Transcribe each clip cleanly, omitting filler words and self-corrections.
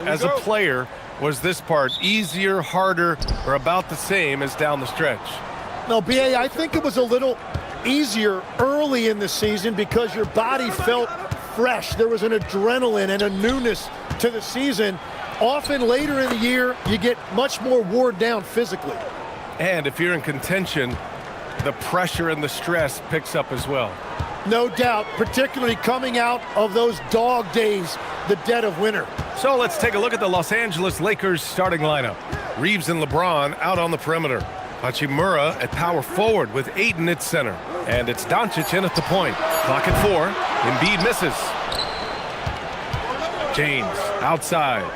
As a player, was this part easier, harder, or about the same as down the stretch? No, B.A., I think it was a little easier early in the season because your body felt fresh. There was an adrenaline and a newness to the season. Often later in the year, you get much more worn down physically. And if you're in contention, the pressure and the stress picks up as well. No doubt, particularly coming out of those dog days, the dead of winter. So let's take a look at the Los Angeles Lakers starting lineup. Reeves and LeBron out on the perimeter. Hachimura at power forward with Ayton at center. And it's Doncic in at the point. Clock at 4. Embiid misses. James outside.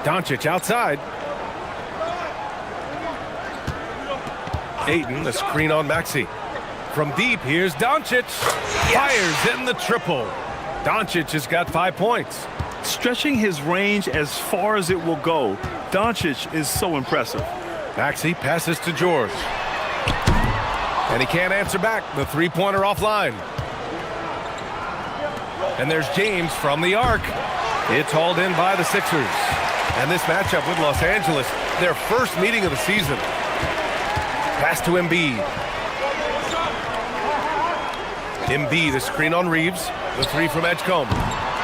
Doncic outside. Ayton, the screen on Maxey. From deep, here's Doncic. Fires in the triple. Doncic has got 5 points. Stretching his range as far as it will go, Doncic is so impressive. Maxey passes to George. And he can't answer back. The three-pointer offline. And there's James from the arc. It's hauled in by the Sixers. And this matchup with Los Angeles, their first meeting of the season. Pass to Embiid. Embiid, a screen on Reeves. The three from Edgecombe.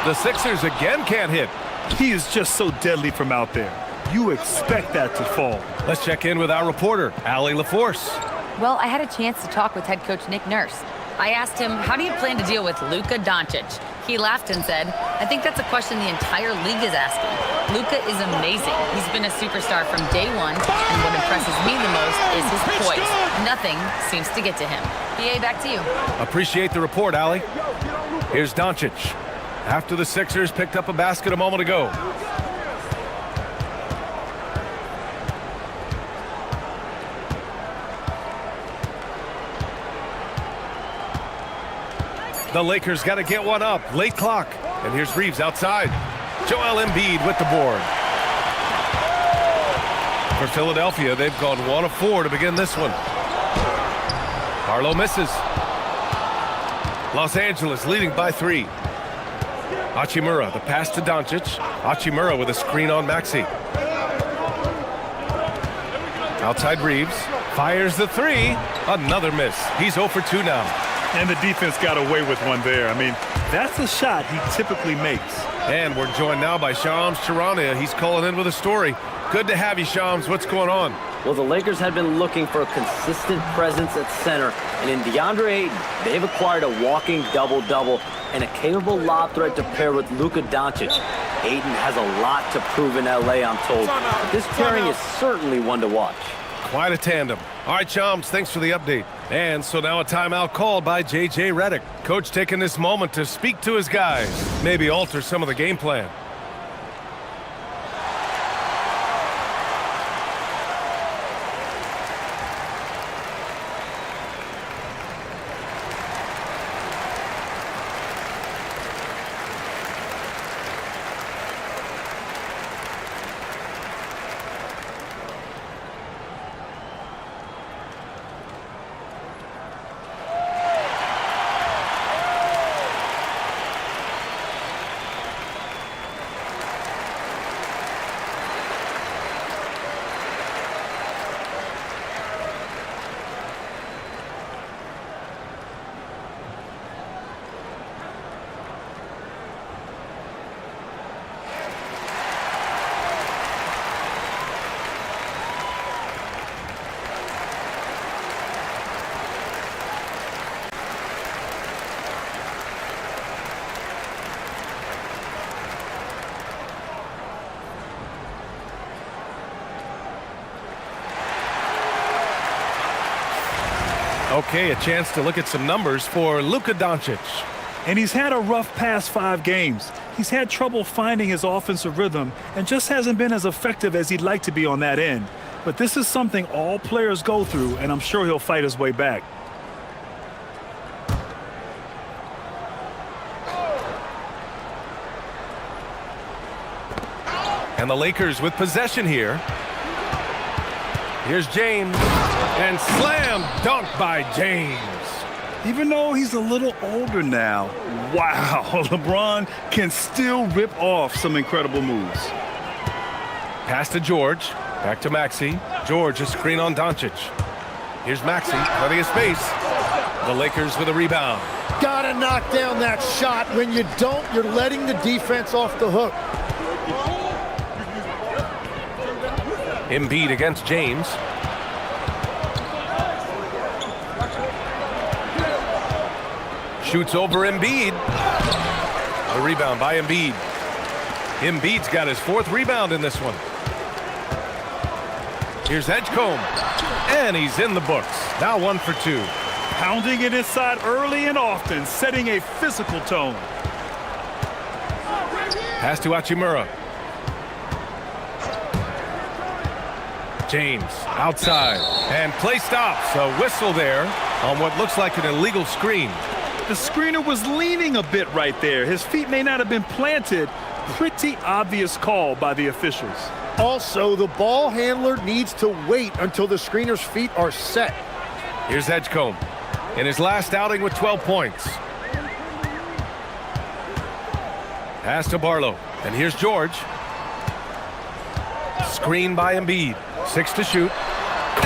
The Sixers again can't hit. He is just so deadly from out there. You expect that to fall. Let's check in with our reporter, Allie LaForce. Well, I had a chance to talk with head coach Nick Nurse. I asked him, how do you plan to deal with Luka Doncic? He laughed and said, I think that's a question the entire league is asking. Luka is amazing. He's been a superstar from day one, and what impresses me the most is his poise. Nothing seems to get to him. BA, back to you. Appreciate the report, Allie. Here's Doncic. After the Sixers picked up a basket a moment ago. The Lakers got to get one up. Late clock. And here's Reeves outside. Joel Embiid with the board. For Philadelphia, they've gone 1 of 4 to begin this one. Harlow misses. Los Angeles leading by 3. Hachimura, the pass to Doncic. Hachimura with a screen on Maxey. Outside Reeves. Fires the 3. Another miss. He's 0 for 2 now. And the defense got away with one there. I mean, that's a shot he typically makes. And we're joined now by Shams Charania. He's calling in with a story. Good to have you, Shams. What's going on? Well, the Lakers have been looking for a consistent presence at center. And in DeAndre Ayton, they've acquired a walking double-double and a capable lob threat to pair with Luka Doncic. Ayton has a lot to prove in L.A., I'm told. But this pairing is certainly one to watch. Quite a tandem. All right, Shams, thanks for the update. And so now a timeout called by J.J. Redick. Coach taking this moment to speak to his guys, maybe alter some of the game plan. Okay, a chance to look at some numbers for Luka Doncic. And he's had a rough past 5 games. He's had trouble finding his offensive rhythm and just hasn't been as effective as he'd like to be on that end. But this is something all players go through, and I'm sure he'll fight his way back. And the Lakers with possession here. Here's James. And slam dunk by James. Even though he's a little older now, wow, LeBron can still rip off some incredible moves. Pass to George. Back to Maxey. George, a screen on Doncic. Here's Maxey, plenty of space. The Lakers with a rebound. Gotta knock down that shot. When you don't, you're letting the defense off the hook. Embiid against James. Shoots over Embiid. The rebound by Embiid. Embiid's got his 4th rebound in this one. Here's Edgecombe. And he's in the books. Now 1 for 2. Pounding it inside early and often, setting a physical tone. Pass to Hachimura. James outside. And play stops. A whistle there on what looks like an illegal screen. The screener was leaning a bit right there. His feet may not have been planted. Pretty obvious call by the officials. Also, the ball handler needs to wait until the screener's feet are set. Here's Edgecombe in his last outing with 12 points. Pass to Barlow. And here's George. Screen by Embiid. 6 to shoot.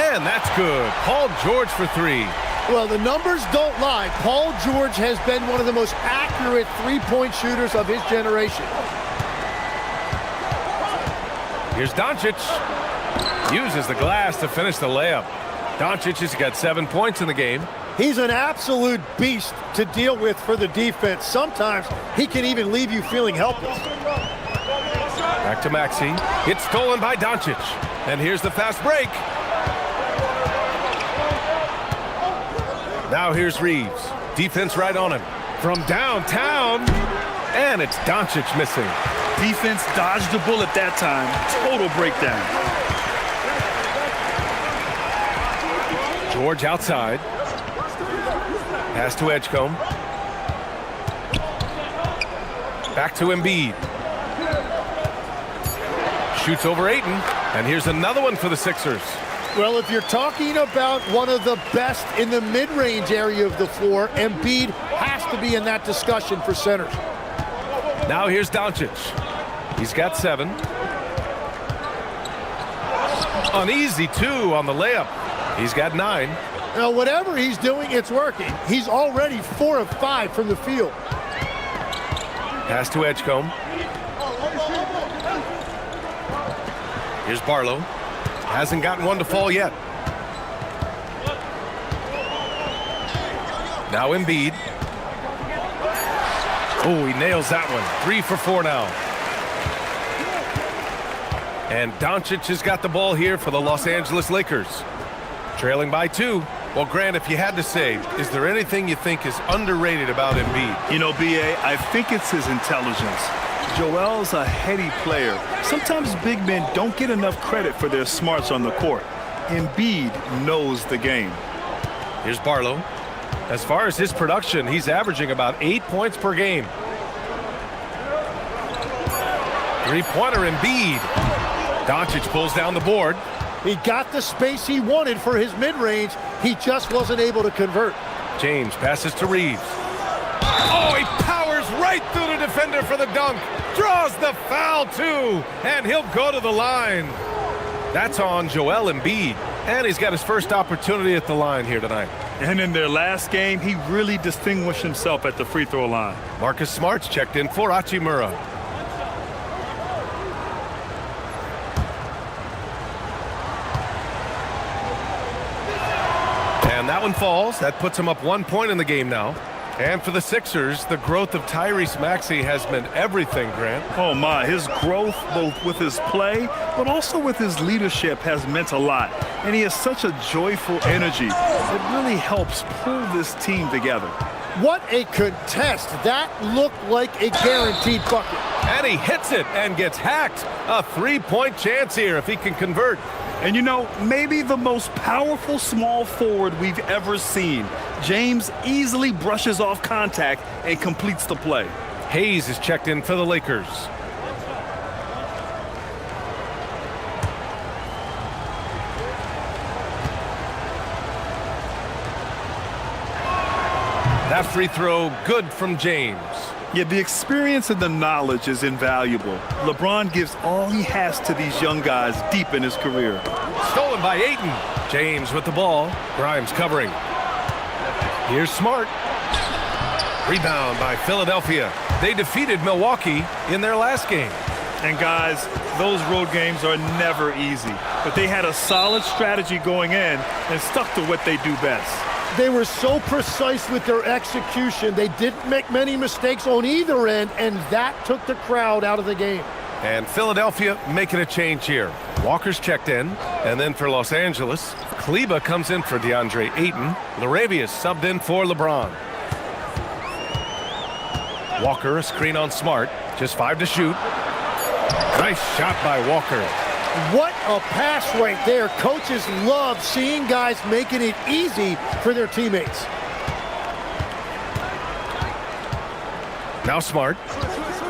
And that's good. Paul George for 3. Well, the numbers don't lie. Paul George has been one of the most accurate three-point shooters of his generation. Here's Doncic. Uses the glass to finish the layup. Doncic has got 7 points in the game. He's an absolute beast to deal with for the defense. Sometimes he can even leave you feeling helpless. Back to Maxey. It's stolen by Doncic. And here's the fast break. Now here's Reeves. Defense right on him. From downtown. And it's Doncic missing. Defense dodged a bullet that time. Total breakdown. George outside. Pass to Edgecombe. Back to Embiid. Shoots over Ayton. And here's another one for the Sixers. Well, if you're talking about one of the best in the mid-range area of the floor, Embiid has to be in that discussion for centers. Now here's Doncic. He's got 7. An easy 2 on the layup. He's got 9. Now, whatever he's doing, it's working. He's already 4 of 5 from the field. Pass to Edgecombe. Here's Barlow. Hasn't gotten one to fall yet. Now Embiid. Oh, he nails that one. 3 for 4 now. And Doncic has got the ball here for the Los Angeles Lakers. Trailing by 2. Well, Grant, if you had to say, is there anything you think is underrated about Embiid? You know, B.A., I think it's his intelligence. Joel's a heady player. Sometimes big men don't get enough credit for their smarts on the court. Embiid knows the game. Here's Barlow. As far as his production, he's averaging about 8 points per game. Three-pointer Embiid. Doncic pulls down the board. He got the space he wanted for his mid-range. He just wasn't able to convert. James passes to Reeves. Oh, he powers right through the defender for the dunk. Draws the foul, too. And he'll go to the line. That's on Joel Embiid. And he's got his first opportunity at the line here tonight. And in their last game, he really distinguished himself at the free throw line. Marcus Smart's checked in for Hachimura. And that one falls. That puts him up 1 point in the game now. And for the Sixers, the growth of Tyrese Maxey has meant everything, Grant. Oh, my. His growth, both with his play, but also with his leadership, has meant a lot. And he has such a joyful energy. It really helps pull this team together. What a contest. That looked like a guaranteed bucket. And he hits it and gets hacked. A three-point chance here if he can convert. And you know, maybe the most powerful small forward we've ever seen. James easily brushes off contact and completes the play. Hayes is checked in for the Lakers. That free throw good from James. Yeah, the experience and the knowledge is invaluable. LeBron gives all he has to these young guys deep in his career. Stolen by Ayton. James with the ball. Grimes covering. Here's Smart. Rebound by Philadelphia. They defeated Milwaukee in their last game. And guys, those road games are never easy. But they had a solid strategy going in and stuck to what they do best. They were so precise with their execution. They didn't make many mistakes on either end, and that took the crowd out of the game. And Philadelphia making a change here. Walker's checked in, and then for Los Angeles, Kleba comes in for DeAndre Ayton. Laravia's subbed in for LeBron. Walker, a screen on Smart. Just 5 to shoot. Nice shot by Walker. What a pass right there. Coaches love seeing guys making it easy for their teammates. Now Smart.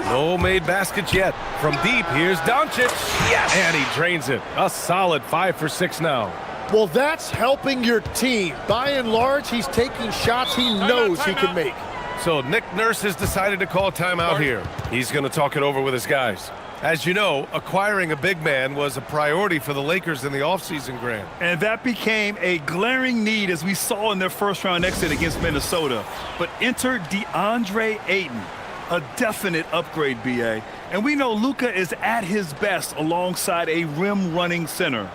No made baskets yet. From deep, here's Doncic. Yes! And he drains it. A solid 5 for 6 now. Well, that's helping your team. By and large, he's taking shots he knows he can make. So Nick Nurse has decided to call timeout here. He's going to talk it over with his guys. As you know, acquiring a big man was a priority for the Lakers in the offseason, Grant. And that became a glaring need as we saw in their first-round exit against Minnesota. But enter DeAndre Ayton, a definite upgrade, B.A. And we know Luka is at his best alongside a rim-running center.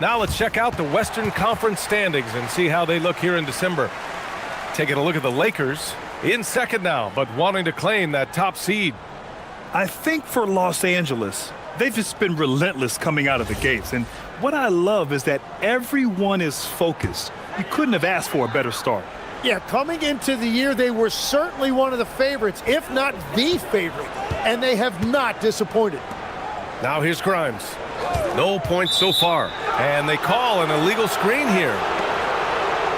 Now let's check out the Western Conference standings and see how they look here in December. Taking a look at the Lakers in second now, but wanting to claim that top seed. I think for Los Angeles, they've just been relentless coming out of the gates. And what I love is that everyone is focused. You couldn't have asked for a better start. Yeah, coming into the year, they were certainly one of the favorites, if not the favorite, and they have not disappointed. Now here's Grimes. No points so far, and they call an illegal screen here.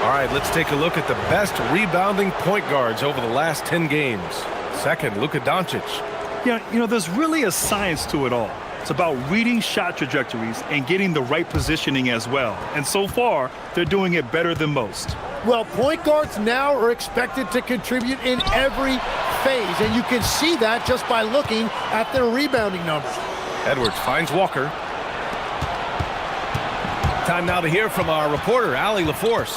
All right, let's take a look at the best rebounding point guards over the last 10 games. Second, Luka Doncic. Yeah, you know, there's really a science to it all. It's about reading shot trajectories and getting the right positioning as well. And so far, they're doing it better than most. Well, point guards now are expected to contribute in every phase, and you can see that just by looking at their rebounding numbers. Edwards finds Walker. Time now to hear from our reporter, Allie LaForce.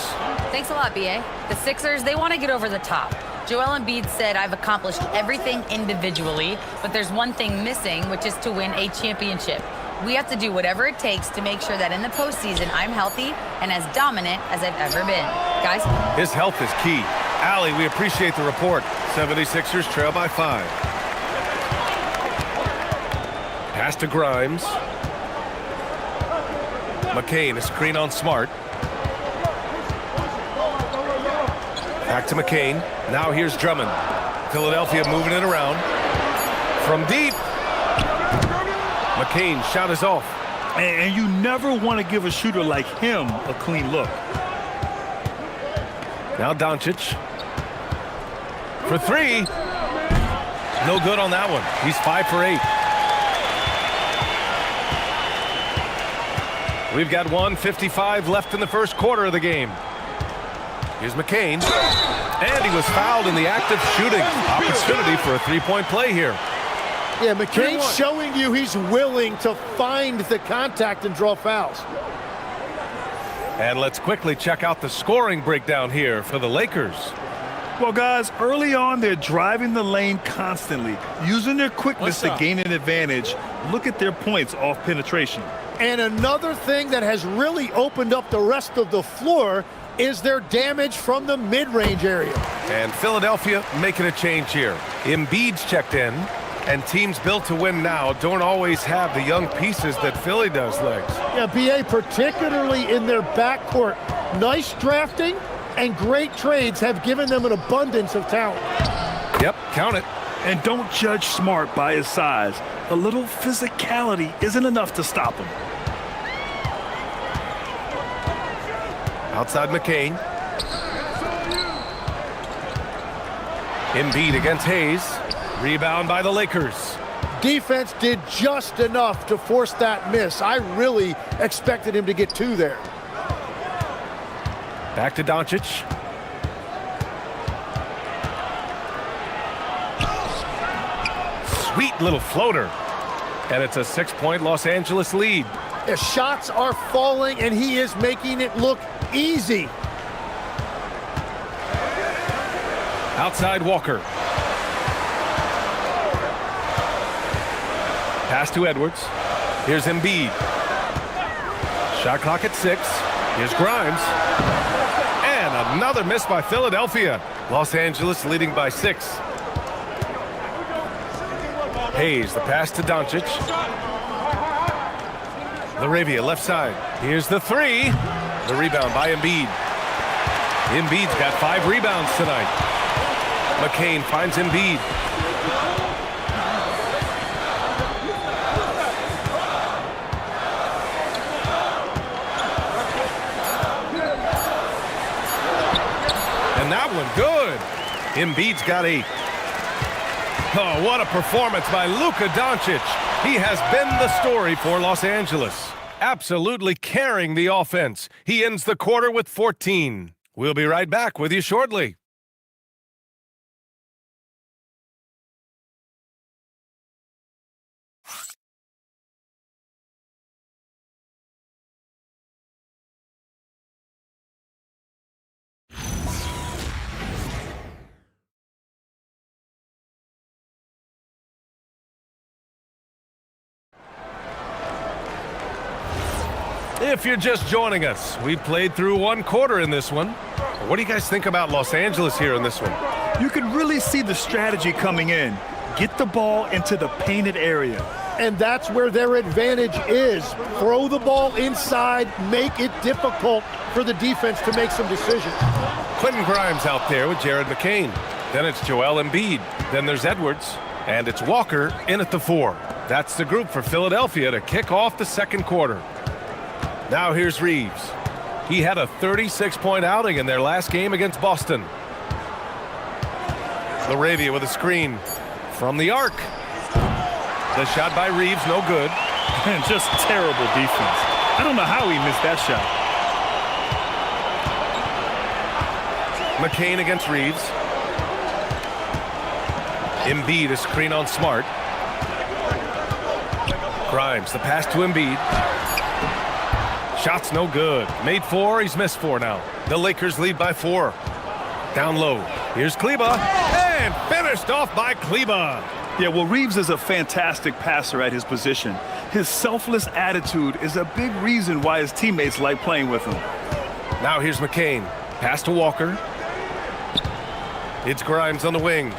Thanks a lot, B.A. The Sixers, they want to get over the top. Joel Embiid said, I've accomplished everything individually, but there's one thing missing, which is to win a championship. We have to do whatever it takes to make sure that in the postseason I'm healthy and as dominant as I've ever been. Guys? His health is key. Allie, we appreciate the report. 76ers trail by 5. Pass to Grimes. McCain, a screen on Smart. Back to McCain. Now here's Drummond. Philadelphia moving it around. From deep. McCain shot is off. And you never want to give a shooter like him a clean look. Now Doncic. For 3. No good on that one. He's 5 for 8. We've got 1:55 left in the first quarter of the game. Here's McCain. And he was fouled in the act of shooting. Opportunity for a three-point play here. Yeah, McCain's showing you he's willing to find the contact and draw fouls. And let's quickly check out the scoring breakdown here for the Lakers. Well, guys, early on, they're driving the lane constantly, using their quickness to gain an advantage. Look at their points off penetration. And another thing that has really opened up the rest of the floor is their damage from the mid-range area. And Philadelphia making a change here. Embiid's checked in, and teams built to win now don't always have the young pieces that Philly does, Legs. Yeah, BA, particularly in their backcourt. Nice drafting and great trades have given them an abundance of talent. Yep, count it. And don't judge Smart by his size. A little physicality isn't enough to stop him. Outside McCain. Embiid against Hayes. Rebound by the Lakers. Defense did just enough to force that miss. I really expected him to get two there. Back to Doncic. Sweet little floater. And it's a 6-point Los Angeles lead. The shots are falling, and he is making it look easy. Outside Walker. Pass to Edwards. Here's Embiid. Shot clock at 6. Here's Grimes. And another miss by Philadelphia. Los Angeles leading by 6. Hayes, the pass to Doncic. Laravia, left side. Here's the 3. The rebound by Embiid. Embiid's got 5 rebounds tonight. McCain finds Embiid. And that one good. Embiid's got 8. Oh, what a performance by Luka Doncic. He has been the story for Los Angeles. Absolutely carrying the offense. He ends the quarter with 14. We'll be right back with you shortly. If you're just joining us, we played through one quarter in this one. What do you guys think about Los Angeles here in this one? You could really see the strategy coming in. Get the ball into the painted area. And that's where their advantage is. Throw the ball inside, make it difficult for the defense to make some decisions. Quentin Grimes out there with Jared McCain. Then it's Joel Embiid. Then there's Edwards. And it's Walker in at the 4. That's the group for Philadelphia to kick off the second quarter. Now here's Reeves. He had a 36-point outing in their last game against Boston. Laravia with a screen from the arc. The shot by Reeves, no good. And just terrible defense. I don't know how he missed that shot. McCain against Reeves. Embiid, a screen on Smart. Grimes, the pass to Embiid. Shot's no good. Made 4, he's missed 4 now. The Lakers lead by 4. Down low. Here's Kleba. And finished off by Kleba. Yeah, well, Reeves is a fantastic passer at his position. His selfless attitude is a big reason why his teammates like playing with him. Now here's McCain. Pass to Walker. It's Grimes on the wing.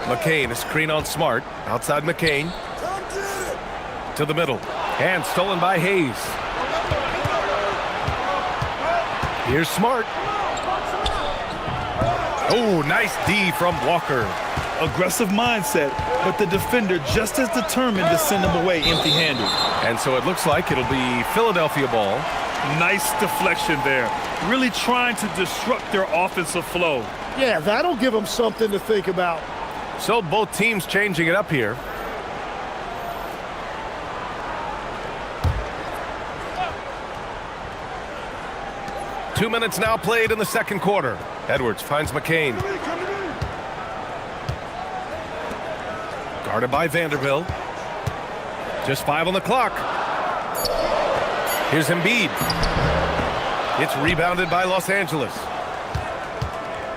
McCain, a screen on Smart. Outside McCain. To the middle. And stolen by Hayes. Here's Smart. Oh, nice D from Walker. Aggressive mindset, but the defender just as determined to send him away empty-handed. And so it looks like it'll be Philadelphia ball. Nice deflection there. Really trying to disrupt their offensive flow. Yeah, that'll give them something to think about. So both teams changing it up here. Two minutes now played in the second quarter. Edwards finds McCain. Guarded by Vanderbilt. Just 5 on the clock. Here's Embiid. It's rebounded by Los Angeles.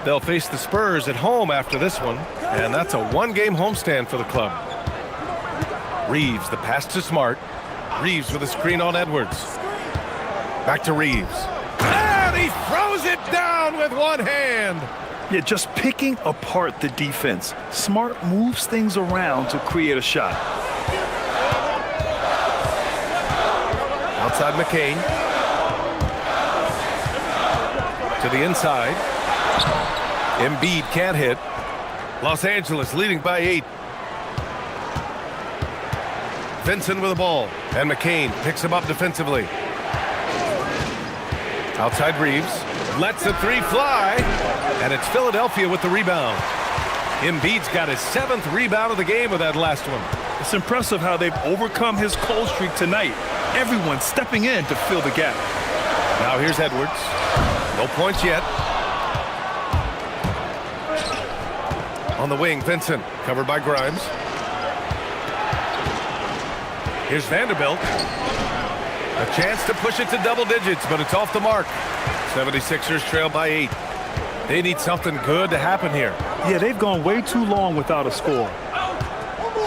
They'll face the Spurs at home after this one, and that's a one-game homestand for the club. Reeves, the pass to Smart. Reeves with a screen on Edwards. Back to Reeves. And he throws it down with one hand. Yeah, just picking apart the defense. Smart moves things around to create a shot. Outside McCain. To the inside. Embiid can't hit. Los Angeles leading by 8. Vincent with the ball. And McCain picks him up defensively. Outside Reeves. Lets the three fly. And it's Philadelphia with the rebound. Embiid's got his 7th rebound of the game with that last one. It's impressive how they've overcome his cold streak tonight. Everyone stepping in to fill the gap. Now here's Edwards. No points yet. On the wing, Vincent, covered by Grimes. Here's Vanderbilt. A chance to push it to double digits, but it's off the mark. 76ers trail by 8. They need something good to happen here. Yeah, they've gone way too long without a score.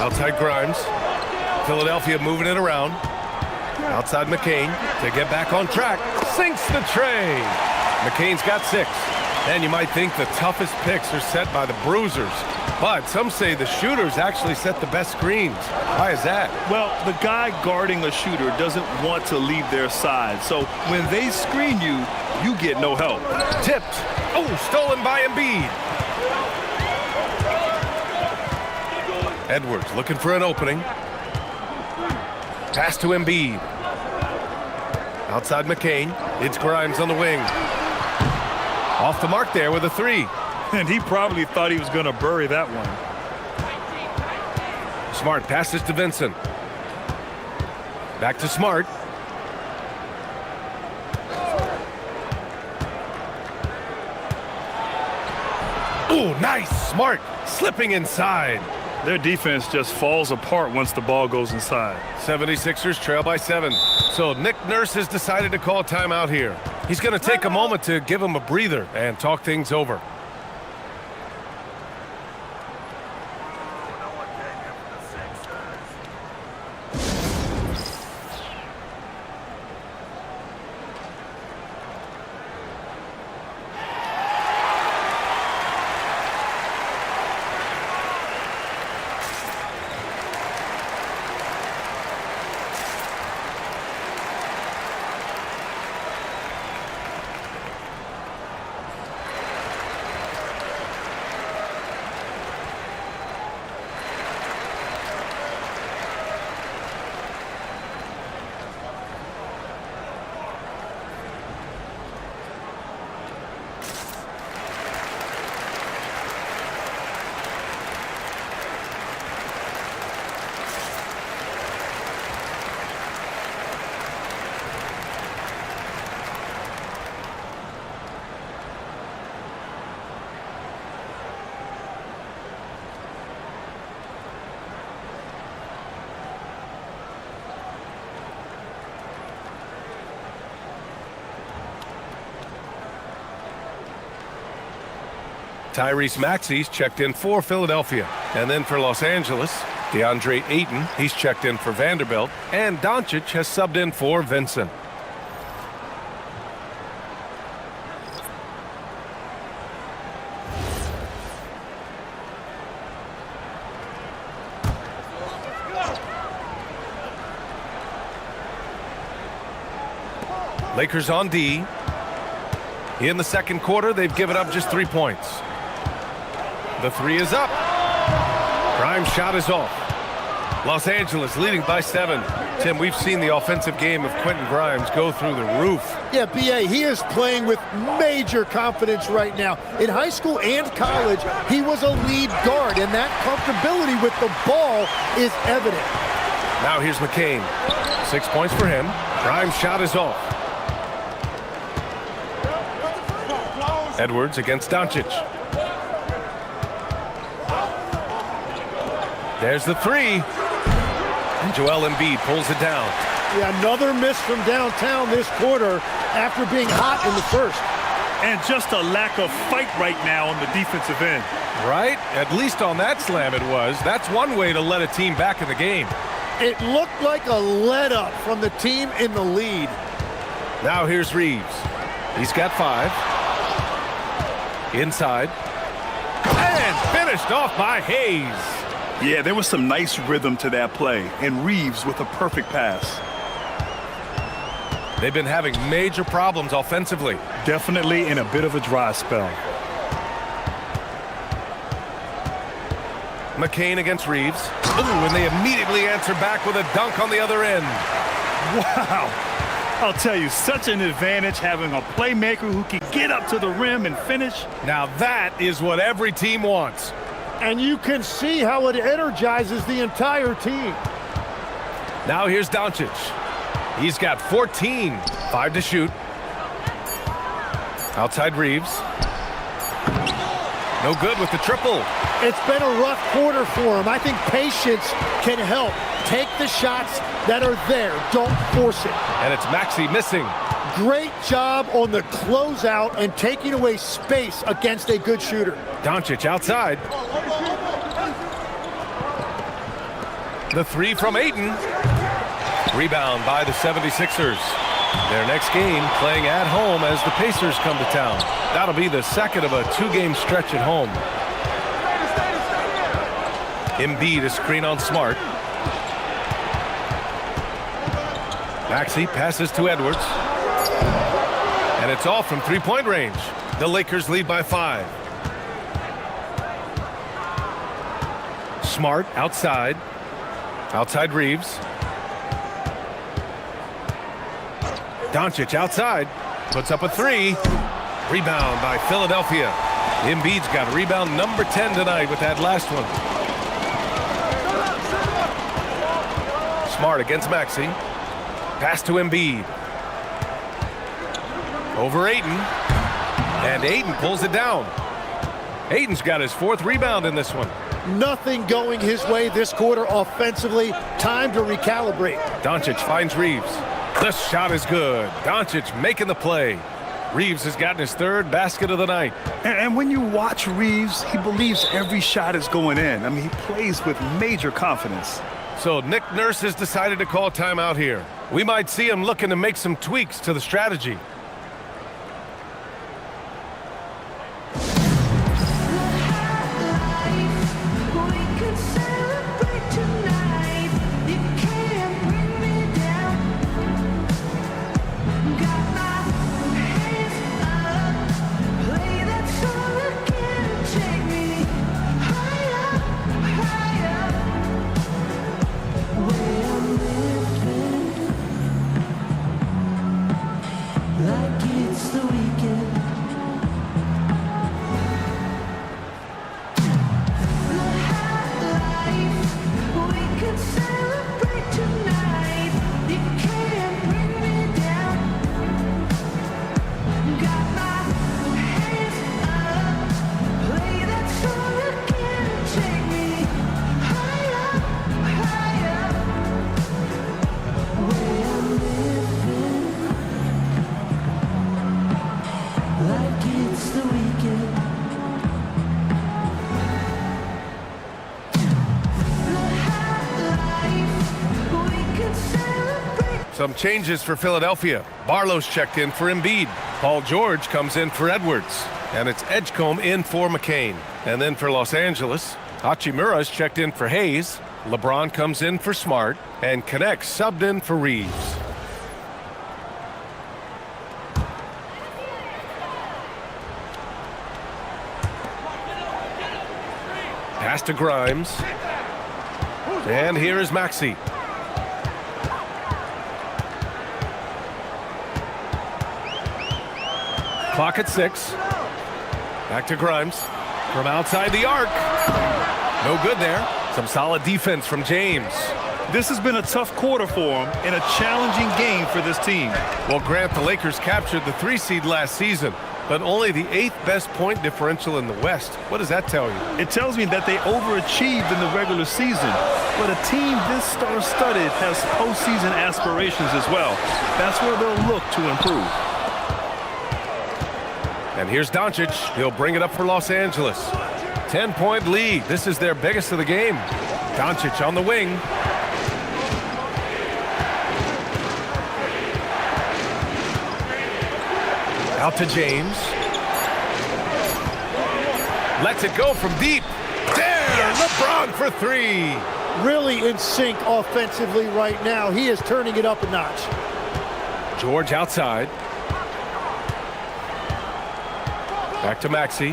Outside Grimes. Philadelphia moving it around. Outside McCain to get back on track. Sinks the tray. McCain's got 6. And you might think the toughest picks are set by the bruisers. But some say the shooters actually set the best screens. Why is that? Well, the guy guarding a shooter doesn't want to leave their side. So when they screen you, you get no help. Tipped. Oh, stolen by Embiid. Edwards looking for an opening. Pass to Embiid. Outside McCain. It's Grimes on the wing. Off the mark there with a 3. And he probably thought he was going to bury that one. Smart passes to Vincent. Back to Smart. Ooh, nice. Smart slipping inside. Their defense just falls apart once the ball goes inside. 76ers trail by 7. So Nick Nurse has decided to call timeout here. He's going to take a moment to give him a breather and talk things over. Tyrese Maxey's checked in for Philadelphia. And then for Los Angeles, DeAndre Ayton, he's checked in for Vanderbilt. And Doncic has subbed in for Vincent. Lakers on D. In the second quarter, they've given up just 3 points. The 3 is up. Grimes' shot is off. Los Angeles leading by 7. Tim, we've seen the offensive game of Quentin Grimes go through the roof. Yeah, B.A., he is playing with major confidence right now. In high school and college, he was a lead guard, and that comfortability with the ball is evident. Now here's McCain. 6 points for him. Grimes' shot is off. Edwards against Doncic. There's the 3. And Joel Embiid pulls it down. Yeah, another miss from downtown this quarter after being hot in the first. And just a lack of fight right now on the defensive end. Right? At least on that slam it was. That's one way to let a team back in the game. It looked like a let-up from the team in the lead. Now here's Reeves. He's got 5. Inside. And finished off by Hayes. Yeah, there was some nice rhythm to that play. And Reeves with a perfect pass. They've been having major problems offensively. Definitely in a bit of a dry spell. McCain against Reeves. Ooh, and they immediately answer back with a dunk on the other end. Wow. I'll tell you, such an advantage having a playmaker who can get up to the rim and finish. Now that is what every team wants. And you can see how it energizes the entire team. Now here's Doncic. He's got 14. 5 to shoot. Outside Reeves. No good with the triple. It's been a rough quarter for him. I think patience can help. Take the shots that are there. Don't force it. And it's Maxey missing. Great job on the closeout and taking away space against a good shooter. Doncic outside. The 3 from Ayton. Rebound by the 76ers. Their next game playing at home as the Pacers come to town. That'll be the second of a 2-game stretch at home. Embiid a screen on Smart. Maxey passes to Edwards. And it's off from 3-point range. The Lakers lead by 5. Smart outside. Outside Reeves. Doncic outside. Puts up a 3. Rebound by Philadelphia. Embiid's got rebound number 10 tonight with that last one. Smart against Maxey. Pass to Embiid. Over Ayton. And Ayton pulls it down. Ayton's got his 4th rebound in this one. Nothing going his way this quarter offensively. Time to recalibrate. Doncic finds Reeves. The shot is good. Doncic making the play. Reeves has gotten his 3rd basket of the night. And when you watch Reeves, he believes every shot is going in. I mean, he plays with major confidence. So Nick Nurse has decided to call timeout here. We might see him looking to make some tweaks to the strategy. Some changes for Philadelphia. Barlow's checked in for Embiid. Paul George comes in for Edwards. And it's Edgecombe in for McCain. And then for Los Angeles, Hachimura's checked in for Hayes. LeBron comes in for Smart. And Connect subbed in for Reeves. Pass to Grimes. And here is Maxey. Clock at 6. Back to Grimes. From outside the arc. No good there. Some solid defense from James. This has been a tough quarter for him and a challenging game for this team. Well, Grant, the Lakers captured the 3 seed last season, but only the 8th best point differential in the West. What does that tell you? It tells me that they overachieved in the regular season, but a team this star-studded has postseason aspirations as well. That's where they'll look to improve. And here's Doncic. He'll bring it up for Los Angeles. 10-point lead. This is their biggest of the game. Doncic on the wing. Out to James. Lets it go from deep. There! LeBron for three. Really in sync offensively right now. He is turning it up a notch. George outside. Back to Maxey.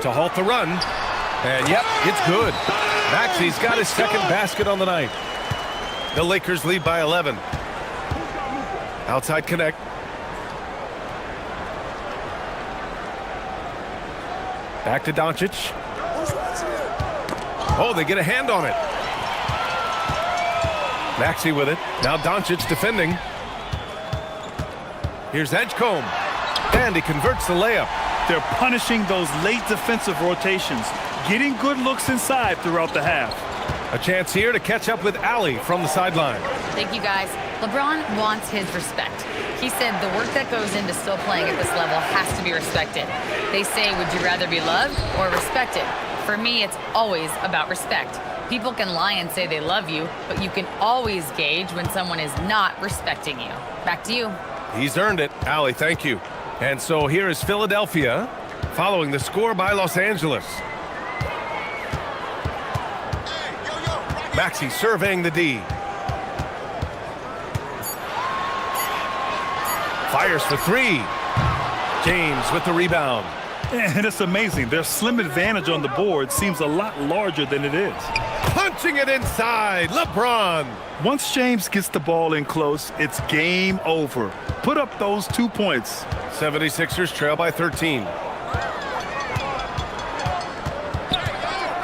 To halt the run. And yep, it's good. Maxey's got his second basket on the night. The Lakers lead by 11. Outside connect. Back to Doncic. Oh, they get a hand on it. Maxey with it. Now Doncic defending. Here's Edgecombe. And he converts the layup. They're punishing those late defensive rotations, getting good looks inside throughout the half. A chance here to catch up with Allie from the sideline. Thank you, guys. LeBron wants his respect. He said the work that goes into still playing at this level has to be respected. They say, would you rather be loved or respected? For me, it's always about respect. People can lie and say they love you, but you can always gauge when someone is not respecting you. Back to you. He's earned it. Allie, thank you. And so here is Philadelphia following the score by Los Angeles. Maxey surveying the D. Fires for three. James with the rebound. And it's amazing. Their slim advantage on the board seems a lot larger than it is. Punching it inside. LeBron. Once James gets the ball in close, it's game over. Put up those 2 points. 76ers trail by 13.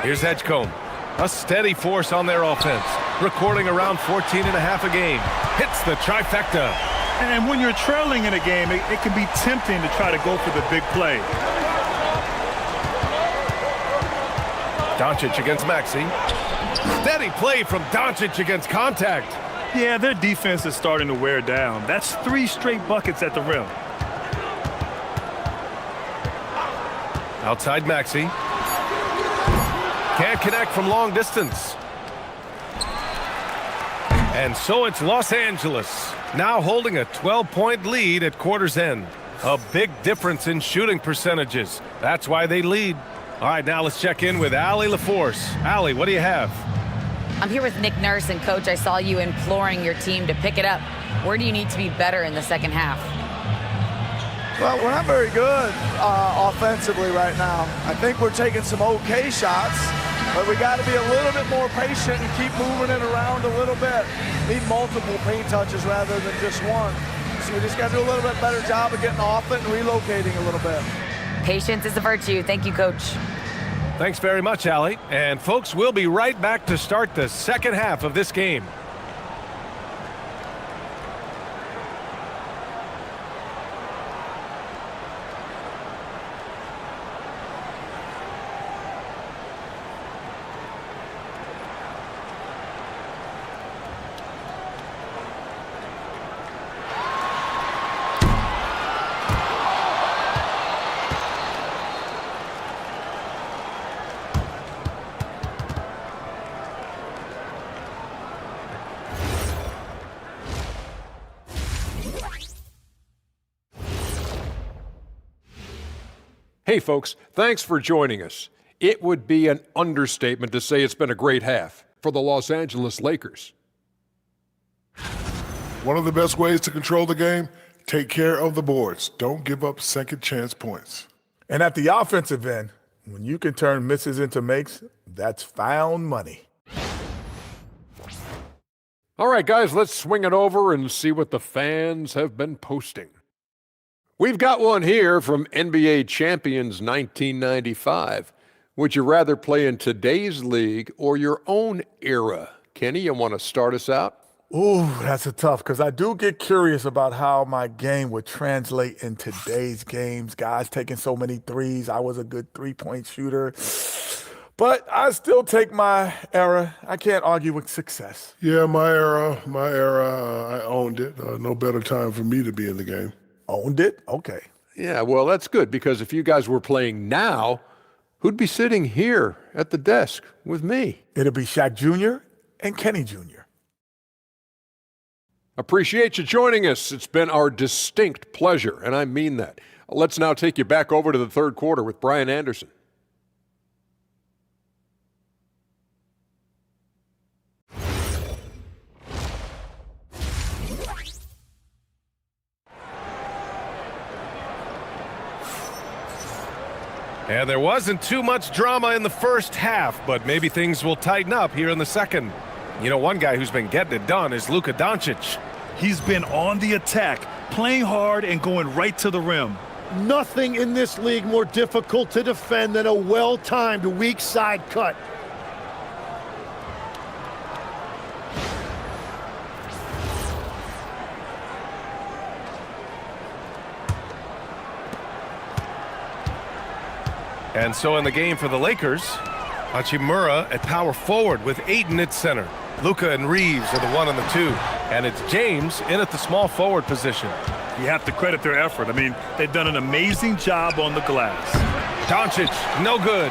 Here's Edgecombe. A steady force on their offense. Recording around 14 and a half a game. Hits the trifecta. And when you're trailing in a game, it can be tempting to try to go for the big play. Doncic against Maxey. Steady play from Doncic against contact. Yeah, their defense is starting to wear down. That's 3 straight buckets at the rim. Outside Maxey. Can't connect from long distance. And so it's Los Angeles, now holding a 12-point lead at quarter's end. A big difference in shooting percentages. That's why they lead. All right, now let's check in with Allie LaForce. Allie, what do you have? I'm here with Nick Nurse, and Coach, I saw you imploring your team to pick it up. Where do you need to be better in the second half? Well, we're not very good offensively right now. I think we're taking some okay shots, but we got to be a little bit more patient and keep moving it around a little bit. Need multiple paint touches rather than just one. So we just got to do a little bit better job of getting off it and relocating a little bit. Patience is a virtue. Thank you, Coach. Thanks very much, Allie. And folks, we'll be right back to start the second half of this game. Hey folks, thanks for joining us. It would be an understatement to say it's been a great half for the Los Angeles Lakers. One of the best ways to control the game, take care of the boards. Don't give up second chance points. And at the offensive end, when you can turn misses into makes, that's found money. All right, guys, let's swing it over and see what the fans have been posting. We've got one here from NBA Champions 1995. Would you rather play in today's league or your own era? Kenny, you want to start us out? Ooh, that's a tough, because I do get curious about how my game would translate in today's games. Guys taking so many threes. I was a good three-point shooter. But I still take my era. I can't argue with success. Yeah, my era, I owned it. No better time for me to be in the game. Owned it? Okay. Yeah, well, that's good, because if you guys were playing now, who'd be sitting here at the desk with me? It'll be Shaq Jr. and Kenny Jr. Appreciate you joining us. It's been our distinct pleasure, and I mean that. Let's now take you back over to the third quarter with Brian Anderson. And there wasn't too much drama in the first half, but maybe things will tighten up here in the second. You know, one guy who's been getting it done is Luka Doncic. He's been on the attack, playing hard and going right to the rim. Nothing in this league more difficult to defend than a well-timed weak side cut. And so in the game for the Lakers, Hachimura at power forward with Ayton at center. Luka and Reeves are the 1 and the 2. And it's James in at the small forward position. You have to credit their effort. I mean, they've done an amazing job on the glass. Doncic, no good.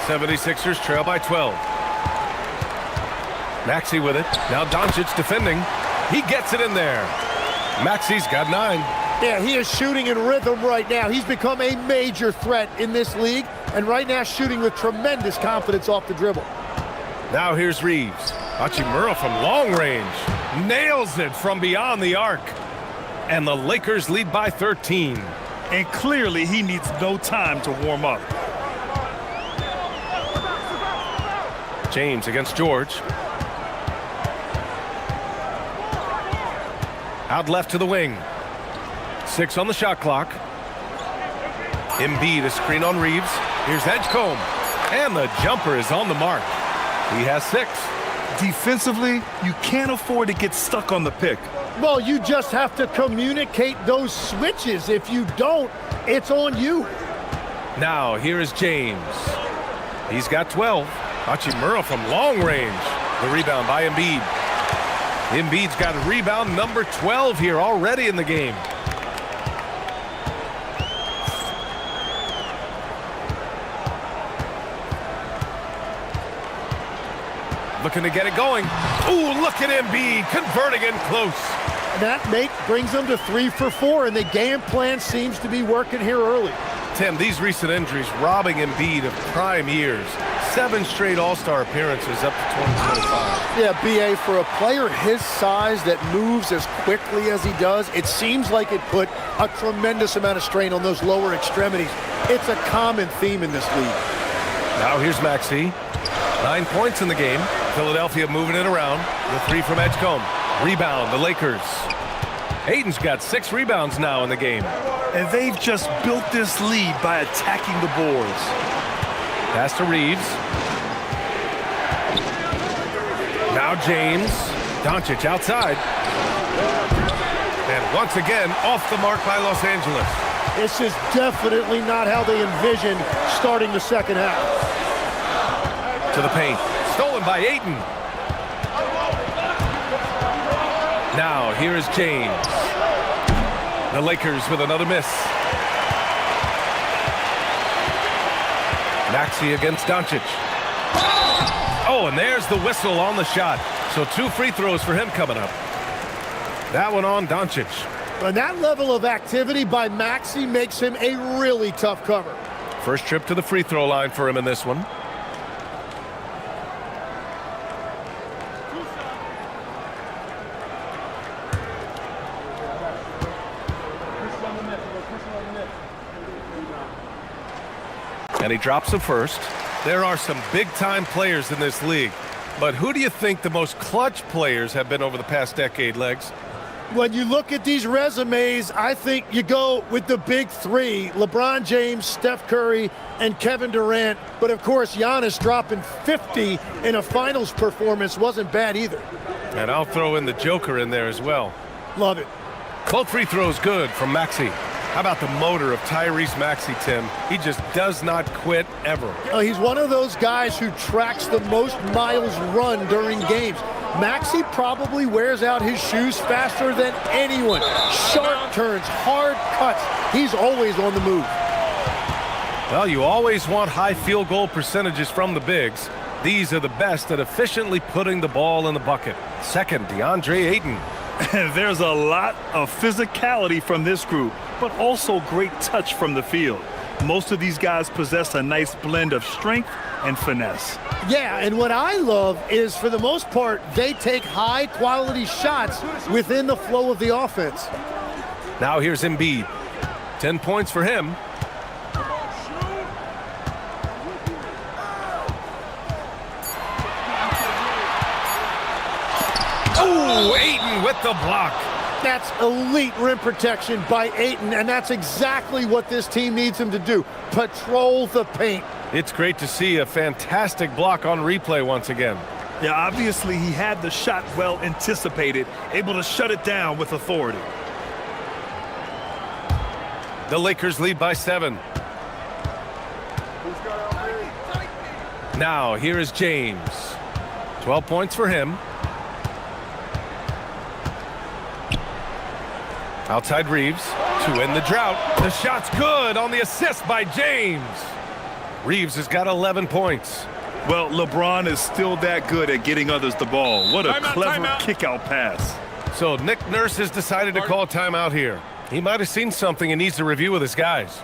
76ers trail by 12. Maxey with it. Now Doncic defending. He gets it in there. Maxey's got 9. Yeah, he is shooting in rhythm right now. He's become a major threat in this league, and right now shooting with tremendous confidence off the dribble. Now here's Reeves. Hachimura from long range. Nails it from beyond the arc. And the Lakers lead by 13. And clearly he needs no time to warm up. James against George. Out left to the wing. 6 on the shot clock. Embiid, a screen on Reeves. Here's Edgecombe. And the jumper is on the mark. He has 6. Defensively, you can't afford to get stuck on the pick. Well, you just have to communicate those switches. If you don't, it's on you. Now, here is James. He's got 12. Hachimura from long range. The rebound by Embiid. Embiid's got rebound number 12 here already in the game. Looking to get it going. Ooh, look at Embiid converting in close. That brings them to 3 for 4, and the game plan seems to be working here early. Tim, these recent injuries robbing Embiid of prime years. 7 straight All-Star appearances up to 2025. Yeah, B.A., for a player his size that moves as quickly as he does, it seems like it put a tremendous amount of strain on those lower extremities. It's a common theme in this league. Now here's Maxey. 9 points in the game. Philadelphia moving it around. The 3 from Edgecombe. Rebound, the Lakers. Ayton's got 6 rebounds now in the game. And they've just built this lead by attacking the boards. Pass to Reeves. Now James. Doncic outside. And once again, off the mark by Los Angeles. This is definitely not how they envisioned starting the second half. To the paint. Stolen by Ayton. Now, here is James. The Lakers with another miss. Maxey against Doncic. Oh, and there's the whistle on the shot. So 2 free throws for him coming up. That one on Doncic. And that level of activity by Maxey makes him a really tough cover. First trip to the free throw line for him in this one. And he drops the first. There are some big-time players in this league. But who do you think the most clutch players have been over the past decade, Legs? When you look at these resumes, I think you go with the big 3, LeBron James, Steph Curry, and Kevin Durant. But, of course, Giannis dropping 50 in a finals performance wasn't bad either. And I'll throw in the Joker in there as well. Love it. Both free throws good from Maxey. How about the motor of Tyrese Maxey, Tim? He just does not quit ever. He's one of those guys who tracks the most miles run during games. Maxey probably wears out his shoes faster than anyone. Sharp turns, hard cuts. He's always on the move. Well, you always want high field goal percentages from the bigs. These are the best at efficiently putting the ball in the bucket. Second, DeAndre Ayton. There's a lot of physicality from this group, but also great touch from the field. Most of these guys possess a nice blend of strength and finesse. Yeah, and what I love is, for the most part, they take high-quality shots within the flow of the offense. Now here's Embiid. 10 points for him. Oh, Ayton with the block. That's elite rim protection by Ayton, and that's exactly what this team needs him to do. Patrol the paint. It's great to see a fantastic block on replay once again. Yeah, obviously he had the shot well anticipated, able to shut it down with authority. The Lakers lead by 7. Now here is James. 12 points for him. Outside Reeves to end the drought. The shot's good on the assist by James. Reeves has got 11 points. Well, LeBron is still that good at getting others the ball. What a clever kick-out pass. So Nick Nurse has decided to call timeout here. He might have seen something and needs to review with his guys.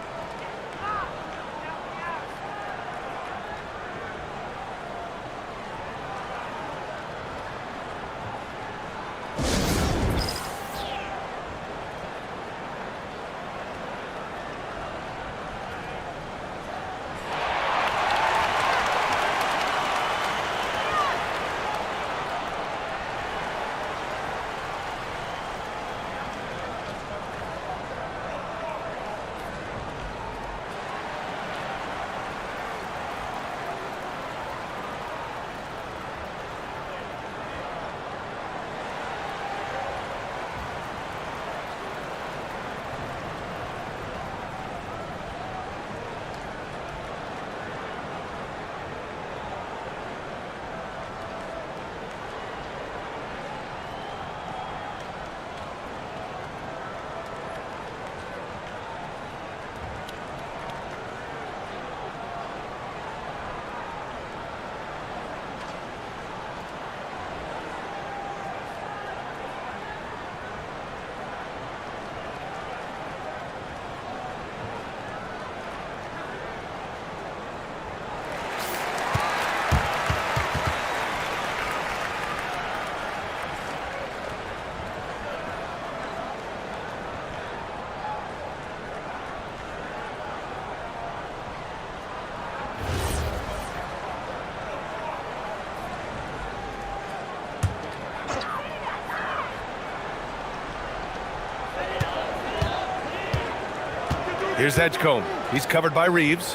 Here's Edgecombe. He's covered by Reeves.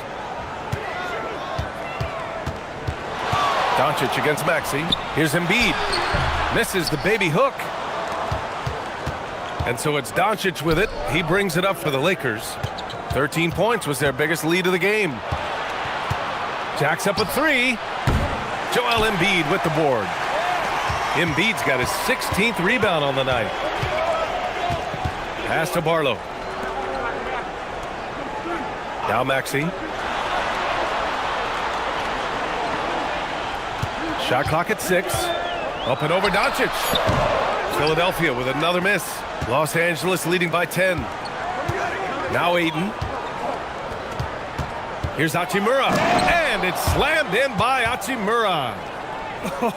Doncic against Maxey. Here's Embiid. Misses the baby hook. And so it's Doncic with it. He brings it up for the Lakers. 13 points was their biggest lead of the game. Jacks up a 3. Joel Embiid with the board. Embiid's got his 16th rebound on the night. Pass to Barlow. Now Maxey. Shot clock at 6. Up and over Doncic. Philadelphia with another miss. Los Angeles leading by 10. Now Ayton. Here's Hachimura. And it's slammed in by Hachimura.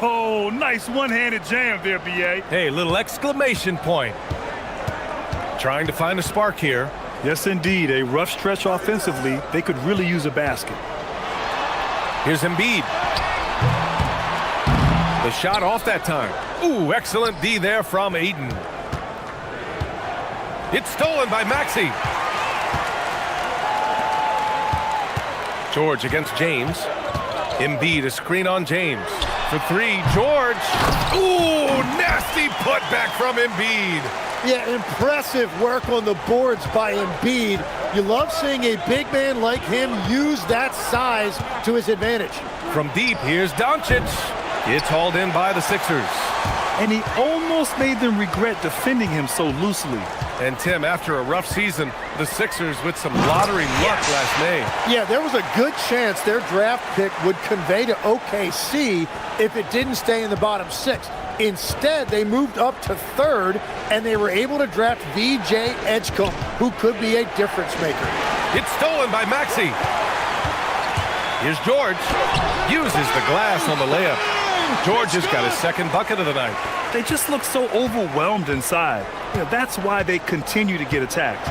Oh, nice one-handed jam there, B.A. Hey, little exclamation point. Trying to find a spark here. Yes, indeed. A rough stretch offensively. They could really use a basket. Here's Embiid. The shot off that time. Ooh, excellent D there from Ayton. It's stolen by Maxey. George against James. Embiid, a screen on James. For 3, George. Ooh, nasty putback from Embiid. Yeah, impressive work on the boards by Embiid. You love seeing a big man like him use that size to his advantage. From deep, here's Doncic. It's hauled in by the Sixers. And he almost made them regret defending him so loosely. And Tim, after a rough season, the Sixers with some lottery luck last May. Yeah, there was a good chance their draft pick would convey to OKC if it didn't stay in the bottom 6. Instead, they moved up to 3rd, and they were able to draft VJ Edgecombe, who could be a difference maker. It's stolen by Maxey. Here's George. Uses the glass on the layup. George has got his second bucket of the night. They just look so overwhelmed inside. That's why they continue to get attacked.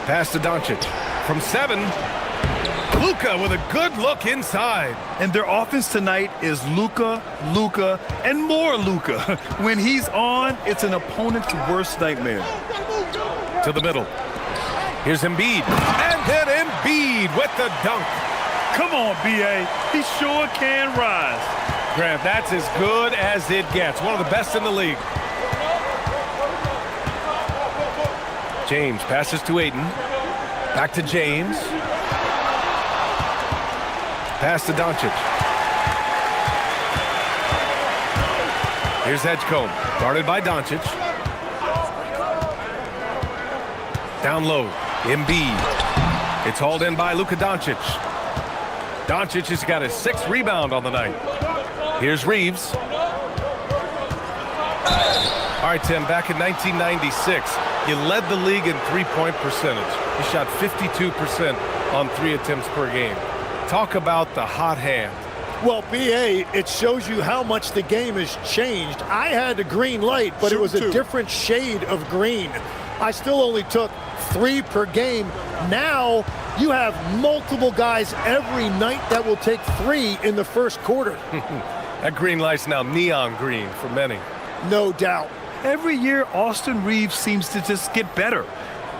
Pass to Doncic. From 7, Luka with a good look inside. And their offense tonight is Luka, and more Luka. When he's on, it's an opponent's worst nightmare. To the middle. Here's Embiid. And then Embiid with the dunk. Come on, B.A. He sure can rise. Grant, that's as good as it gets. One of the best in the league. James passes to Ayton. Back to James. Pass to Doncic. Here's Edgecombe. Guarded by Doncic. Down low. Embiid. It's hauled in by Luka Doncic. Doncic has got his 6th rebound on the night. Here's Reeves. All right, Tim, back in 1996, you led the league in three-point percentage. You shot 52% on 3 attempts per game. Talk about the hot hand. Well, B.A., it shows you how much the game has changed. I had a green light, but it was a different shade of green. I still only took 3 per game. Now you have multiple guys every night that will take 3 in the first quarter. That green light's now neon green for many. No doubt. Every year, Austin Reeves seems to just get better.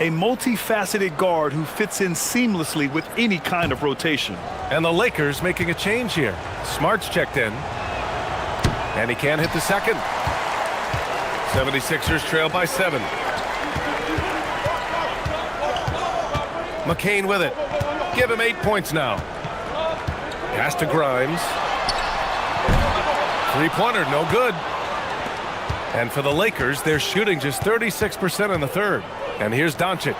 A multifaceted guard who fits in seamlessly with any kind of rotation. And the Lakers making a change here. Smart's checked in. And he can't hit the second. 76ers trail by 7. McCain with it. Give him 8 points now. Pass to Grimes. Three-pointer, no good. And for the Lakers, they're shooting just 36% in the 3rd. And here's Doncic.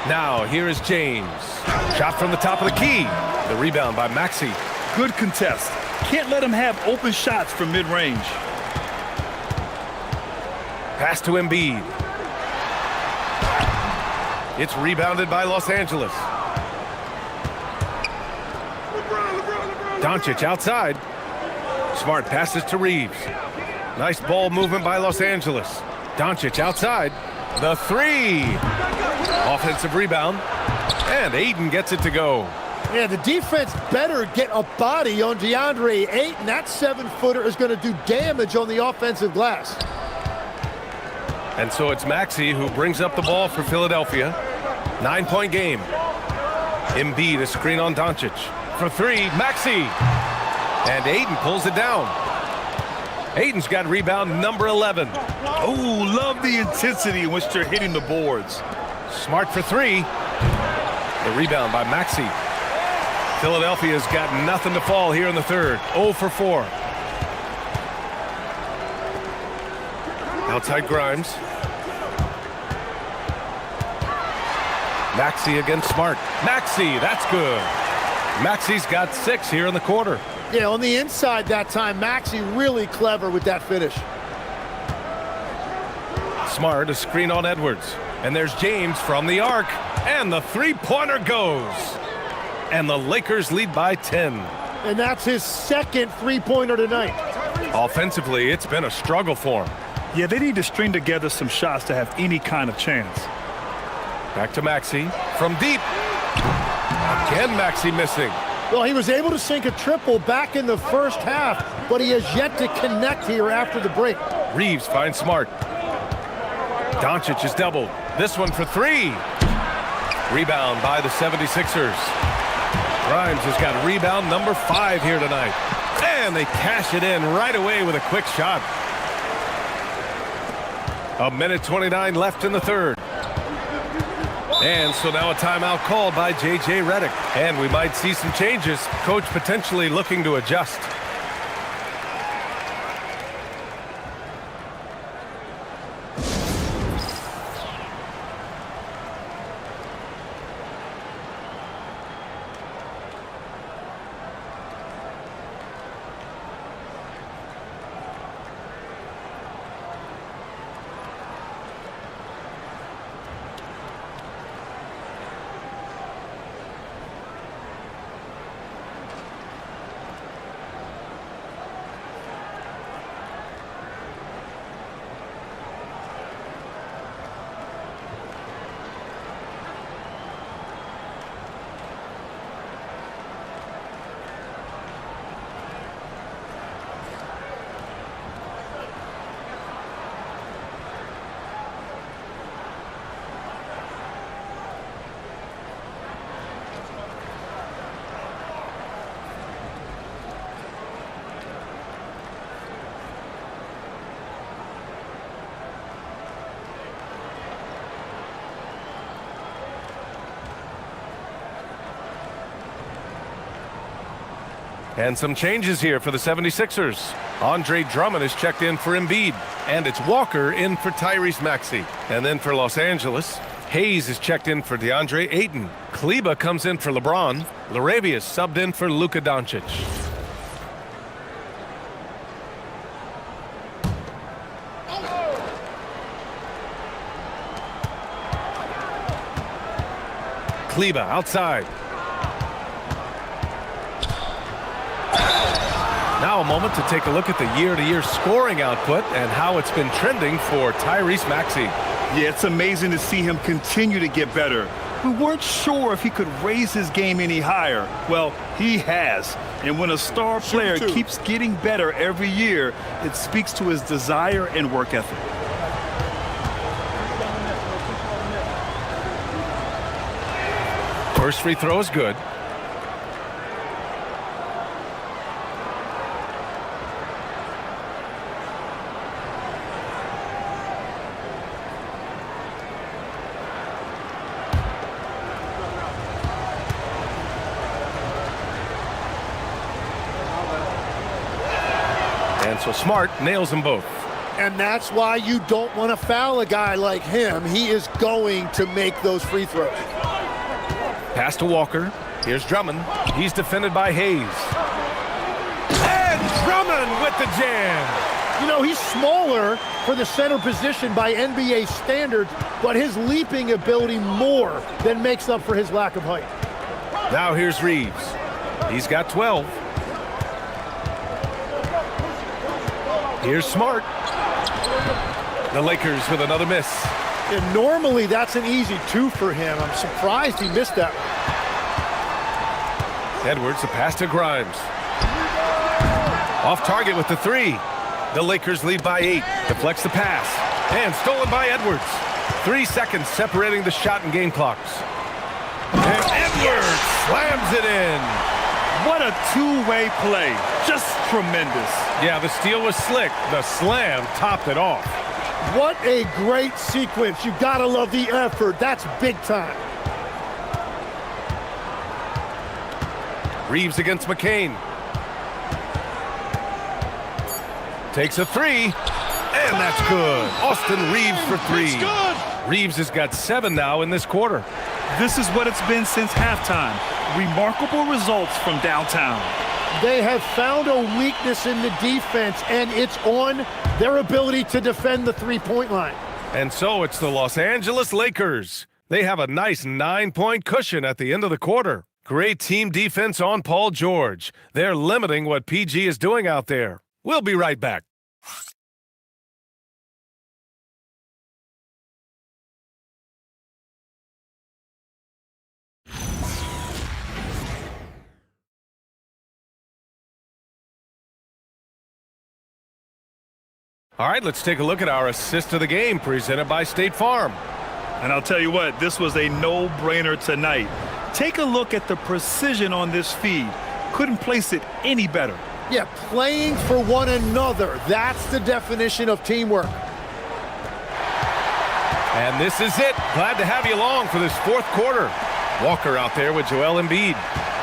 Now, here is James. Shot from the top of the key. The rebound by Maxey. Good contest. Can't let him have open shots from mid-range. Pass to Embiid. It's rebounded by Los Angeles. Doncic outside. Smart passes to Reeves. Nice ball movement by Los Angeles. Doncic outside. The 3. Offensive rebound. And Ayton gets it to go. Yeah, the defense better get a body on DeAndre Ayton. That 7-footer is going to do damage on the offensive glass. And so it's Maxey who brings up the ball for Philadelphia. 9-point game. Embiid, a screen on Doncic. For 3, Maxey. And Ayton pulls it down. Ayton's got rebound number 11. Oh, love the intensity in which they're hitting the boards. Smart for 3. The rebound by Maxey. Philadelphia's got nothing to fall here in the 3rd. 0 for 4. Outside Grimes. Maxey against Smart. Maxey, that's good. Maxey's got 6 here in the quarter. Yeah, on the inside that time, Maxey really clever with that finish. Smart, a screen on Edwards. And there's James from the arc. And the three-pointer goes. And the Lakers lead by 10. And that's his 2nd three-pointer tonight. Offensively, it's been a struggle for him. Yeah, they need to string together some shots to have any kind of chance. Back to Maxey. From deep. Again, Maxey missing. Well, he was able to sink a triple back in the first half, but he has yet to connect here after the break. Reeves finds Smart. Doncic is doubled. This one for 3. Rebound by the 76ers. Grimes has got rebound number 5 here tonight. And they cash it in right away with a quick shot. A minute 29 left in the third. And so now a timeout called by J.J. Redick. And we might see some changes. Coach potentially looking to adjust. And some changes here for the 76ers. Andre Drummond is checked in for Embiid. And it's Walker in for Tyrese Maxey. And then for Los Angeles, Hayes is checked in for DeAndre Ayton. Kleba comes in for LeBron. Larabius subbed in for Luka Doncic. Kleba outside. Now a moment to take a look at the year-to-year scoring output and how it's been trending for Tyrese Maxey. Yeah, it's amazing to see him continue to get better. We weren't sure if he could raise his game any higher. Well, he has. And when a star player keeps getting better every year, it speaks to his desire and work ethic. First free throw is good. And so Smart nails them both. And that's why you don't want to foul a guy like him. He is going to make those free throws. Pass to Walker. Here's Drummond. He's defended by Hayes. And Drummond with the jam. You know, he's smaller for the center position by NBA standards, but his leaping ability more than makes up for his lack of height. Now here's Reeves. He's got 12. Here's Smart. The Lakers with another miss. And normally that's an easy two for him. I'm surprised he missed that one. Edwards, the pass to Grimes. Off target with the three. The Lakers lead by 8. Deflects the pass. And stolen by Edwards. 3 seconds separating the shot and game clocks. And Edwards slams it in. What a two-way play. Just tremendous. Yeah, the steal was slick. The slam topped it off. What a great sequence. You gotta love the effort. That's big time. Reeves against McCain. Takes a three. And that's good. Austin Reeves for 3. Reeves has got 7 now in this quarter. This is what it's been since halftime. Remarkable results from downtown. They have found a weakness in the defense, and it's on their ability to defend the three-point line. And so it's the Los Angeles Lakers. They have a nice 9-point cushion at the end of the quarter. Great team defense on Paul George. They're limiting what PG is doing out there. We'll be right back. All right, let's take a look at our assist of the game presented by State Farm. And I'll tell you what, this was a no-brainer tonight. Take a look at the precision on this feed. Couldn't place it any better. Yeah, playing for one another. That's the definition of teamwork. And this is it. Glad to have you along for this fourth quarter. Walker out there with Joel Embiid.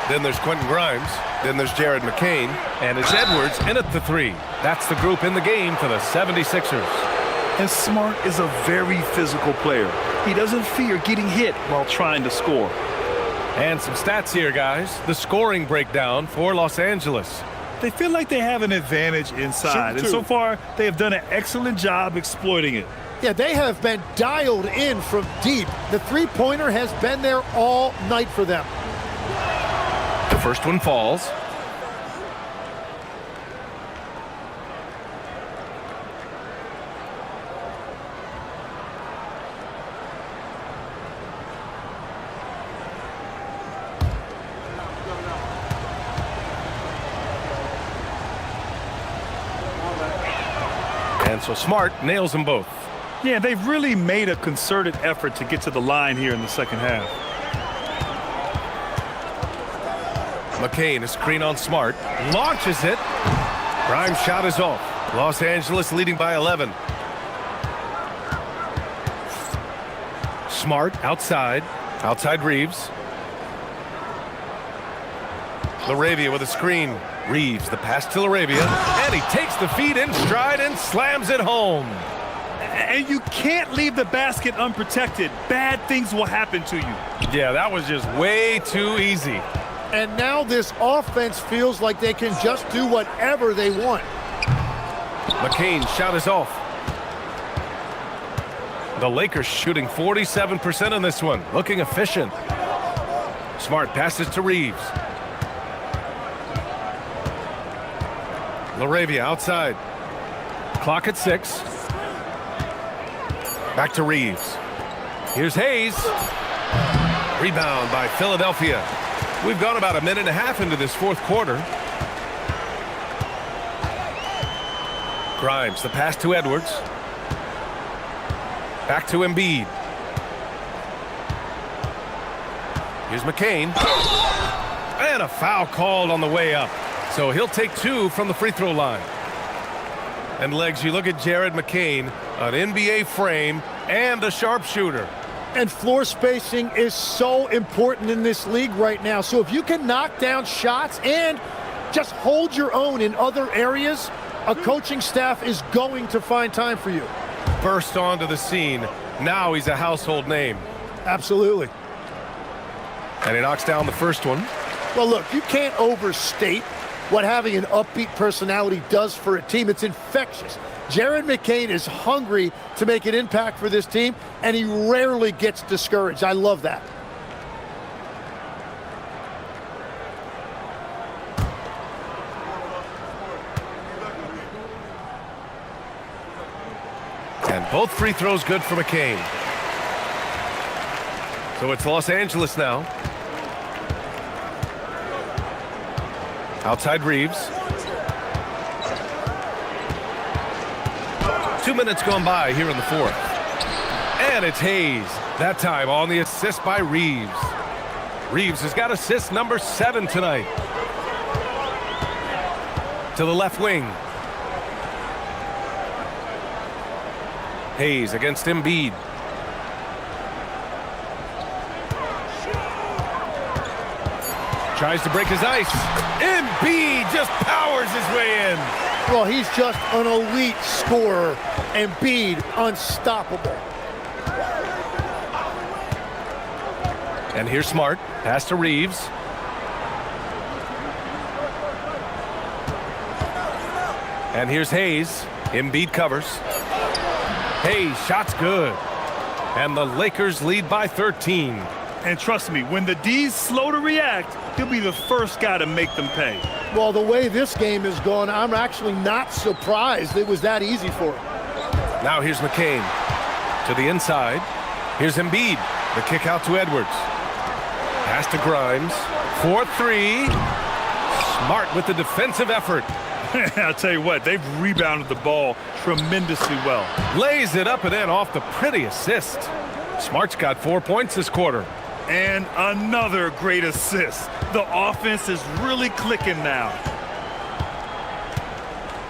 Then there's Quentin Grimes. Then there's Jared McCain. And it's Edwards in at the 3. That's the group in the game for the 76ers. And Smart is a very physical player. He doesn't fear getting hit while trying to score. And some stats here, guys. The scoring breakdown for Los Angeles. They feel like they have an advantage inside, and so far they have done an excellent job exploiting it. Yeah, they have been dialed in from deep. The three-pointer has been there all night for them. The first one falls. And so Smart nails them both. Yeah, they've really made a concerted effort to get to the line here in the second half. McCain, a screen on Smart. Launches it. Grimes' shot is off. Los Angeles leading by 11. Smart outside. Outside Reeves. LaRavia with a screen. Reeves, the pass to LaRavia. And he takes the feed in stride and slams it home. And you can't leave the basket unprotected. Bad things will happen to you. Yeah, that was just way too easy. And now this offense feels like they can just do whatever they want. McCain's shot is off. The Lakers shooting 47% on this one. Looking efficient. Smart passes to Reeves. LaRavia outside. Clock at 6. Back to Reeves. Here's Hayes. Rebound by Philadelphia. We've gone about a minute and a half into this fourth quarter. Grimes, the pass to Edwards. Back to Embiid. Here's McCain. And a foul called on the way up. So he'll take 2 from the free throw line. And Legs, you look at Jared McCain, an NBA frame and a sharpshooter. And floor spacing is so important in this league right now. So if you can knock down shots and just hold your own in other areas, a coaching staff is going to find time for you. Burst onto the scene. Now he's a household name. Absolutely. And he knocks down the first one. Well, look, you can't overstate what having an upbeat personality does for a team. It's infectious. Jared McCain is hungry to make an impact for this team, and he rarely gets discouraged. I love that. And both free throws good for McCain. So it's Los Angeles now. Outside Reeves. 2 minutes gone by here in the fourth. And it's Hayes. That time on the assist by Reeves. Reeves has got assist number 7 tonight. To the left wing. Hayes against Embiid. Tries to break his ice. Embiid just powers his way in. Well, he's just an elite scorer. Embiid, unstoppable. And here's Smart. Pass to Reeves. And here's Hayes. Embiid covers. Hayes, shot's good. And the Lakers lead by 13. And trust me, when the D's slow to react, he'll be the first guy to make them pay. Well, the way this game is going, I'm actually not surprised it was that easy for him. Now here's McCain to the inside. Here's Embiid. The kick out to Edwards. Pass to Grimes. 4-3. Smart with the defensive effort. I'll tell you what, they've rebounded the ball tremendously well. Lays it up and in off the pretty assist. Smart's got 4 points this quarter. And another great assist. The offense is really clicking now.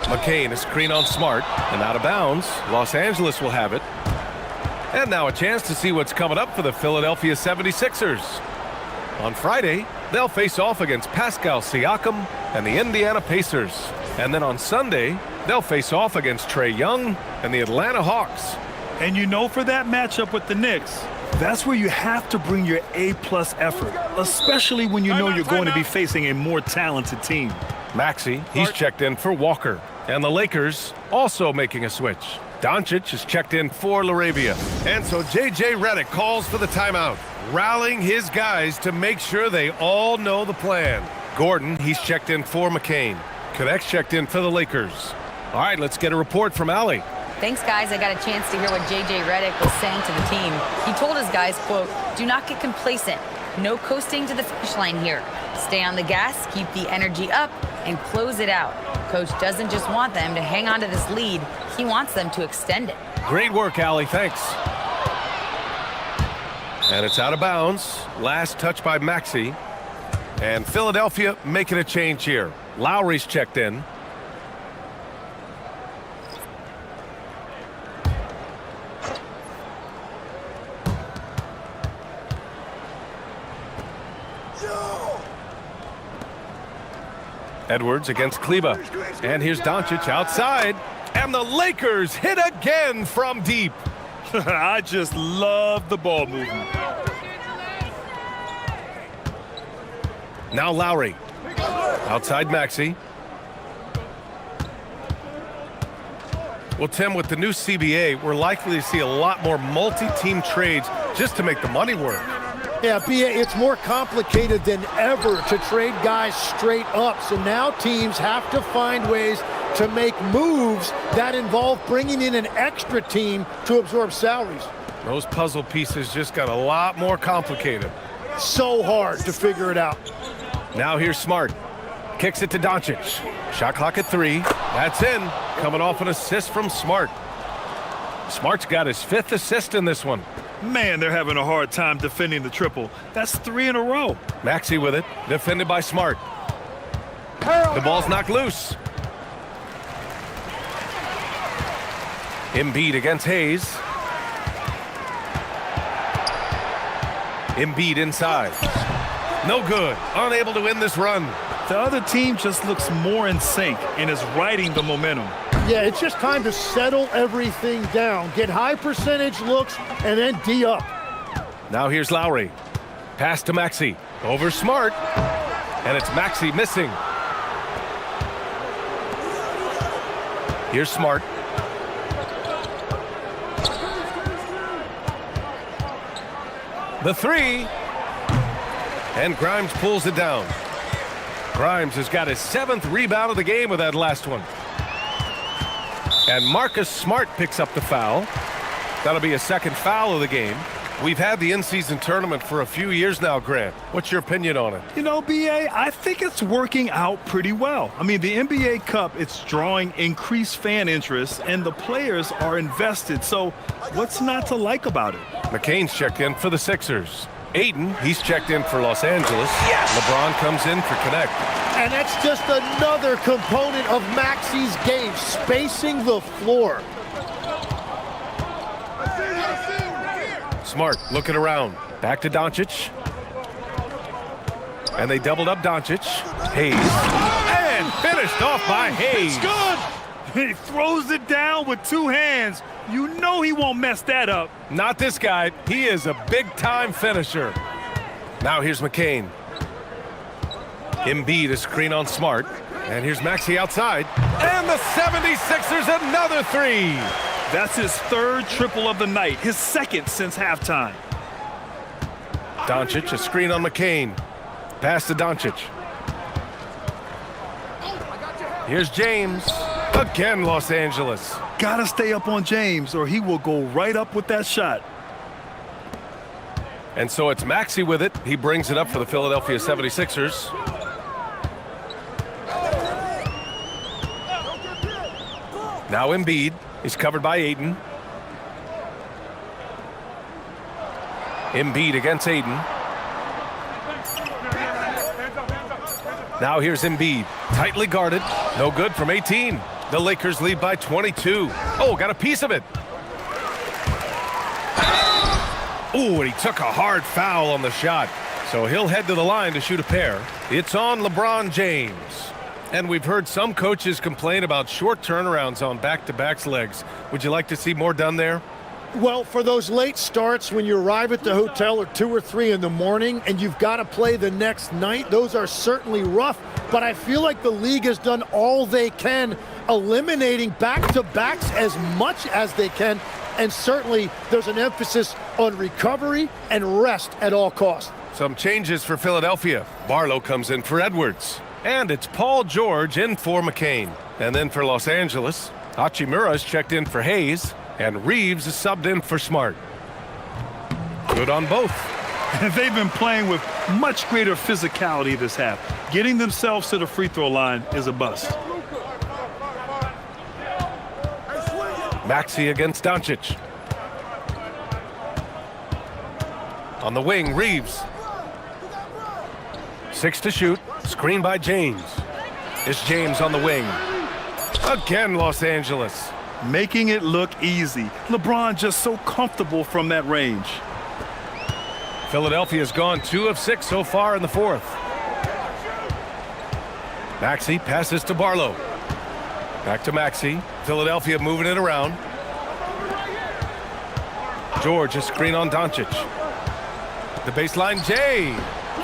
McCain, a screen on Smart and out of bounds. Los Angeles will have it. And now a chance to see what's coming up for the Philadelphia 76ers. On Friday, they'll face off against Pascal Siakam and the Indiana Pacers. And then on Sunday, they'll face off against Trae Young and the Atlanta Hawks. And you know, for that matchup with the Knicks, that's where you have to bring your A-plus effort, especially when you know you're going to be facing a more talented team. Maxey, he's checked in for Walker. And the Lakers also making a switch. Doncic is checked in for LaRavia. And so J.J. Redick calls for the timeout, rallying his guys to make sure they all know the plan. Gordon, he's checked in for McCain. Connect's checked in for the Lakers. All right, let's get a report from Allie. Thanks, guys. I got a chance to hear what J.J. Redick was saying to the team. He told his guys, quote, "Do not get complacent. No coasting to the finish line here. Stay on the gas, keep the energy up, and close it out." Coach doesn't just want them to hang on to this lead. He wants them to extend it. Great work, Allie. Thanks. And it's out of bounds. Last touch by Maxey. And Philadelphia making a change here. Lowry's checked in. Edwards against Kleba. And here's Doncic outside. And the Lakers hit again from deep. I just love the ball movement. Now Lowry. Outside Maxey. Well, Tim, with the new CBA, we're likely to see a lot more multi-team trades just to make the money work. Yeah, B.A., it's more complicated than ever to trade guys straight up. So now teams have to find ways to make moves that involve bringing in an extra team to absorb salaries. Those puzzle pieces just got a lot more complicated. So hard to figure it out. Now here's Smart. Kicks it to Doncic. Shot clock at 3. That's in. Coming off an assist from Smart. Smart's got his 5th assist in this one. Man, they're having a hard time defending the triple. That's 3 in a row. Maxey with it. Defended by Smart. The ball's knocked loose. Embiid against Hayes. Embiid inside. No good. Unable to win this run. The other team just looks more in sync and is riding the momentum. Yeah, it's just time to settle everything down. Get high percentage looks and then D up. Now here's Lowry. Pass to Maxey. Over Smart. And it's Maxey missing. Here's Smart. The 3. And Grimes pulls it down. Grimes has got his 7th rebound of the game with that last one. And Marcus Smart picks up the foul. That'll be a 2nd foul of the game. We've had the in-season tournament for a few years now, Grant. What's your opinion on it? You know, B.A., I think it's working out pretty well. I mean, the NBA Cup, it's drawing increased fan interest, and the players are invested. So what's not to like about it? McCain's checked in for the Sixers. Ayton, he's checked in for Los Angeles. Yes! LeBron comes in for Connect. And that's just another component of Maxey's game, spacing the floor. Smart looking around. Back to Doncic. And they doubled up Doncic. Hayes. And finished off by Hayes. It's good. He throws it down with 2 hands. You know he won't mess that up. Not this guy. He is a big-time finisher. Now here's McCain. Embiid a screen on Smart. And here's Maxey outside. And the 76ers another 3. That's his 3rd triple of the night, his 2nd since halftime. Doncic a screen on McCain. Pass to Doncic. Here's James. Again, Los Angeles. Gotta stay up on James or he will go right up with that shot. And so it's Maxey with it. He brings it up for the Philadelphia 76ers. Now Embiid. He's covered by Ayton. Embiid against Ayton. Now here's Embiid. Tightly guarded. No good from 18. The Lakers lead by 22. Oh, got a piece of it. Ooh, and he took a hard foul on the shot. So he'll head to the line to shoot a pair. It's on LeBron James. And we've heard some coaches complain about short turnarounds on back-to-backs legs. Would you like to see more done there? Well, for those late starts when you arrive at the hotel at 2 or 3 in the morning and you've got to play the next night, those are certainly rough. But I feel like the league has done all they can, eliminating back-to-backs as much as they can. And certainly there's an emphasis on recovery and rest at all costs. Some changes for Philadelphia. Barlow comes in for Edwards. And it's Paul George in for McCain. And then for Los Angeles, Hachimura's checked in for Hayes. And Reeves is subbed in for Smart. Good on both. And they've been playing with much greater physicality this half. Getting themselves to the free throw line is a bust. Maxey against Doncic. On the wing, Reeves. 6 to shoot. Screen by James. It's James on the wing. Again, Los Angeles. Making it look easy. LeBron just so comfortable from that range. Philadelphia's gone 2 of 6 so far in the fourth. Maxey passes to Barlow. Back to Maxey. Philadelphia moving it around. George, a screen on Doncic. The baseline, Jay.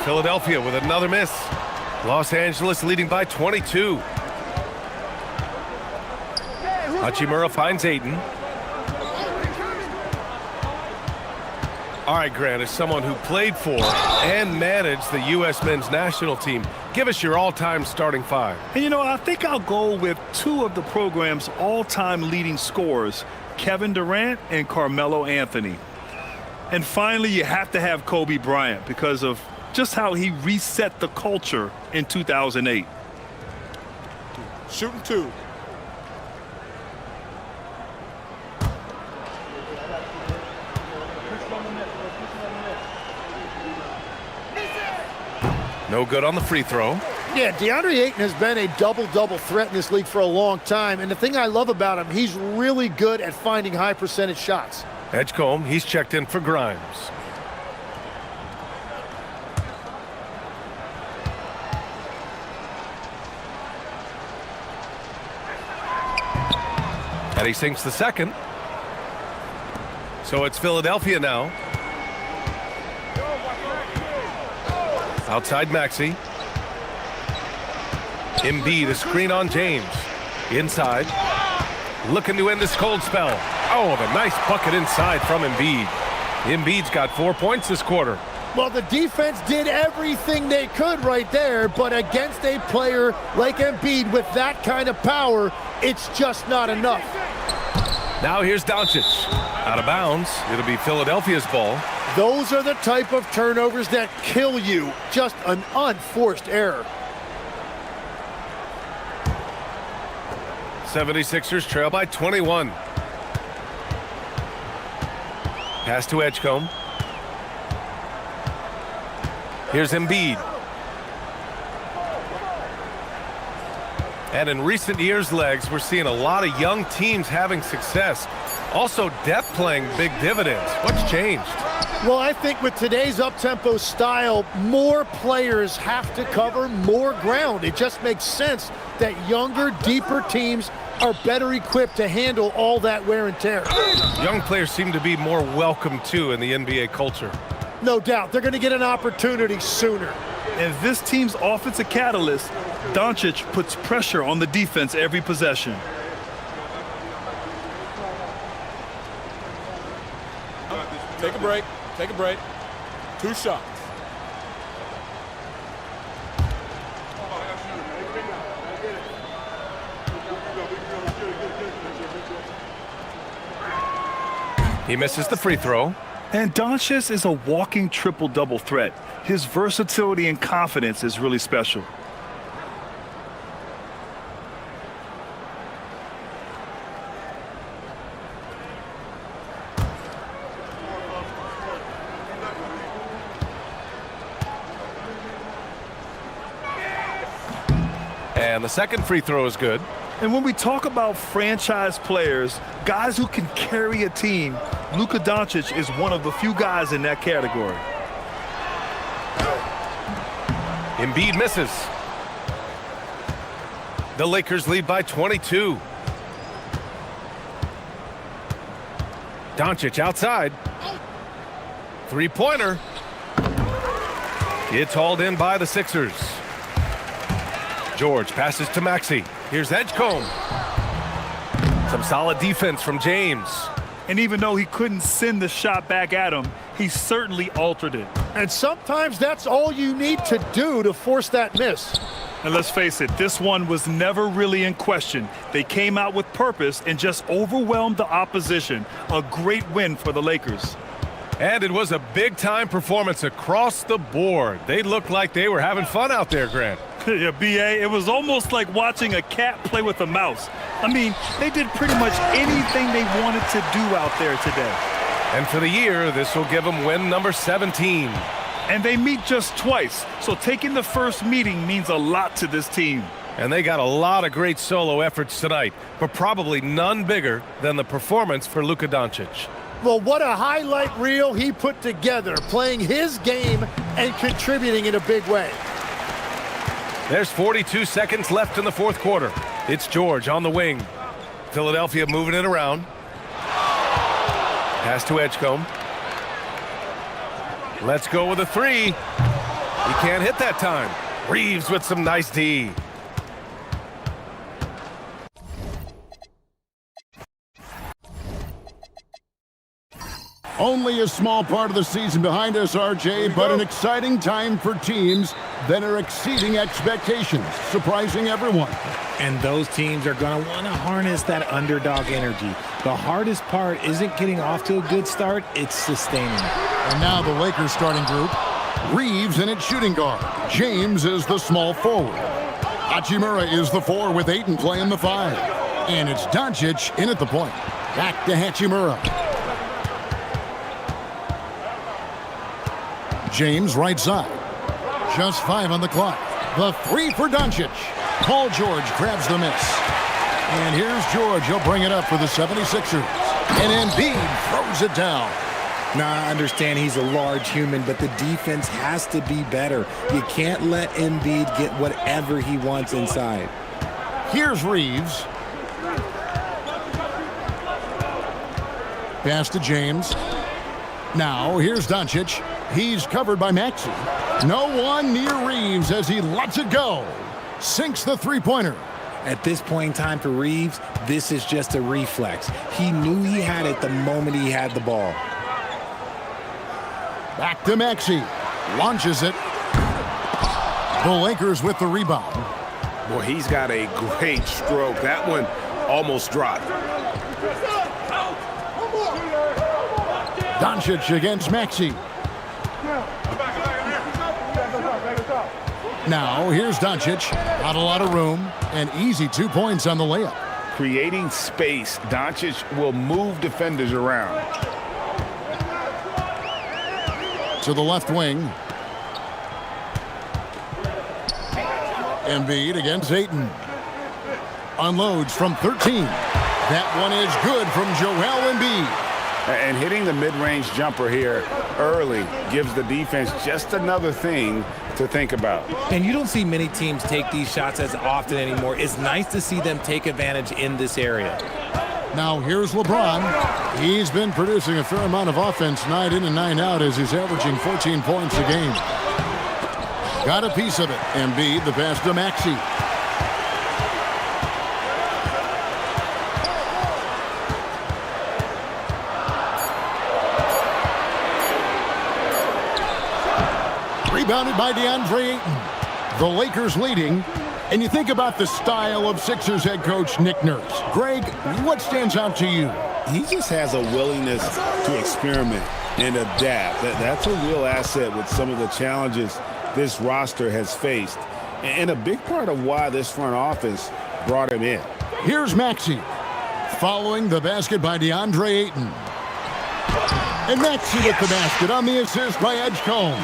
Philadelphia with another miss. Los Angeles leading by 22. Hachimura finds Ayton. All right, Grant, as someone who played for and managed the U.S. men's national team, give us your all-time starting 5. And, you know, I think I'll go with 2 of the program's all-time leading scorers, Kevin Durant and Carmelo Anthony. And finally, you have to have Kobe Bryant because of just how he reset the culture in 2008. Shooting 2. No good on the free throw. Yeah, DeAndre Ayton has been a double-double threat in this league for a long time. And the thing I love about him, he's really good at finding high percentage shots. Edgecombe, he's checked in for Grimes. And he sinks the second. So it's Philadelphia now. Outside Maxey. Embiid, a screen on James. Inside. Looking to end this cold spell. Oh, the nice bucket inside from Embiid. Embiid's got 4 points this quarter. Well, the defense did everything they could right there, but against a player like Embiid with that kind of power, it's just not enough. Now here's Doncic. Out of bounds. It'll be Philadelphia's ball. Those are the type of turnovers that kill you. Just an unforced error. 76ers trail by 21. Pass to Edgecombe. Here's Embiid. And in recent years, Legs, we're seeing a lot of young teams having success. Also, depth playing big dividends. What's changed? Well, I think with today's up-tempo style, more players have to cover more ground. It just makes sense that younger, deeper teams are better equipped to handle all that wear and tear. Young players seem to be more welcome, too, in the NBA culture. No doubt. They're going to get an opportunity sooner. And this team's offensive catalyst, Doncic, puts pressure on the defense every possession. Take a break. Take a break. 2 shots. He misses the free throw. And Doncic is a walking triple-double threat. His versatility and confidence is really special. And the second free throw is good. And when we talk about franchise players, guys who can carry a team, Luka Doncic is one of the few guys in that category. Embiid misses. The Lakers lead by 22. Doncic outside. Three-pointer. It's hauled in by the Sixers. George passes to Maxey. Here's Edgecombe. Some solid defense from James. And even though he couldn't send the shot back at him, he certainly altered it. And sometimes that's all you need to do to force that miss. And let's face it, this one was never really in question. They came out with purpose and just overwhelmed the opposition. A great win for the Lakers. And it was a big-time performance across the board. They looked like they were having fun out there, Grant. Yeah, B.A., it was almost like watching a cat play with a mouse. I mean, they did pretty much anything they wanted to do out there today. And for the year, this will give them win number 17. And they meet just twice, so taking the first meeting means a lot to this team. And they got a lot of great solo efforts tonight, but probably none bigger than the performance for Luka Doncic. Well, what a highlight reel he put together, playing his game and contributing in a big way. There's 42 seconds left in the fourth quarter. It's George on the wing. Philadelphia moving it around. Pass to Edgecombe. Let's go with a three. He can't hit that time. Reeves with some nice D. Only a small part of the season behind us, RJ, but an exciting time for teams that are exceeding expectations, surprising everyone. And those teams are going to want to harness that underdog energy. The hardest part isn't getting off to a good start, it's sustaining it. And now the Lakers starting group. Reeves in at shooting guard. James is the small forward. Hachimura is the 4 with Ayton playing the 5. And it's Doncic in at the point. Back to Hachimura. James right side. Just 5 on the clock. The 3 for Doncic. Paul George grabs the miss. And here's George. He'll bring it up for the 76ers. And Embiid throws it down. Now, I understand he's a large human, but the defense has to be better. You can't let Embiid get whatever he wants inside. Here's Reeves. Pass to James. Now, here's Doncic. He's covered by Maxey. No one near Reeves as he lets it go. Sinks the three-pointer. At this point in time for Reeves, this is just a reflex. He knew he had it the moment he had the ball. Back to Maxey. Launches it. The Lakers with the rebound. Boy, he's got a great stroke. That one almost dropped. Doncic against Maxey. Now, here's Doncic. Not a lot of room. And easy 2 points on the layup. Creating space, Doncic will move defenders around. To the left wing. Embiid against Ayton. Unloads from 13. That one is good from Joel Embiid. And hitting the mid-range jumper here early gives the defense just another thing to think about. And you don't see many teams take these shots as often anymore. It's nice to see them take advantage in this area. Now here's LeBron. He's been producing a fair amount of offense night in and night out as he's averaging 14 points a game. Got a piece of it. Embiid, the pass to Maxey. Rebounded by DeAndre Ayton. The Lakers leading. And you think about the style of Sixers head coach Nick Nurse. Greg, what stands out to you? He just has a willingness to experiment and adapt. That's a real asset with some of the challenges this roster has faced. And a big part of why this front office brought him in. Here's Maxey. Following the basket by DeAndre Ayton. And Maxey with the basket on the assist by Edgecombe.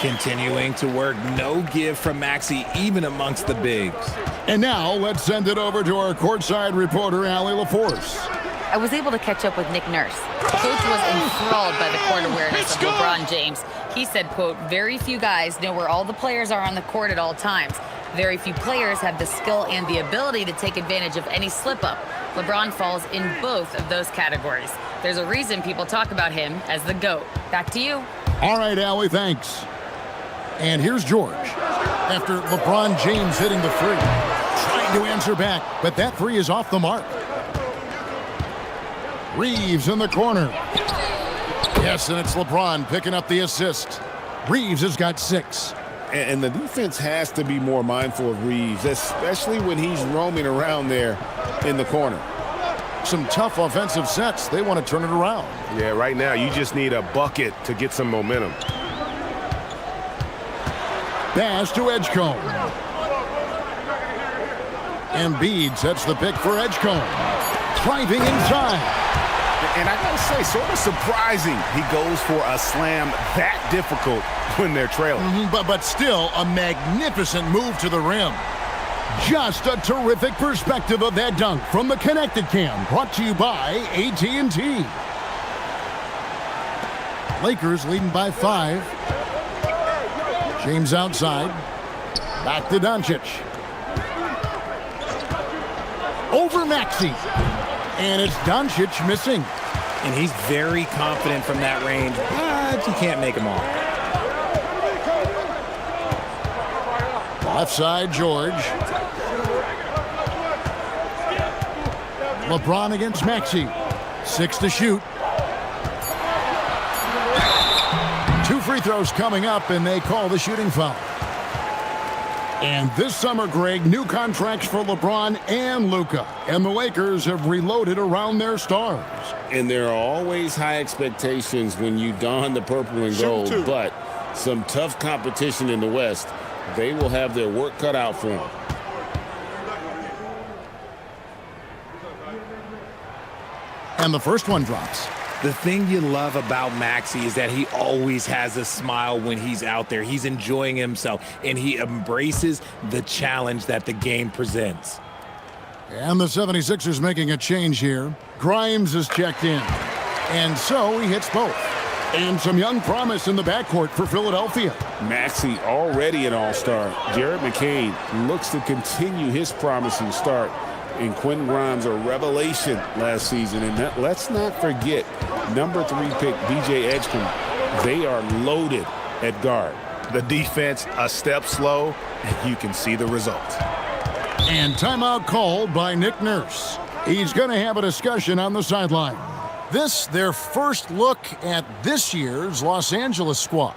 Continuing to work, no give from Maxey, even amongst the bigs. And now let's send it over to our courtside reporter, Allie LaForce. I was able to catch up with Nick Nurse. Coach was enthralled by the court awareness of LeBron James. He said, quote, "Very few guys know where all the players are on the court at all times. Very few players have the skill and the ability to take advantage of any slip-up. LeBron falls in both of those categories. There's a reason people talk about him as the GOAT." Back to you. All right, Allie, thanks. And here's George. After LeBron James hitting the three, trying to answer back, but that three is off the mark. Reeves in the corner. Yes, and it's LeBron picking up the assist. Reeves has got 6. And the defense has to be more mindful of Reeves, especially when he's roaming around there in the corner. Some tough offensive sets. They want to turn it around. Yeah, right now you just need a bucket to get some momentum. Pass to Edgecombe. Embiid sets the pick for Edgecombe. Driving inside. And I gotta say, sort of surprising he goes for a slam that difficult when they're trailing. But still a magnificent move to the rim. Just a terrific perspective of that dunk from the Connected Cam, brought to you by AT&T. Lakers leading by 5. James outside. Back to Doncic. Over Maxey. And it's Doncic missing. And he's very confident from that range, but you can't make him all. Left side, George. LeBron against Maxey. 6 to shoot. 2 free throws coming up, and they call the shooting foul. And this summer, Greg, new contracts for LeBron and Luka. And the Lakers have reloaded around their stars. And there are always high expectations when you don the purple and gold, but some tough competition in the West. They will have their work cut out for them. And the first one drops. The thing you love about Maxey is that he always has a smile when he's out there. He's enjoying himself, and he embraces the challenge that the game presents. And the 76ers making a change here. Grimes is checked in. And so he hits both. And some young promise in the backcourt for Philadelphia. Maxey already an all-star. Jared McCain looks to continue his promising start. And Quentin Grimes, a revelation last season. And let's not forget, number 3 pick, B.J. Edgecombe. They are loaded at guard. The defense a step slow, and you can see the result. And timeout called by Nick Nurse. He's going to have a discussion on the sideline. This, their first look at this year's Los Angeles squad.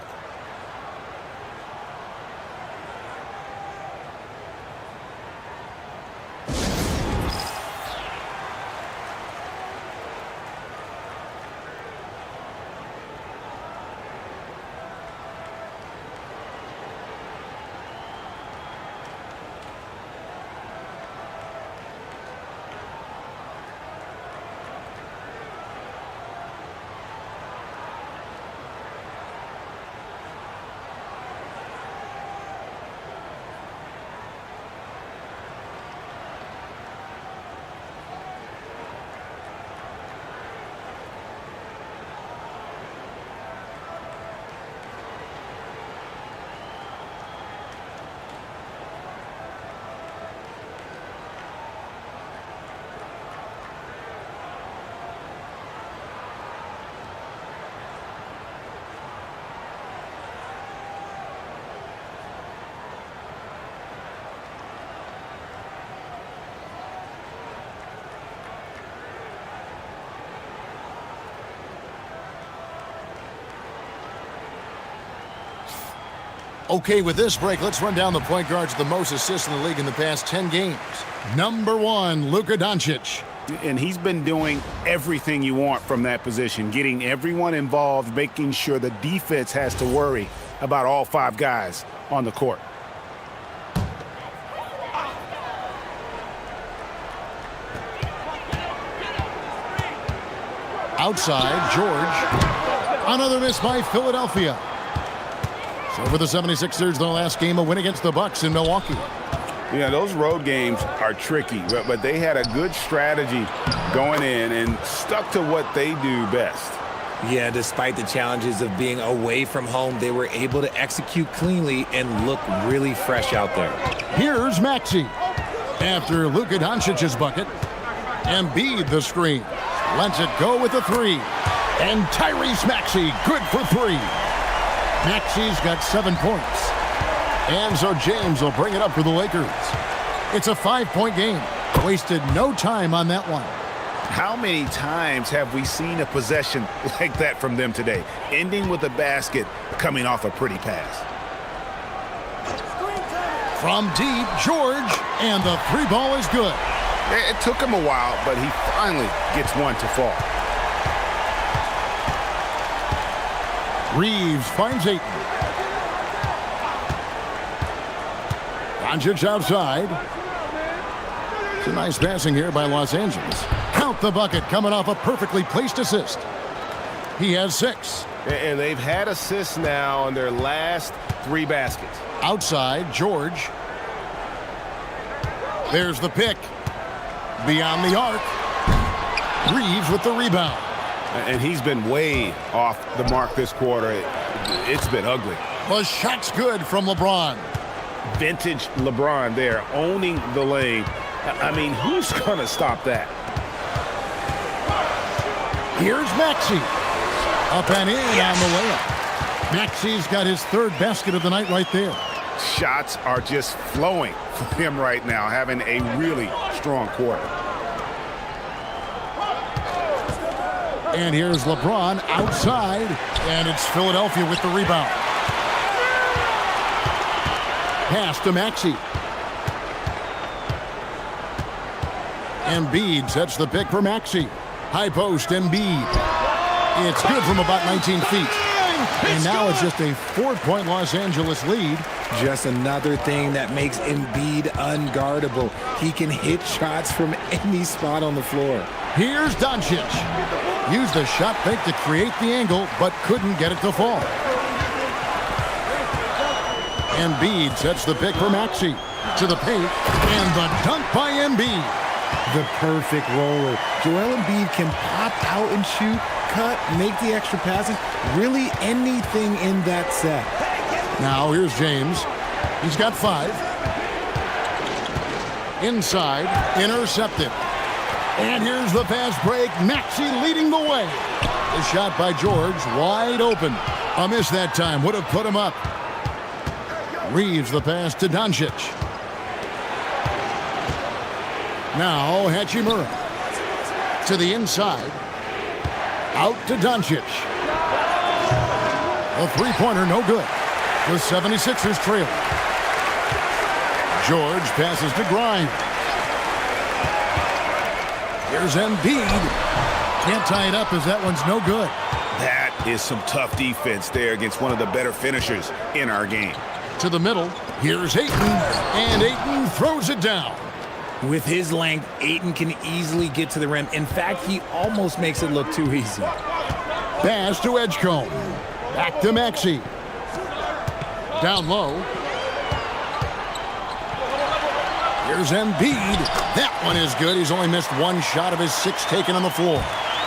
Okay, with this break, let's run down the point guards with the most assists in the league in the past 10 games. Number 1, Luka Doncic. And he's been doing everything you want from that position, getting everyone involved, making sure the defense has to worry about all 5 guys on the court. Outside, George. Another miss by Philadelphia. So for the 76ers, their last game, a win against the Bucks in Milwaukee. Yeah, those road games are tricky, but they had a good strategy going in and stuck to what they do best. Yeah, despite the challenges of being away from home, they were able to execute cleanly and look really fresh out there. Here's Maxey. After Luka Doncic's bucket, Embiid the screen. Lets it go with a three. And Tyrese Maxey, good for three. Maxey's got 7 points. And so James will bring it up for the Lakers. It's a 5-point game. Wasted no time on that one. How many times have we seen a possession like that from them today, ending with a basket coming off a pretty pass? From deep, George, and the three ball is good. It took him a while, but he finally gets one to fall. Reeves finds Ayton. Doncic outside. It's a nice passing here by Los Angeles. Count the bucket coming off a perfectly placed assist. He has 6. And they've had assists now on their last 3 baskets. Outside, George. There's the pick. Beyond the arc. Reeves with the rebound. And he's been way off the mark this quarter. It's been ugly. The shot's good from LeBron. Vintage LeBron there, owning the lane. I mean, who's going to stop that? Here's Maxey. Up and in on the layup. Maxey's got his 3rd basket of the night right there. Shots are just flowing for him right now, having a really strong quarter. And here's LeBron outside, and it's Philadelphia with the rebound. Pass to Maxey. Embiid sets the pick for Maxey. High post, Embiid. It's good from about 19 feet. And now it's just a 4-point Los Angeles lead. Just another thing that makes Embiid unguardable. He can hit shots from any spot on the floor. Here's Doncic. Used the shot fake to create the angle, but couldn't get it to fall. Embiid sets the pick for Maxey. To the paint, and the dunk by Embiid. The perfect roller. Joel Embiid can pop out and shoot, cut, make the extra passes, really anything in that set. Now here's James. He's got 5. Inside, intercepted. And here's the fast break. Maxey leading the way. The shot by George, wide open. A miss that time, would have put him up. Reeves the pass to Doncic. Now Hachimura. To the inside. Out to Doncic. A three-pointer, no good. The 76ers trail. George passes to Grimes. Here's Embiid. Can't tie it up as that one's no good. That is some tough defense there against one of the better finishers in our game. To the middle. Here's Ayton. And Ayton throws it down. With his length, Ayton can easily get to the rim. In fact, he almost makes it look too easy. Pass to Edgecombe. Back to Maxey. Down low. Here's Embiid. That one is good. He's only missed 1 shot of his 6 taken on the floor.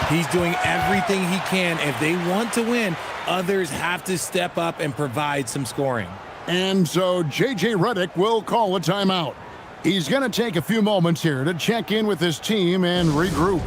He's doing everything he can. If they want to win, others have to step up and provide some scoring. And so J.J. Redick will call a timeout. He's going to take a few moments here to check in with his team and regroup.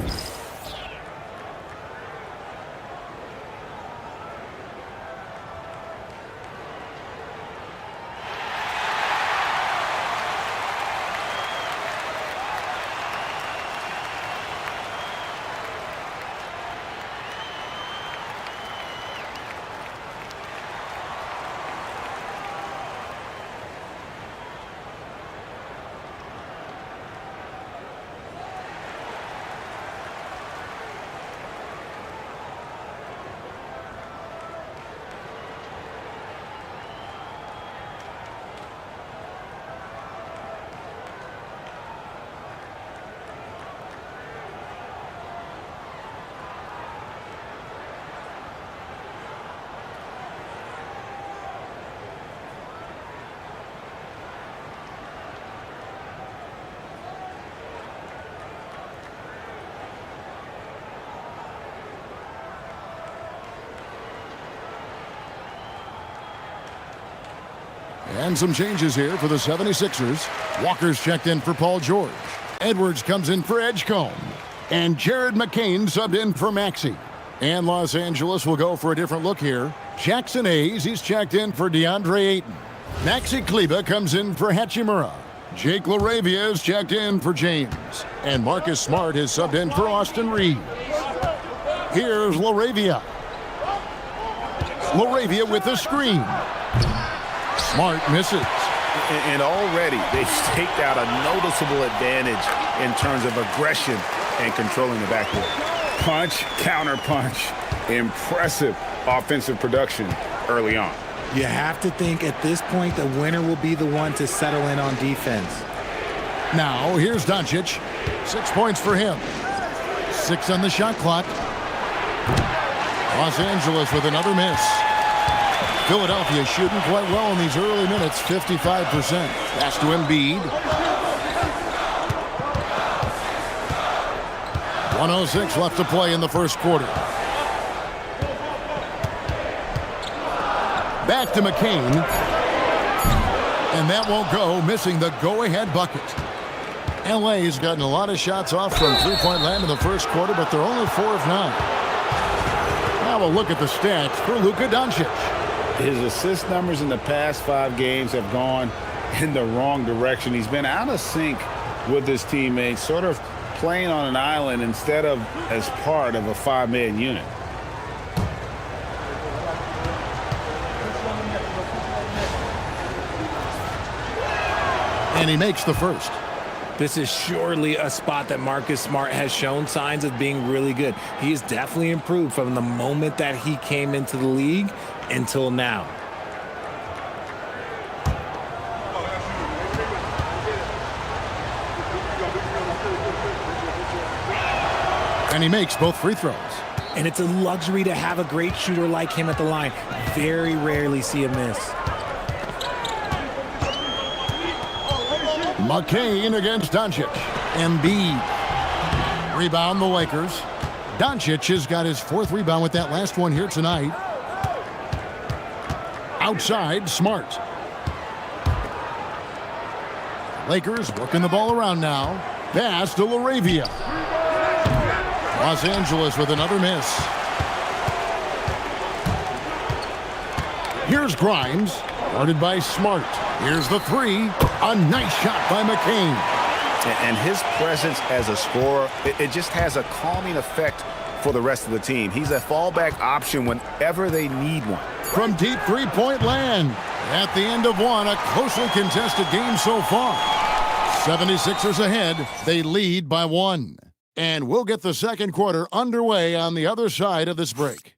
And some changes here for the 76ers. Walker's checked in for Paul George. Edwards comes in for Edgecombe. And Jared McCain subbed in for Maxey. And Los Angeles will go for a different look here. Jackson Hayes, he's checked in for DeAndre Ayton. Maxi Kleber comes in for Hachimura. Jake LaRavia is checked in for James. And Marcus Smart is subbed in for Austin Reeves. Here's LaRavia. LaRavia with the screen. Smart misses. And already they've staked out a noticeable advantage in terms of aggression and controlling the backcourt. Punch, counter punch. Impressive offensive production early on. You have to think at this point the winner will be the one to settle in on defense. Now here's Doncic. 6 points for him. 6 on the shot clock. Los Angeles with another miss. Philadelphia shooting quite well in these early minutes, 55%. Pass to Embiid. 1:06 left to play in the first quarter. Back to McCain. And that won't go, missing the go-ahead bucket. LA's gotten a lot of shots off from three-point land in the first quarter, but they're only 4 of 9. Now we'll look at the stats for Luka Doncic. His assist numbers in the past 5 games have gone in the wrong direction. He's been out of sync with his teammates, sort of playing on an island instead of as part of a 5-man unit. And he makes the first. This is surely a spot that Marcus Smart has shown signs of being really good. He has definitely improved from the moment that he came into the league until now. And he makes both free throws. And it's a luxury to have a great shooter like him at the line. Very rarely see a miss. McCain against Doncic. Embiid. Rebound the Lakers. Doncic has got his 4th rebound with that last one here tonight. Outside, Smart. Lakers working the ball around now. Pass to LaRavia. Los Angeles with another miss. Here's Grimes. Guarded by Smart. Here's the 3. A nice shot by McCain. And his presence as a scorer, it just has a calming effect for the rest of the team. He's a fallback option whenever they need one. From deep three-point land. At the end of one, a closely contested game so far. 76ers ahead. They lead by 1. And we'll get the second quarter underway on the other side of this break.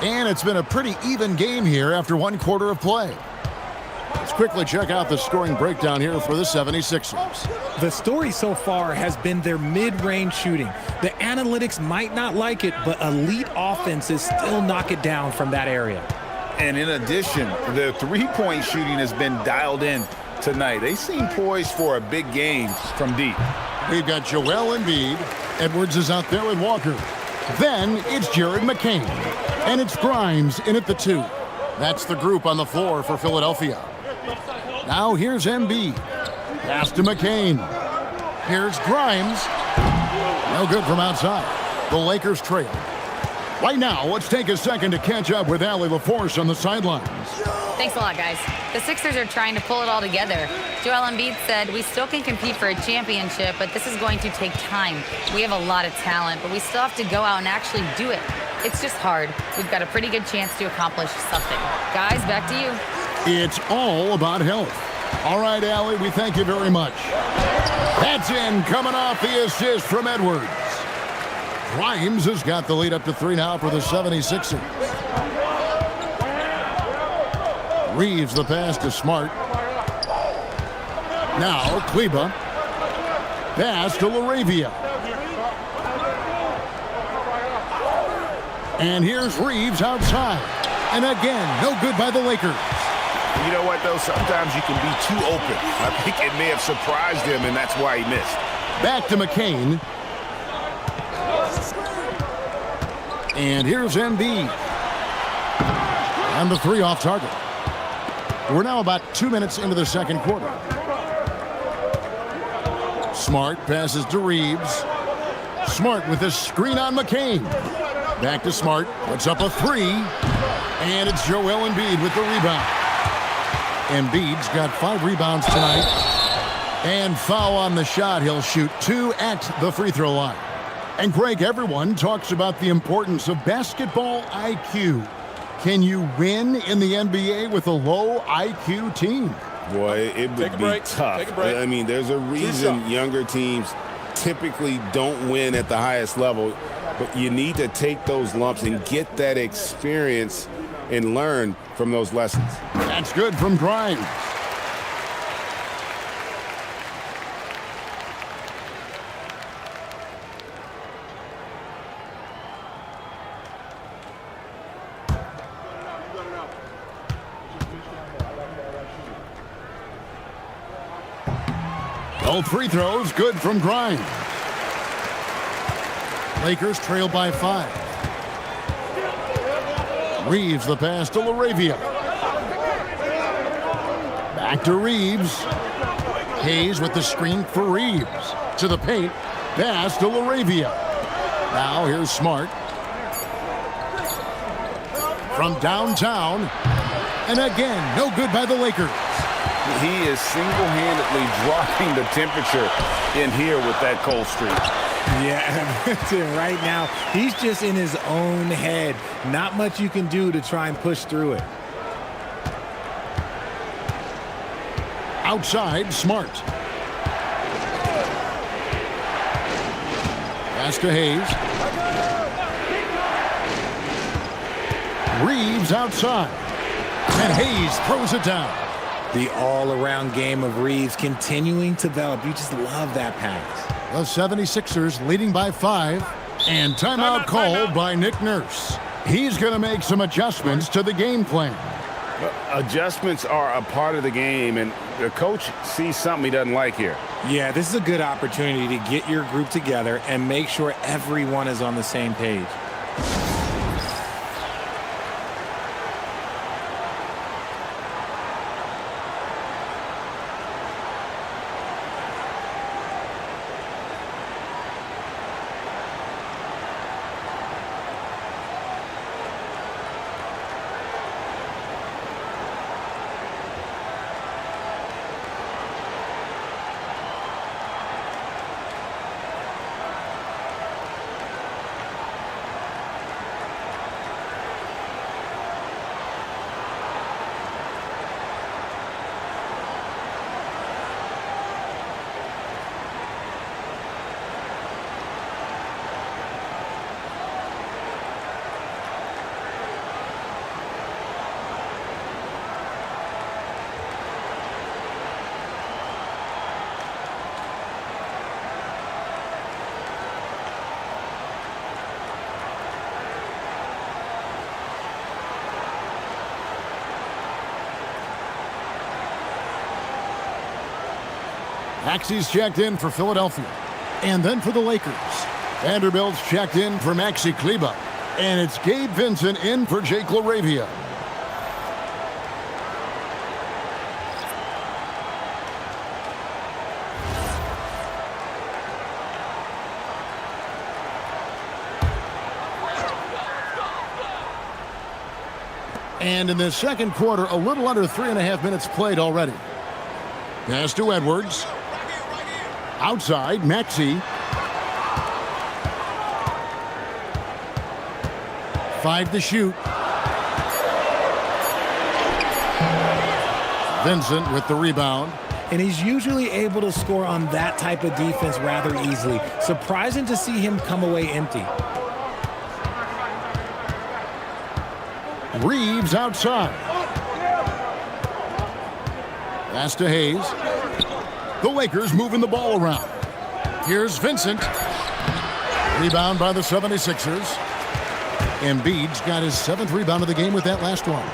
And it's been a pretty even game here after 1 quarter of play. Let's quickly check out the scoring breakdown here for the 76ers. The story so far has been their mid-range shooting. The analytics might not like it, but elite offenses still knock it down from that area. And in addition, the three-point shooting has been dialed in tonight. They seem poised for a big game from deep. We've got Joel Embiid. Edwards is out there with Walker. Then it's Jared McCain. And it's Grimes in at the 2. That's the group on the floor for Philadelphia. Now here's Embiid. Pass to McCain. Here's Grimes. No good from outside. The Lakers trail. Right now, let's take a second to catch up with Allie LaForce on the sidelines. Thanks a lot, guys. The Sixers are trying to pull it all together. Joel Embiid said, we still can compete for a championship, but this is going to take time. We have a lot of talent, but we still have to go out and actually do it. It's just hard. We've got a pretty good chance to accomplish something. Guys, back to you. It's all about health. All right, Allie, we thank you very much. That's in, coming off the assist from Edwards. Grimes has got the lead up to 3 now for the 76ers. Reeves the pass to Smart. Now Kleber. Pass to LaRavia. And here's Reeves outside. And again, no good by the Lakers. You know what, though? Sometimes you can be too open. I think it may have surprised him, and that's why he missed. Back to McCain. And here's Embiid. And the three off target. We're now about 2 minutes into the second quarter. Smart passes to Reeves. Smart with a screen on McCain. Back to Smart. Puts up a three. And it's Joel Embiid with the rebound. Embiid's got 5 rebounds tonight. And foul on the shot. He'll shoot 2 at the free throw line. And Greg, everyone talks about the importance of basketball IQ. Can you win in the NBA with a low IQ team? Boy, it would be tough. I mean, there's a reason younger teams typically don't win at the highest level, but you need to take those lumps and get that experience and learn from those lessons. That's good from Grimes. Both free throws good from Grimes. Lakers trail by 5. Reeves the pass to LaRavia. Back to Reeves. Hayes with the screen for Reeves. To the paint. Pass to LaRavia. Now here's Smart. From downtown. And again, no good by the Lakers. He is single-handedly dropping the temperature in here with that cold streak. Yeah, right now, he's just in his own head. Not much you can do to try and push through it. Outside, Smart. Pass to Hayes. Reeves outside. And Hayes throws it down. The all-around game of Reeves continuing to develop. You just love that pass. The 76ers leading by 5. And timeout called by Nick Nurse. He's going to make some adjustments to the game plan. Adjustments are a part of the game, and the coach sees something he doesn't like here. Yeah, this is a good opportunity to get your group together and make sure everyone is on the same page. Maxi's checked in for Philadelphia. And then for the Lakers. Vanderbilt's checked in for Maxi Kleber. And it's Gabe Vincent in for Jake LaRavia. And in the second quarter, a little under 3.5 minutes played already. Pass to Edwards. Outside, Maxey. 5 to shoot. Vincent with the rebound. And he's usually able to score on that type of defense rather easily. Surprising to see him come away empty. Reeves outside. Pass to Hayes. The Lakers moving the ball around. Here's Vincent. Rebound by the 76ers. Embiid's got his 7th rebound of the game with that last one.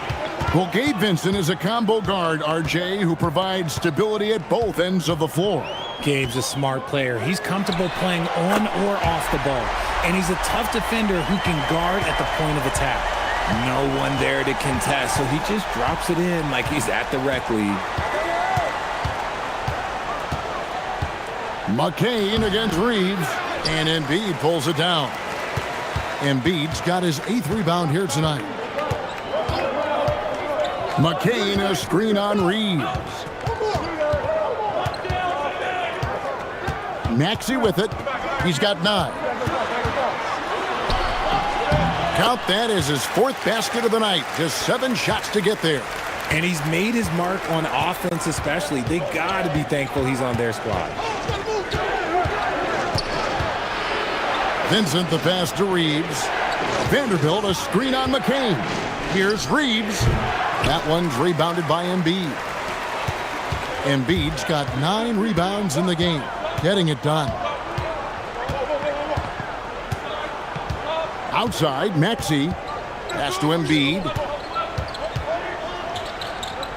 Well, Gabe Vincent is a combo guard, RJ, who provides stability at both ends of the floor. Gabe's a smart player. He's comfortable playing on or off the ball. And he's a tough defender who can guard at the point of attack. No one there to contest, so he just drops it in like he's at the rec league. McCain against Reeves, and Embiid pulls it down. Embiid's got his 8th rebound here tonight. McCain, a screen on Reeves. Maxey with it. He's got 9. Count that as his 4th basket of the night. Just 7 shots to get there. And he's made his mark on offense especially. They got to be thankful he's on their squad. Vincent the pass to Reeves. Vanderbilt a screen on McCain. Here's Reeves. That one's rebounded by Embiid. Embiid's got 9 rebounds in the game. Getting it done. Outside, Maxey. Pass to Embiid.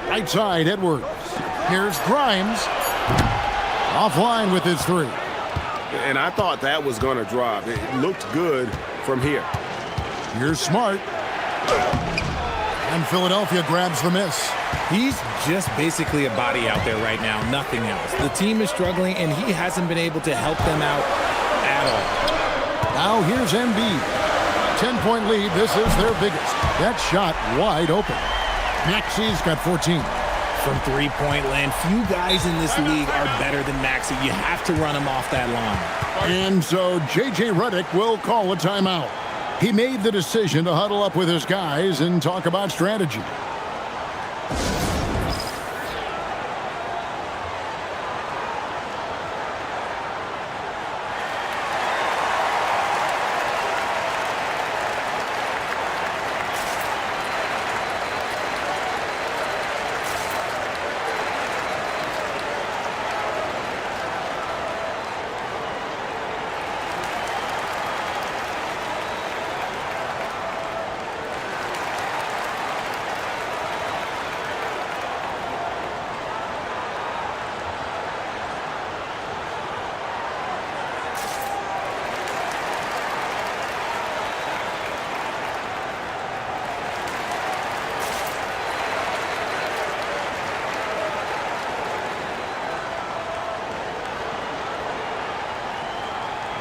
Right side, Edwards. Here's Grimes. Offline with his 3. And I thought that was going to drop. It looked good from here. Here's Smart. And Philadelphia grabs the miss. He's just basically a body out there right now, nothing else. The team is struggling, and he hasn't been able to help them out at all. Now here's Embiid. 10-point lead. This is their biggest. That shot wide open. Maxey's got 14. From three-point land, few guys in this league are better than Maxey. You have to run him off that line. And so J.J. Redick will call a timeout. He made the decision to huddle up with his guys and talk about strategy.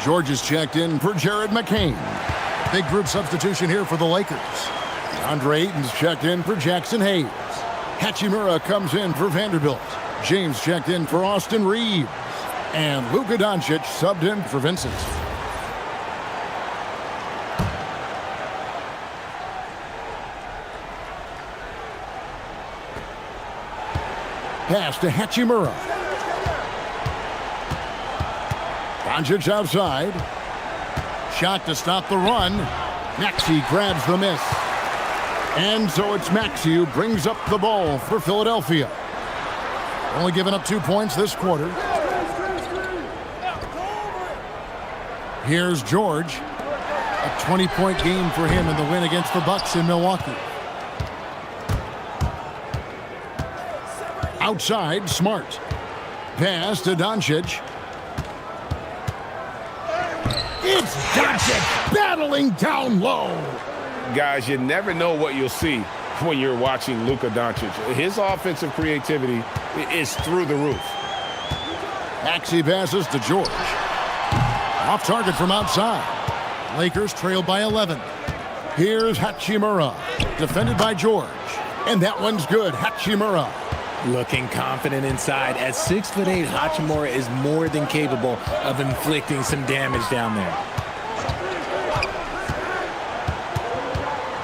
George is checked in for Jared McCain. Big group substitution here for the Lakers. Andre Ayton's checked in for Jackson Hayes. Hachimura comes in for Vanderbilt. James checked in for Austin Reeves. And Luka Doncic subbed in for Vincent. Pass to Hachimura. Doncic outside. Shot to stop the run. Maxey grabs the miss. And so it's Maxey who brings up the ball for Philadelphia. Only giving up 2 points this quarter. Here's George. A 20-point game for him in the win against the Bucks in Milwaukee. Outside, Smart. Pass to Doncic. It's Doncic battling down low. Guys, you never know what you'll see when you're watching Luka Doncic. His offensive creativity is through the roof. Maxey passes to George. Off target from outside. Lakers trail by 11. Here's Hachimura. Defended by George. And that one's good. Hachimura. Looking confident inside. At 6'8", Hachimura is more than capable of inflicting some damage down there.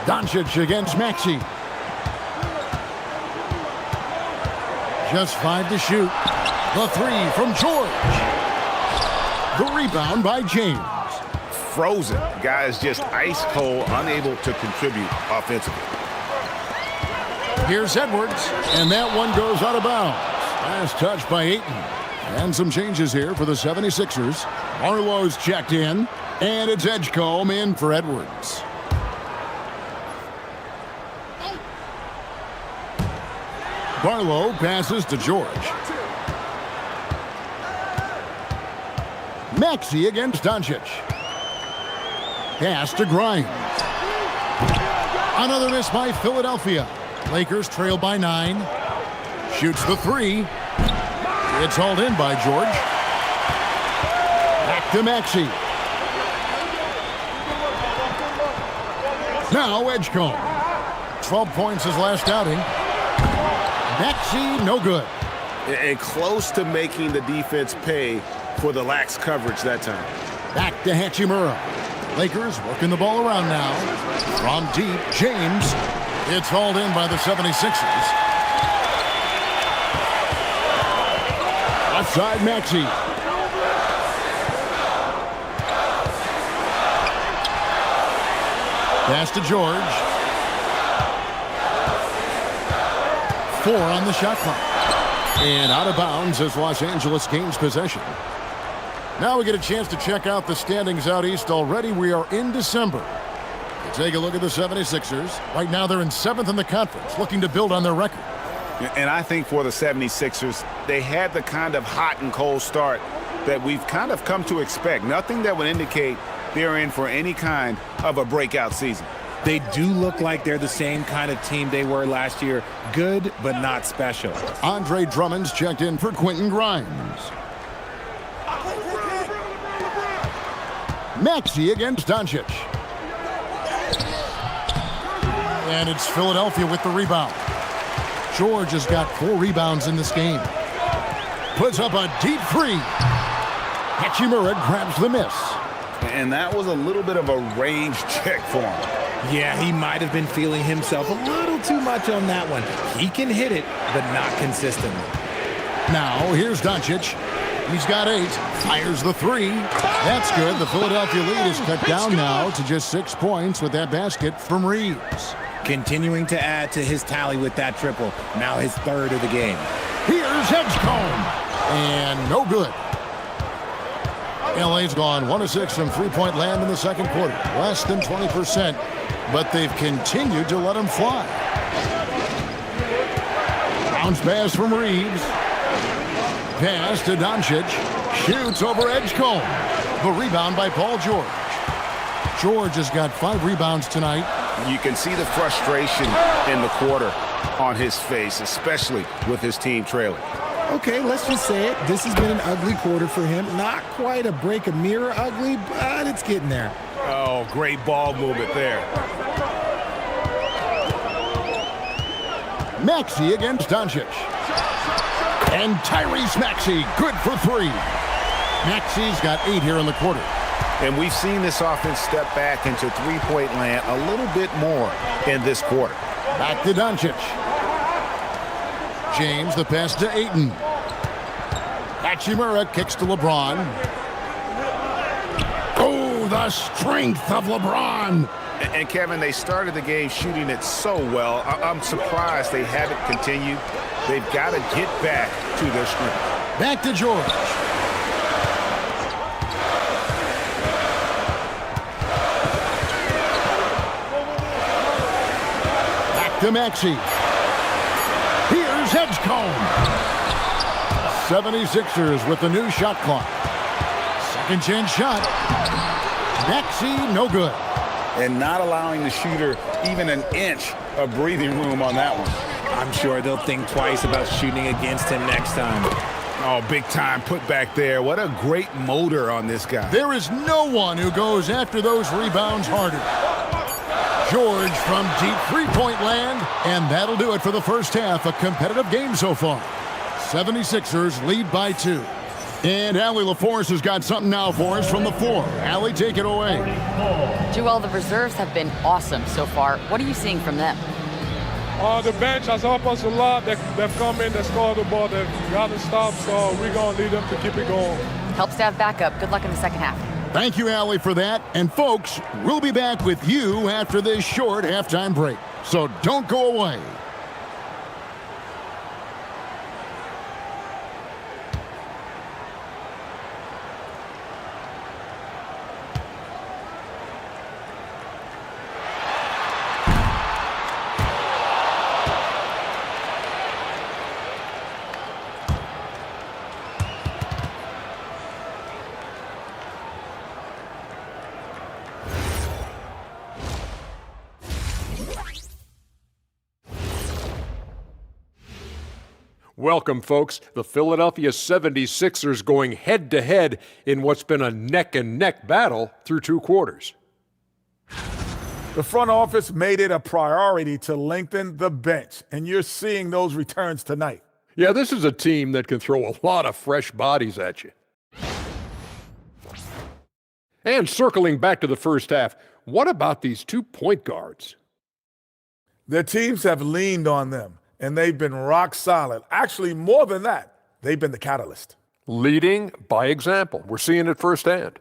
Doncic against Maxey. Just 5 to shoot. The 3 from George. The rebound by James. Frozen. Guys just ice cold, unable to contribute offensively. Here's Edwards, and that one goes out of bounds. Last touch by Ayton. And some changes here for the 76ers. Arlo's checked in, and it's Edgecombe in for Edwards. Barlow passes to George. Maxey against Doncic. Pass to Grimes. Another miss by Philadelphia. Lakers trail by 9. Shoots the 3. It's hauled in by George. Back to Maxey. Now Edgecombe. 12 points his last outing. Maxey, no good. And close to making the defense pay for the lax coverage that time. Back to Hachimura. Lakers working the ball around now. From deep, James. It's hauled in by the 76ers. Outside Maxey. Pass to George. 4 on the shot clock. And out of bounds as Los Angeles gains possession. Now we get a chance to check out the standings out east already. We are in December. We'll take a look at the 76ers. Right now they're in 7th in the conference, looking to build on their record. And I think for the 76ers, they had the kind of hot and cold start that we've kind of come to expect. Nothing that would indicate they're in for any kind of a breakout season. They do look like they're the same kind of team they were last year. Good, but not special. Andre Drummond's checked in for Quentin Grimes. Maxey against Doncic. And it's Philadelphia with the rebound. George has got 4 rebounds in this game. Puts up a deep 3. Hachimura grabs the miss. And that was a little bit of a range check for him. Yeah, he might have been feeling himself a little too much on that one. He can hit it, but not consistently. Now, here's Doncic. He's got 8. Fires the 3. That's good. The Philadelphia lead is cut down now to just 6 points with that basket from Reeves. Continuing to add to his tally with that triple. Now his 3rd of the game. Here's Edgecombe. And no good. LA's gone 1 of 6 from three-point land in the second quarter. Less than 20%, but they've continued to let them fly. Bounce pass from Reeves. Pass to Doncic. Shoots over Edgecombe. The rebound by Paul George. George has got 5 rebounds tonight. You can see the frustration in the quarter on his face, especially with his team trailing. Okay, let's just say it. This has been an ugly quarter for him. Not quite a break a mirror ugly, but it's getting there. Oh, great ball movement there. Maxey against Doncic. And Tyrese Maxey, good for 3. Maxey's got 8 here in the quarter. And we've seen this offense step back into three-point land a little bit more in this quarter. Back to Doncic. James, the pass to Ayton. Hachimura kicks to LeBron. Oh, the strength of LeBron. And Kevin, they started the game shooting it so well. I'm surprised they haven't continued. They've got to get back to their strength. Back to George. Back to Maxey. Here's Edgecombe. 76ers with the new shot clock. Second chance shot. Maxey, no good. And not allowing the shooter even an inch of breathing room on that one. I'm sure they'll think twice about shooting against him next time. Oh, big time put back there. What a great motor on this guy. There is no one who goes after those rebounds harder. George from deep three-point land, and that'll do it for the first half. A competitive game so far. 76ers lead by 2. And Allie LaForce has got something now for us from the floor. Allie, take it away. Joel, the reserves have been awesome so far. What are you seeing from them? The bench has helped us a lot. They've come in, they scored the ball, they've got to stop, so we're going to need them to keep it going. Helps to have backup. Good luck in the second half. Thank you, Allie, for that. And folks, we'll be back with you after this short halftime break. So don't go away. Welcome, folks. The Philadelphia 76ers going head-to-head in what's been a neck-and-neck battle through 2 quarters. The front office made it a priority to lengthen the bench, and you're seeing those returns tonight. Yeah, this is a team that can throw a lot of fresh bodies at you. And circling back to the first half, what about these 2 point guards? Their teams have leaned on them, and they've been rock solid. Actually, more than that, they've been the catalyst. Leading by example. We're seeing it firsthand.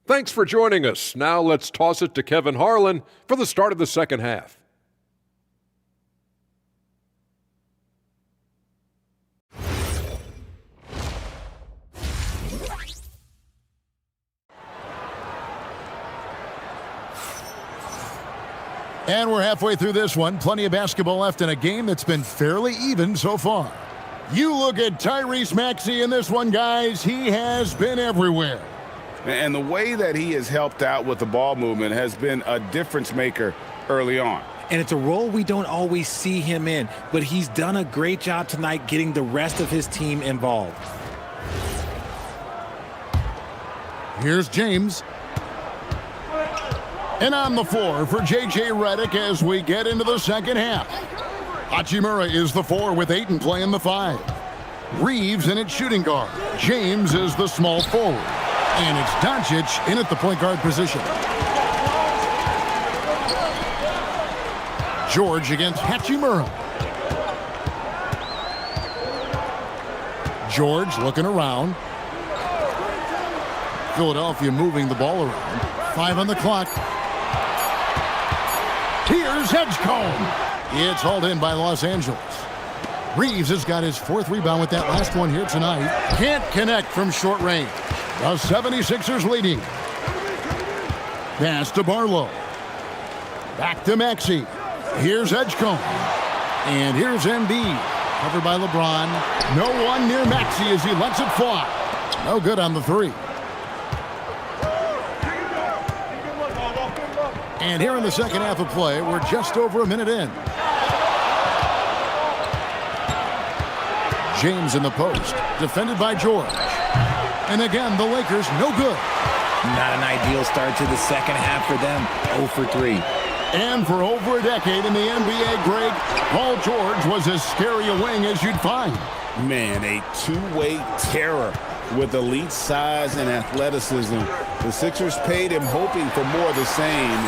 Thanks for joining us. Now let's toss it to Kevin Harlan for the start of the second half. And we're halfway through this one. Plenty of basketball left in a game that's been fairly even so far. You look at Tyrese Maxey in this one, guys. He has been everywhere. And the way that he has helped out with the ball movement has been a difference maker early on. And it's a role we don't always see him in, but he's done a great job tonight getting the rest of his team involved. Here's James. And on the floor for J.J. Redick as we get into the second half. Hachimura is the 4 with Ayton playing the 5. Reeves in at shooting guard. James is the small forward. And it's Doncic in at the point guard position. George against Hachimura. George looking around. Philadelphia moving the ball around. 5 on the clock. Here's Edgecombe. It's hauled in by Los Angeles. Reeves has got his 4th rebound with that last one here tonight. Can't connect from short range. The 76ers leading. Pass to Barlow. Back to Maxey. Here's Edgecombe. And here's Embiid. Covered by LeBron. No one near Maxey as he lets it fly. No good on the 3. And here in the second half of play, we're just over a minute in. James in the post, defended by George. And again, the Lakers no good. Not an ideal start to the second half for them. 0 for 3. And for over a decade in the NBA, Greg, Paul George was as scary a wing as you'd find. Man, a two-way terror with elite size and athleticism. The Sixers paid him hoping for more of the same,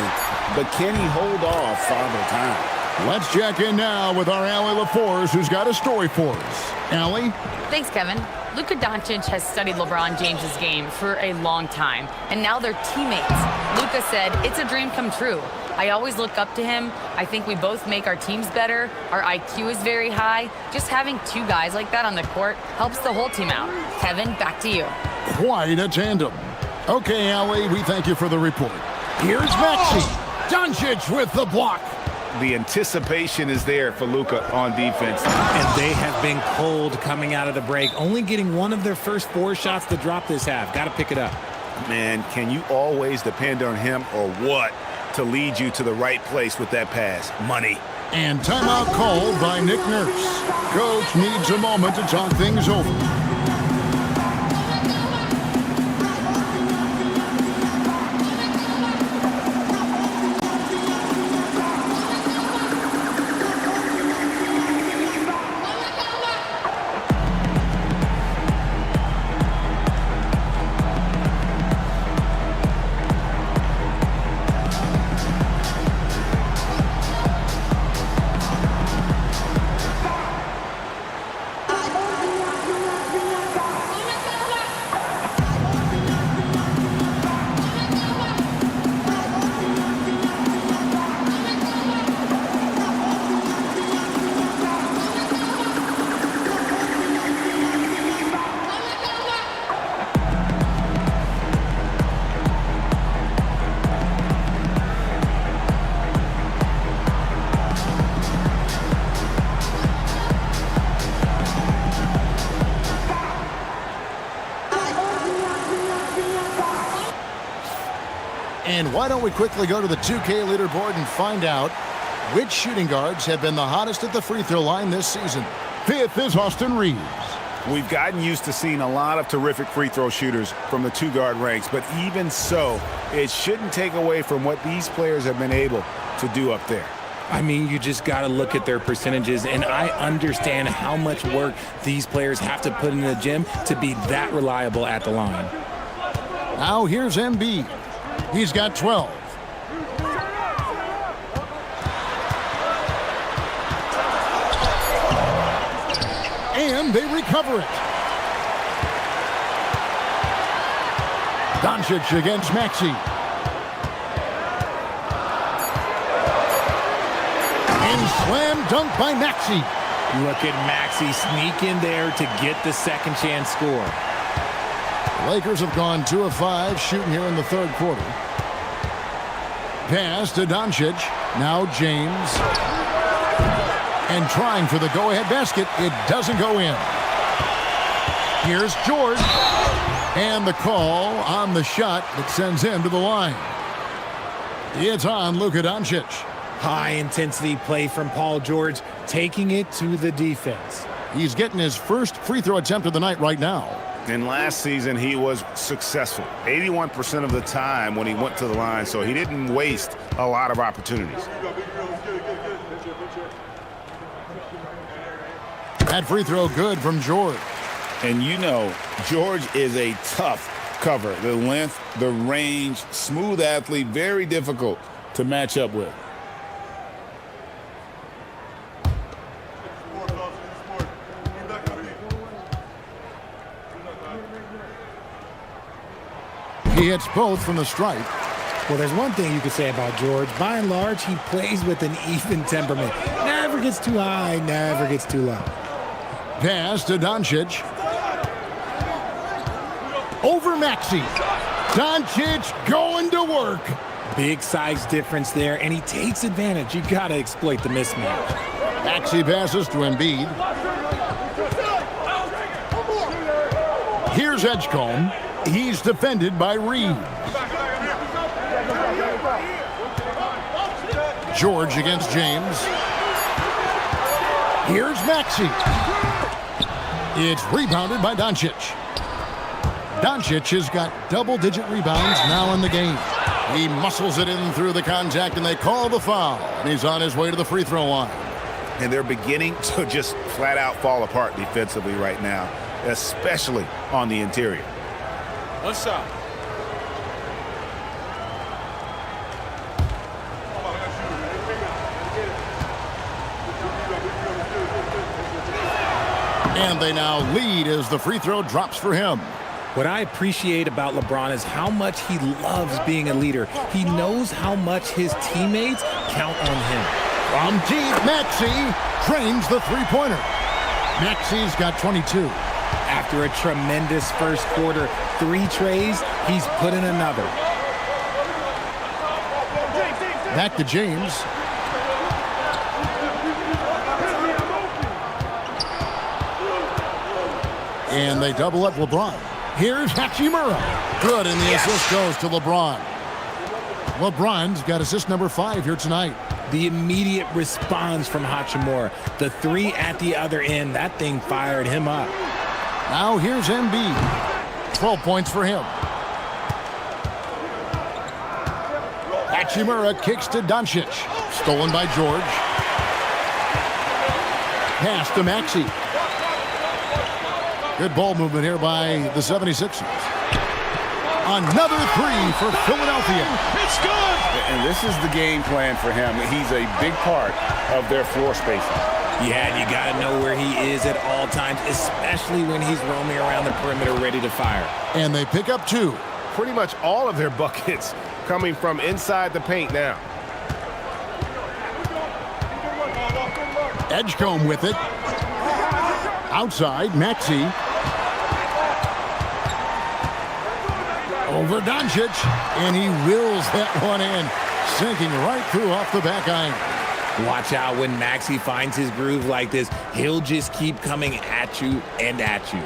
but can he hold off Father Time? Let's check in now with our Allie LaForce, who's got a story for us. Allie? Thanks, Kevin. Luka Doncic has studied LeBron James's game for a long time, and now they're teammates. Luka said, "It's a dream come true. I always look up to him. I think we both make our teams better. Our IQ is very high. Just having 2 guys like that on the court helps the whole team out." Kevin, back to you. Quite a tandem. Okay, Allie, we thank you for the report. Here's Maxey. Doncic with the block. The anticipation is there for Luka on defense. And they have been cold coming out of the break, only getting one of their first 4 shots to drop this half. Got to pick it up. Man, can you always depend on him or what to lead you to the right place with that pass? Money. And timeout called by Nick Nurse. Coach needs a moment to talk things over. And why don't we quickly go to the 2K leaderboard and find out Which shooting guards have been the hottest at the free throw line this season? Fifth is Austin Reeves. We've gotten used to seeing a lot of terrific free throw shooters from the two-guard ranks, but even so, it shouldn't take away from what these players have been able to do up there. I mean, you just got to look at their percentages, and I understand how much work these players have to put in the gym to be that reliable at the line. Now here's Embiid. He's got 12. And they recover it. Doncic against Maxey. And slam dunk by Maxey. Look at Maxey sneak in there to get the second chance score. The Lakers have gone 2 of 5 shooting here in the third quarter. Pass to Doncic. Now James. And trying for the go-ahead basket. It doesn't go in. Here's George. And the call on the shot that sends him to the line. It's on Luka Doncic. High-intensity play from Paul George, taking it to the defense. He's getting his first free throw attempt of the night right now. And last season, he was successful 81% of the time when he went to the line, so he didn't waste a lot of opportunities. That free throw good from George. And you know, George is a tough cover. The length, the range, smooth athlete, very difficult to match up with. He hits both from the stripe. Well, there's one thing you could say about George. By and large, he plays with an even temperament. Never gets too high, never gets too low. Pass to Doncic. Over Maxey. Doncic going to work. Big size difference there, and he takes advantage. You got to exploit the mismatch. Maxey passes to Embiid. Here's Edgecombe. He's defended by Reeves. George against James. Here's Maxey. It's rebounded by Doncic. Doncic has got double-digit rebounds now in the game. He muscles it in through the contact, and they call the foul. And he's on his way to the free throw line. And they're beginning to just flat-out fall apart defensively right now, especially on the interior. One shot. And they now lead as the free throw drops for him. What I appreciate about LeBron is how much he loves being a leader. He knows how much his teammates count on him. From deep, Maxey trains the three-pointer. Maxey's got 22. After a tremendous first quarter, 3 trays, he's put in another. Back to James. And they double up LeBron. Here's Hachimura. Good, and the assist goes to LeBron. LeBron's got assist number 5 here tonight. The immediate response from Hachimura. The 3 at the other end, that thing fired him up. Now here's Embiid. 12 points for him. Hachimura kicks to Doncic. Stolen by George. Pass to Maxey. Good ball movement here by the 76ers. Another 3 for Philadelphia. It's good! And this is the game plan for him. He's a big part of their floor spacing. Yeah, and you got to know where he is at all times, especially when he's roaming around the perimeter ready to fire. And they pick up 2. Pretty much all of their buckets coming from inside the paint now. Edgecombe with it. Outside, Maxey. Over Doncic, and he wills that one in, sinking right through off the back iron. Watch out when Maxey finds his groove like this. He'll just keep coming at you and at you.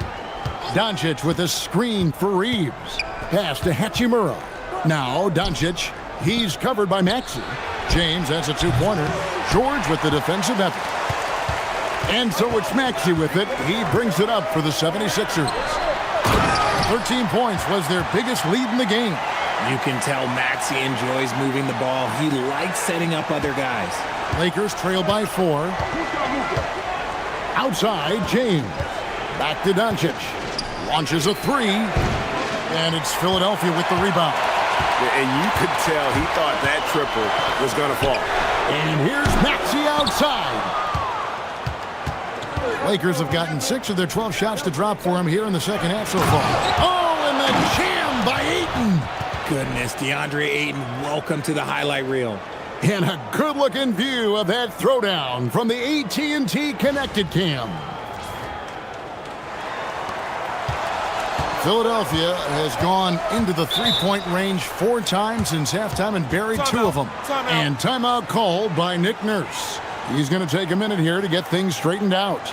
Doncic with a screen for Reeves. Pass to Hachimura. Now Doncic, he's covered by Maxey. James has a two-pointer. George with the defensive effort. And so it's Maxey with it. He brings it up for the 76ers. 13 points was their biggest lead in the game. You can tell Maxey enjoys moving the ball. He likes setting up other guys. Lakers trail by 4. Outside, James. Back to Doncic. Launches a 3. And it's Philadelphia with the rebound. And you could tell he thought that triple was going to fall. And here's Maxey outside. Lakers have gotten 6 of their 12 shots to drop for him here in the second half so far. Oh, and the jam by Ayton. Goodness, DeAndre Ayton, welcome to the highlight reel. And a good-looking view of that throwdown from the AT&T Connected Cam. Philadelphia has gone into the three-point range 4 times since halftime and buried 2 of them. And timeout called by Nick Nurse. He's going to take a minute here to get things straightened out.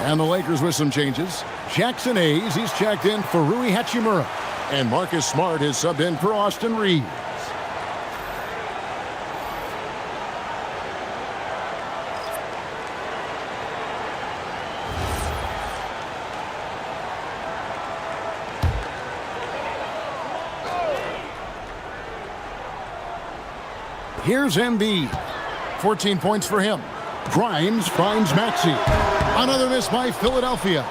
And the Lakers with some changes. Jackson Hayes, he's checked in for Rui Hachimura. And Marcus Smart is subbed in for Austin Reeves. Here's Embiid. 14 points for him. Grimes finds Maxey. Another miss by Philadelphia.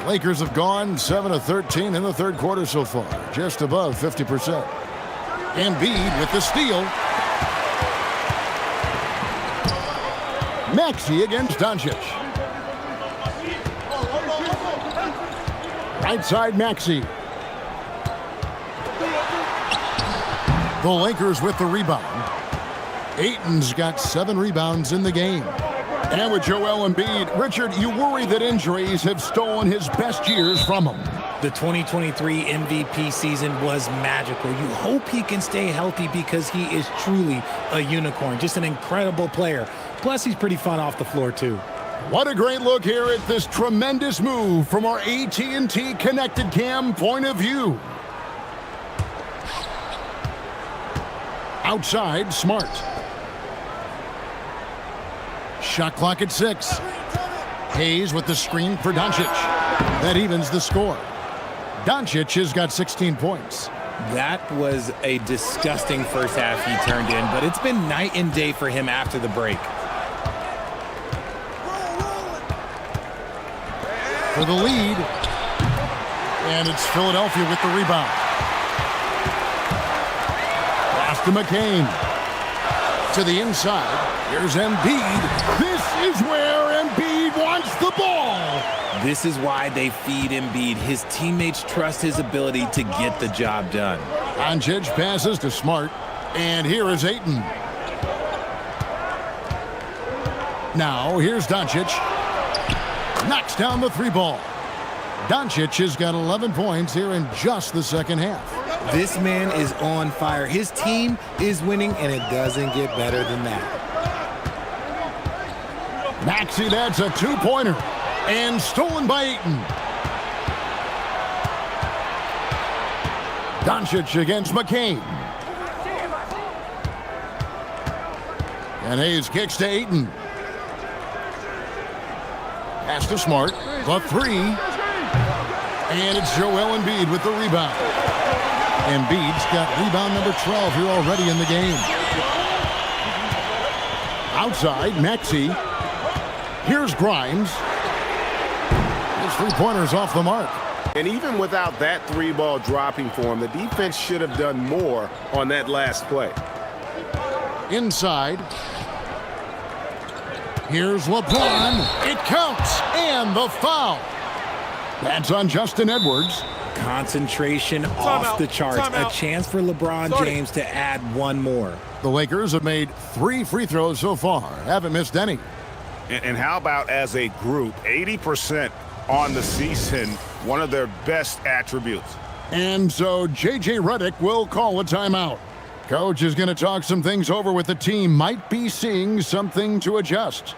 The Lakers have gone 7 of 13 in the third quarter so far, just above 50%. Embiid with the steal. Maxey against Doncic. Right side Maxey. The Lakers with the rebound. Ayton's got 7 rebounds in the game. And with Joel Embiid, Richard, you worry that injuries have stolen his best years from him. The 2023 MVP season was magical. You hope he can stay healthy because he is truly a unicorn, just an incredible player. Plus, he's pretty fun off the floor, too. What a great look here at this tremendous move from our AT&T Connected Cam point of view. Outside, Smart. Shot clock at 6. Hayes with the screen for Doncic. That evens the score. Doncic has got 16 points. That was a disgusting first half he turned in, but it's been night and day for him after the break. For the lead. And it's Philadelphia with the rebound. Pass to McCain. To the inside. Here's Embiid. This is where Embiid wants the ball. This is why they feed Embiid. His teammates trust his ability to get the job done. Doncic passes to Smart. And here is Ayton. Now here's Doncic. Knocks down the 3 ball. Doncic has got 11 points here in just the second half. This man is on fire. His team is winning, and it doesn't get better than that. Maxey, that's a 2-pointer. And stolen by Ayton. Doncic against McCain. And Hayes kicks to Ayton. Pass to Smart. The 3. And it's Joel Embiid with the rebound. Embiid's got rebound number 12 here already in the game. Outside, Maxey. Here's Grimes. His 3-pointer's off the mark. And even without that 3-ball dropping for him, the defense should have done more on that last play. Inside. Here's LeBron. It counts. And the foul. That's on Justin Edwards. Concentration off the charts. A chance for LeBron James to add one more. The Lakers have made 3 free throws so far. Haven't missed any. And how about as a group, 80% on the season, one of their best attributes. And so J.J. Redick will call a timeout. Coach is going to talk some things over with the team. Might be seeing something to adjust.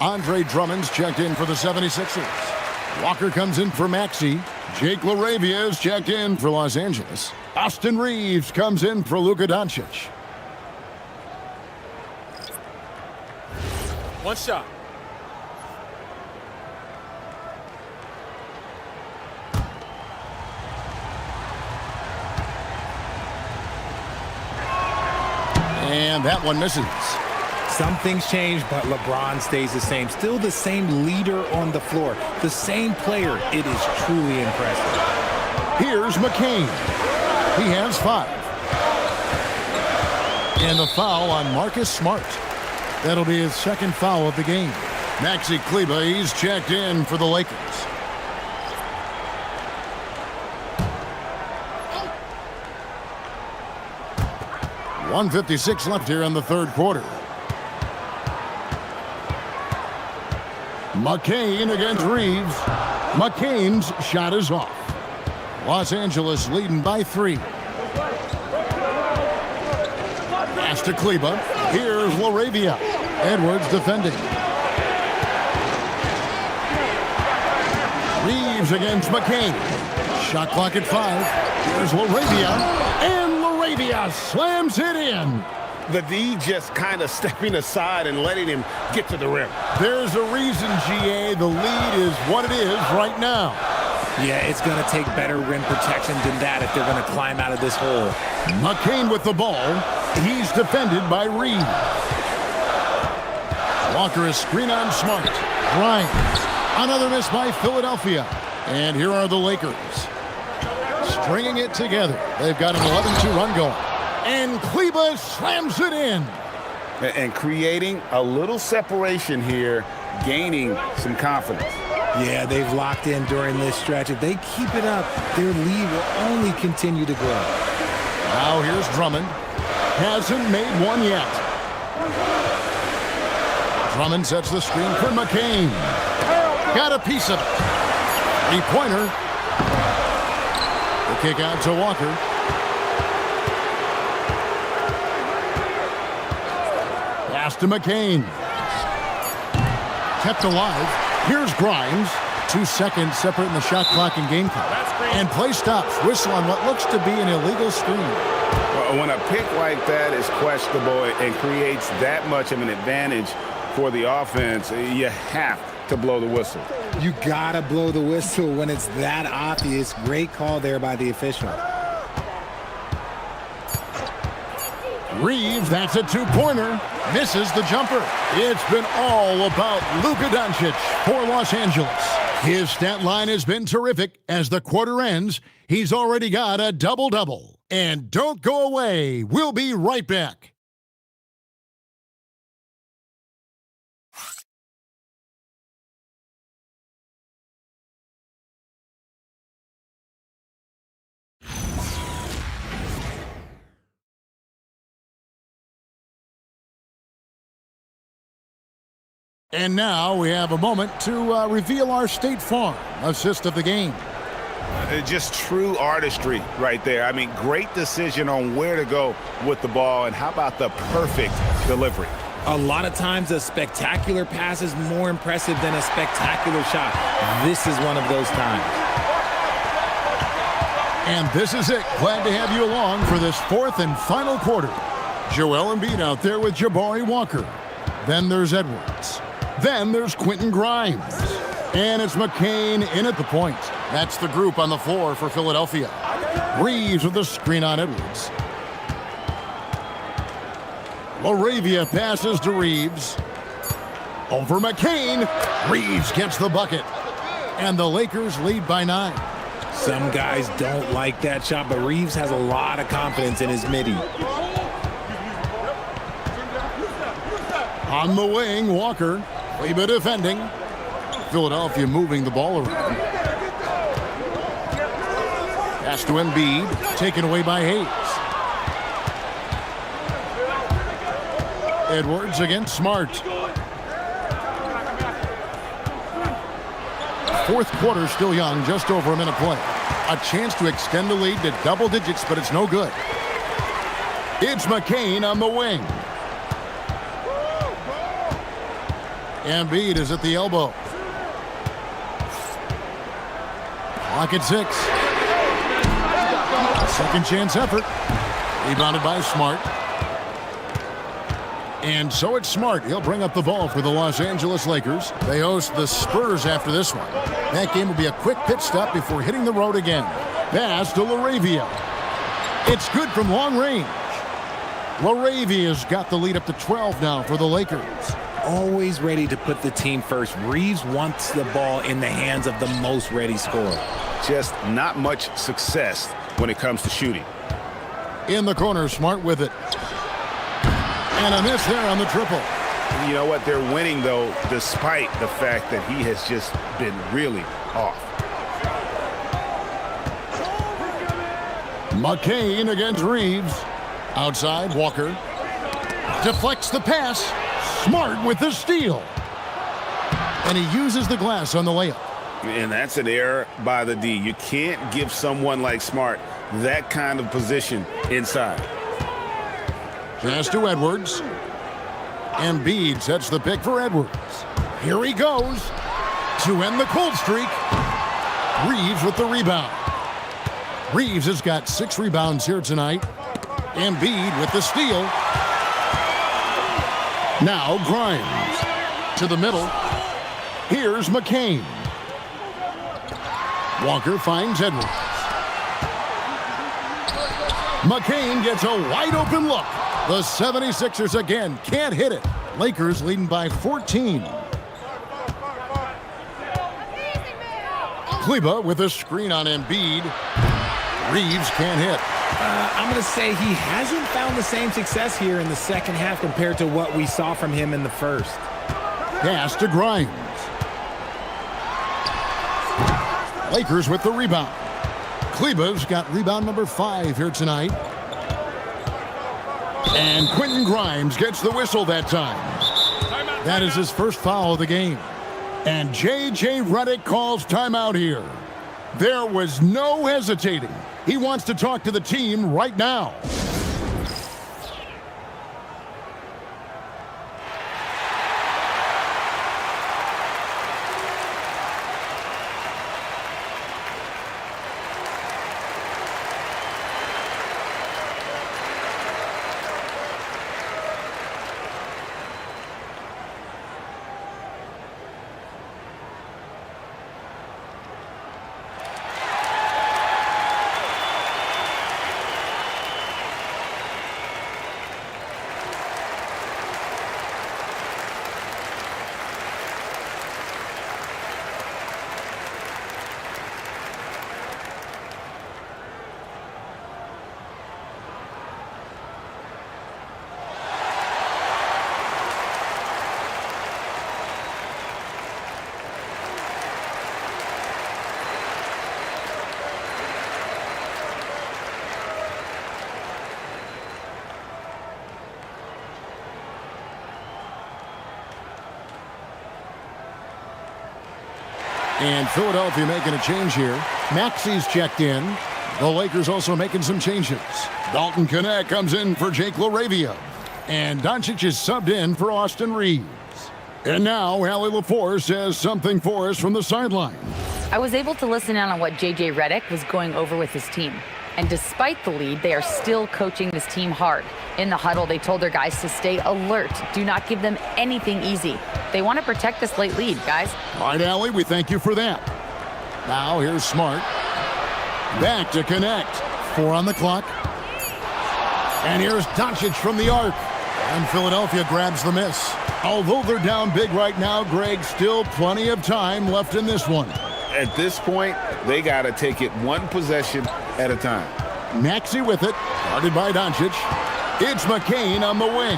Andre Drummond's checked in for the 76ers. Walker comes in for Maxey. Jake LaRavia is checked in for Los Angeles. Austin Reeves comes in for Luka Doncic. One shot. And that one misses. Some things change, but LeBron stays the same. Still the same leader on the floor. The same player. It is truly impressive. Here's McCain. He has 5. And the foul on Marcus Smart. That'll be his 2nd foul of the game. Maxi Kleber, he's checked in for the Lakers. .156 left here in the 3rd quarter. McCain against Reeves. McCain's shot is off. Los Angeles leading by 3. Pass to Kleber. Here's LaRavia. Edwards defending. Reeves against McCain. Shot clock at 5. Here's LaRavia. And LaRavia slams it in. The D just kind of stepping aside and letting him get to the rim. There's a reason, GA, the lead is what it is right now. Yeah, it's going to take better rim protection than that if they're going to climb out of this hole. McCain with the ball. He's defended by Reed. Walker is screen on Smart. Grimes. Another miss by Philadelphia. And here are the Lakers. Stringing it together. They've got an 11-2 run going. And Kleber slams it in. And creating a little separation here, gaining some confidence. Yeah, they've locked in during this stretch. If they keep it up, their lead will only continue to grow. Now here's Drummond. Hasn't made one yet. Drummond sets the screen for McCain. Got a piece of it. 3-pointer. The kick out to Walker. Pass to McCain. Kept alive. Here's Grimes. 2 seconds separating the shot clock and game clock. And play stops. Whistle on what looks to be an illegal screen. When a pick like that is questionable and creates that much of an advantage for the offense, you have to blow the whistle. You gotta blow the whistle when it's that obvious. Great call there by the official. Reeves, that's a 2-pointer. Misses the jumper. It's been all about Luka Doncic for Los Angeles. His stat line has been terrific. As the quarter ends, he's already got a double-double. And don't go away. We'll be right back. And now we have a moment to reveal our State Farm assist of the game. Just true artistry right there. I mean, great decision on where to go with the ball, and how about the perfect delivery? A lot of times a spectacular pass is more impressive than a spectacular shot. This is one of those times. And this is it. Glad to have you along for this fourth and final quarter. Joel Embiid out there with Jabari Walker. Then there's Edwards. Then there's Quentin Grimes. And it's McCain in at the point. That's the group on the floor for Philadelphia. Reeves with the screen on Edwards. Laravia passes to Reeves. Over McCain. Reeves gets the bucket. And the Lakers lead by 9. Some guys don't like that shot, but Reeves has a lot of confidence in his midi. On the wing, Walker. Kleba defending. Philadelphia moving the ball around. Pass to Embiid. Taken away by Hayes. Edwards against Smart. Fourth quarter still young, just over a minute play. A chance to extend the lead to double digits, but it's no good. It's McCain on the wing. Embiid is at the elbow. Clock at 6. Second chance effort. Rebounded by Smart. And so it's Smart. He'll bring up the ball for the Los Angeles Lakers. They host the Spurs after this one. That game will be a quick pit stop before hitting the road again. Pass to Laravia. It's good from long range. Laravia's got the lead up to 12 now for the Lakers. Always ready to put the team first. Reeves wants the ball in the hands of the most ready scorer. Just not much success when it comes to shooting. In the corner, Smart with it. And a miss there on the triple. You know what? They're winning, though, despite the fact that he has just been really off. McCain against Reeves. Outside, Walker. Deflects the pass. Smart with the steal. And he uses the glass on the layup. And that's an error by the D. You can't give someone like Smart that kind of position inside. Pass to Edwards. Embiid sets the pick for Edwards. Here he goes to end the cold streak. Reeves with the rebound. Reeves has got 6 rebounds here tonight. Embiid with the steal. Now Grimes to the middle. Here's McCain. Walker finds Edwards. McCain gets a wide open look. The 76ers again can't hit it. Lakers leading by 14. Kleba with a screen on Embiid. Reeves can't hit. I'm going to say he hasn't found the same success here in the second half compared to what we saw from him in the first. Pass to Grimes. Lakers with the rebound. Kleba's got rebound number 5 here tonight. And Quentin Grimes gets the whistle that time. That is his first foul of the game. And J.J. Redick calls timeout here. There was no hesitating. He wants to talk to the team right now. And Philadelphia making a change here. Maxey's checked in. The Lakers also making some changes. Dalton Connect comes in for Jake LaRavia. And Doncic is subbed in for Austin Reeves. And now, Allie LaForce says something for us from the sideline. I was able to listen in on what J.J. Redick was going over with his team. And despite the lead, they are still coaching this team hard. In the huddle, they told their guys to stay alert. Do not give them anything easy. They want to protect this late lead, guys. All right, Allie, we thank you for that. Now, here's Smart. Back to Connect. 4 on the clock. And here's Doncic from the arc. And Philadelphia grabs the miss. Although they're down big right now, Greg, still plenty of time left in this one. At this point, they got to take it one possession at a time. Maxey with it, guarded by Doncic. It's McCain on the wing.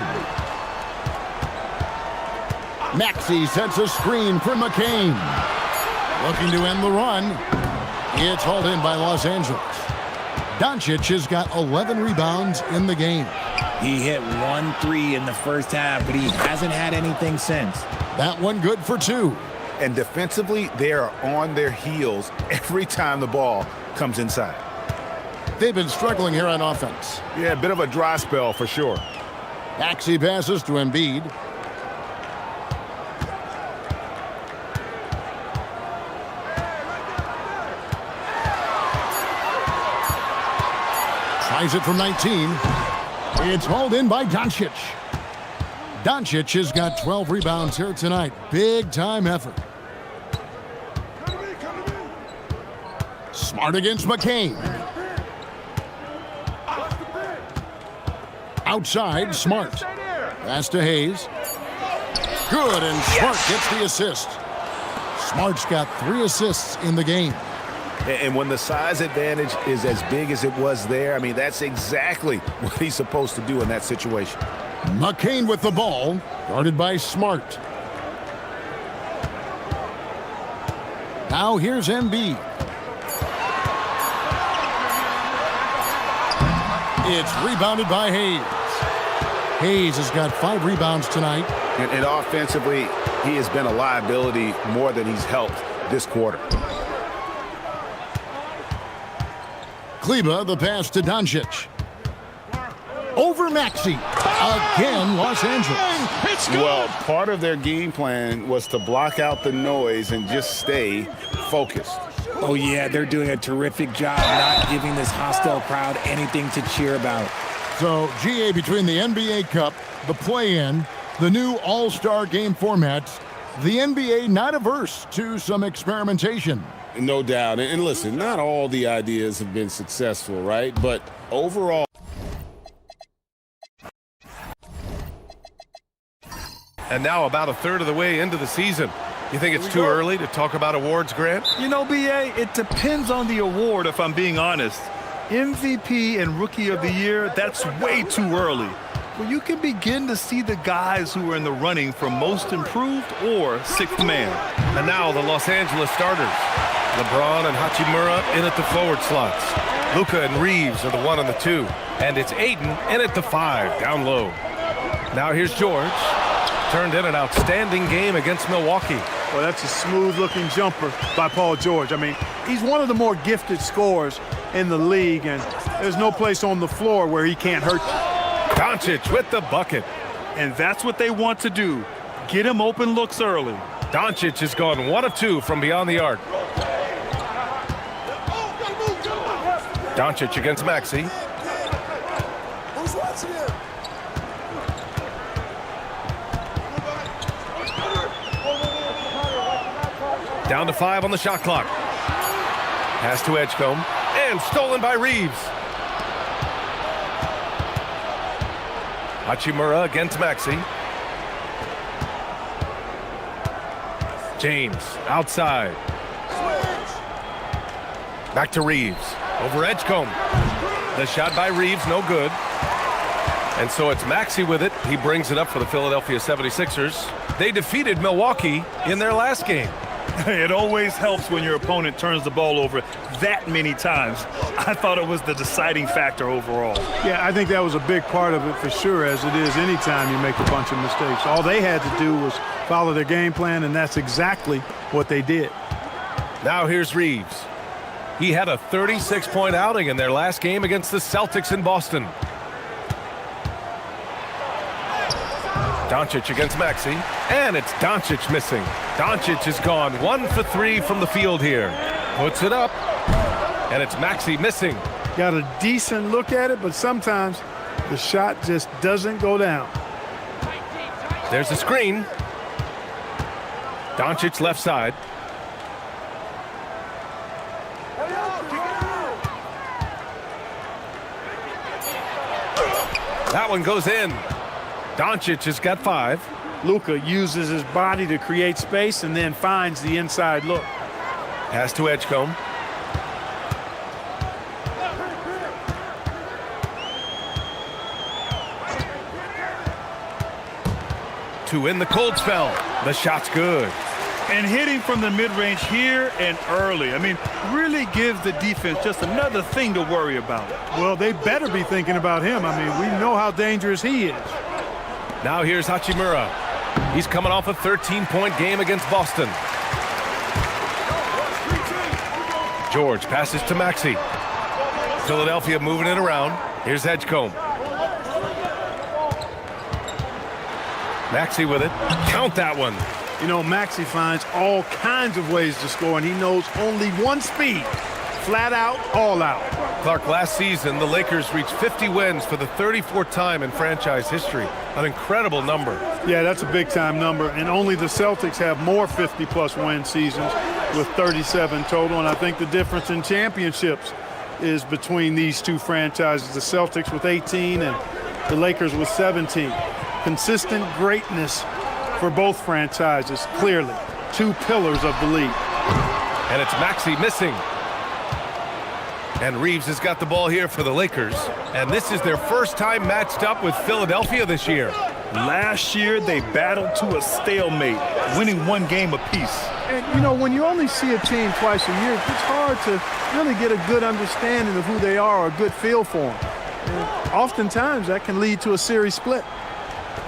Maxey sets a screen for McCain. Looking to end the run. It's hauled in by Los Angeles. Doncic has got 11 rebounds in the game. He hit 1 3 in the first half, but he hasn't had anything since. That one good for 2. And defensively, they are on their heels every time the ball comes inside. They've been struggling here on offense. Yeah, a bit of a dry spell for sure. Maxey passes to Embiid. Tries it from 19. It's hauled in by Doncic. Doncic has got 12 rebounds here tonight. Big time effort. Smart against McCain. Outside, Smart. Pass to Hayes. Good, and Smart gets the assist. Smart's got 3 assists in the game. And when the size advantage is as big as it was there, I mean, that's exactly what he's supposed to do in that situation. McCain with the ball, guarded by Smart. Now here's Embiid. It's rebounded by Hayes. Hayes has got 5 rebounds tonight. And offensively, he has been a liability more than he's helped this quarter. Kleba, the pass to Doncic. Over Maxey. Again, Los Angeles. Well, part of their game plan was to block out the noise and just stay focused. Oh, yeah, they're doing a terrific job not giving this hostile crowd anything to cheer about. So, GA, between the NBA Cup, the play-in, the new All-Star game formats, the NBA not averse to some experimentation. No doubt. And listen, not all the ideas have been successful, right? But overall. And now about a third of the way into the season. You think it's too early to talk about awards, Grant? You know, B.A., it depends on the award, if I'm being honest. MVP and Rookie of the Year, that's way too early. Well, you can begin to see the guys who are in the running for Most Improved or Sixth Man. And now the Los Angeles starters. LeBron and Hachimura in at the forward slots. Luka and Reeves are the 1 and the 2. And it's Ayton in at the 5, down low. Now here's George. Turned in an outstanding game against Milwaukee. Well, that's a smooth-looking jumper by Paul George. I mean, he's one of the more gifted scorers in the league, and there's no place on the floor where he can't hurt you. Doncic with the bucket. And that's what they want to do. Get him open looks early. Doncic has gone 1 of 2 from beyond the arc. Doncic against Maxey. Down to 5 on the shot clock. Pass to Edgecombe. And stolen by Reeves. Hachimura against Maxey. James outside. Back to Reeves. Over Edgecombe. The shot by Reeves, no good. And so it's Maxey with it. He brings it up for the Philadelphia 76ers. They defeated Milwaukee in their last game. It always helps when your opponent turns the ball over that many times. I thought it was the deciding factor overall. Yeah, I think that was a big part of it for sure, as it is anytime you make a bunch of mistakes. All they had to do was follow their game plan, and that's exactly what they did. Now here's Reeves. He had a 36-point outing in their last game against the Celtics in Boston. Doncic against Maxey, and it's Doncic missing. Doncic has gone 1 for 3 from the field here. Puts it up, and it's Maxey missing. Got a decent look at it, but sometimes the shot just doesn't go down. There's a screen. Doncic left side. That one goes in. Doncic has got 5. Luka uses his body to create space and then finds the inside look. Pass to Edgecombe. To win the cold spell. The shot's good. And hitting from the mid-range here and early. I mean, really gives the defense just another thing to worry about. Well, they better be thinking about him. I mean, we know how dangerous he is. Now here's Hachimura. He's coming off a 13-point game against Boston. George passes to Maxey. Philadelphia moving it around. Here's Edgecombe. Maxey with it. Count that one. You know, Maxey finds all kinds of ways to score, and he knows only one speed. Flat out, all out. Clark, last season, the Lakers reached 50 wins for the 34th time in franchise history. An incredible number. Yeah, that's a big-time number, and only the Celtics have more 50-plus win seasons with 37 total, and I think the difference in championships is between these two franchises, the Celtics with 18 and the Lakers with 17. Consistent greatness for both franchises, clearly. Two pillars of the league. And it's Maxey missing. And Reeves has got the ball here for the Lakers. And this is their first time matched up with Philadelphia this year. Last year, they battled to a stalemate, winning 1 game apiece. And, you know, when you only see a team twice a year, it's hard to really get a good understanding of who they are or a good feel for them. And oftentimes, that can lead to a series split.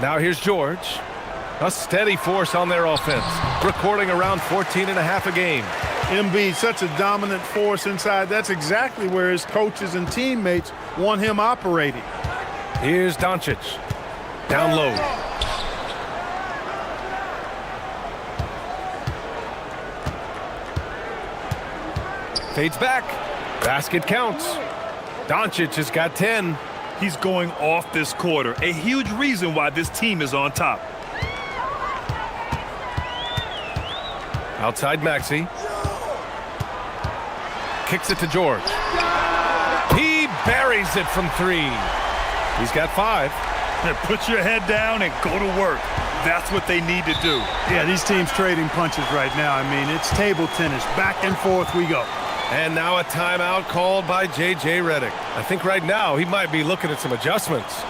Now here's George. A steady force on their offense, recording around 14.5 a game. Embiid, such a dominant force inside. That's exactly where his coaches and teammates want him operating. Here's Doncic. Down low. Fades back. Basket counts. Doncic has got 10. He's going off this quarter. A huge reason why this team is on top. Outside Maxey. Kicks it to George. He buries it from 3. He's got 5. Put your head down and go to work. That's what they need to do. Yeah, these teams trading punches right now. I mean, it's table tennis. Back and forth we go. And now a timeout called by J.J. Redick. I think right now he might be looking at some adjustments.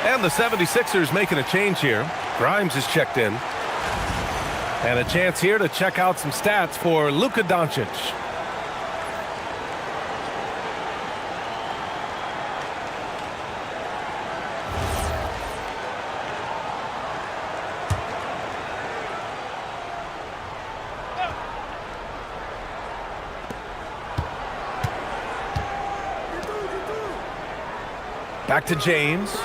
And the 76ers making a change here. Grimes is checked in. And a chance here to check out some stats for Luka Doncic. Back to James.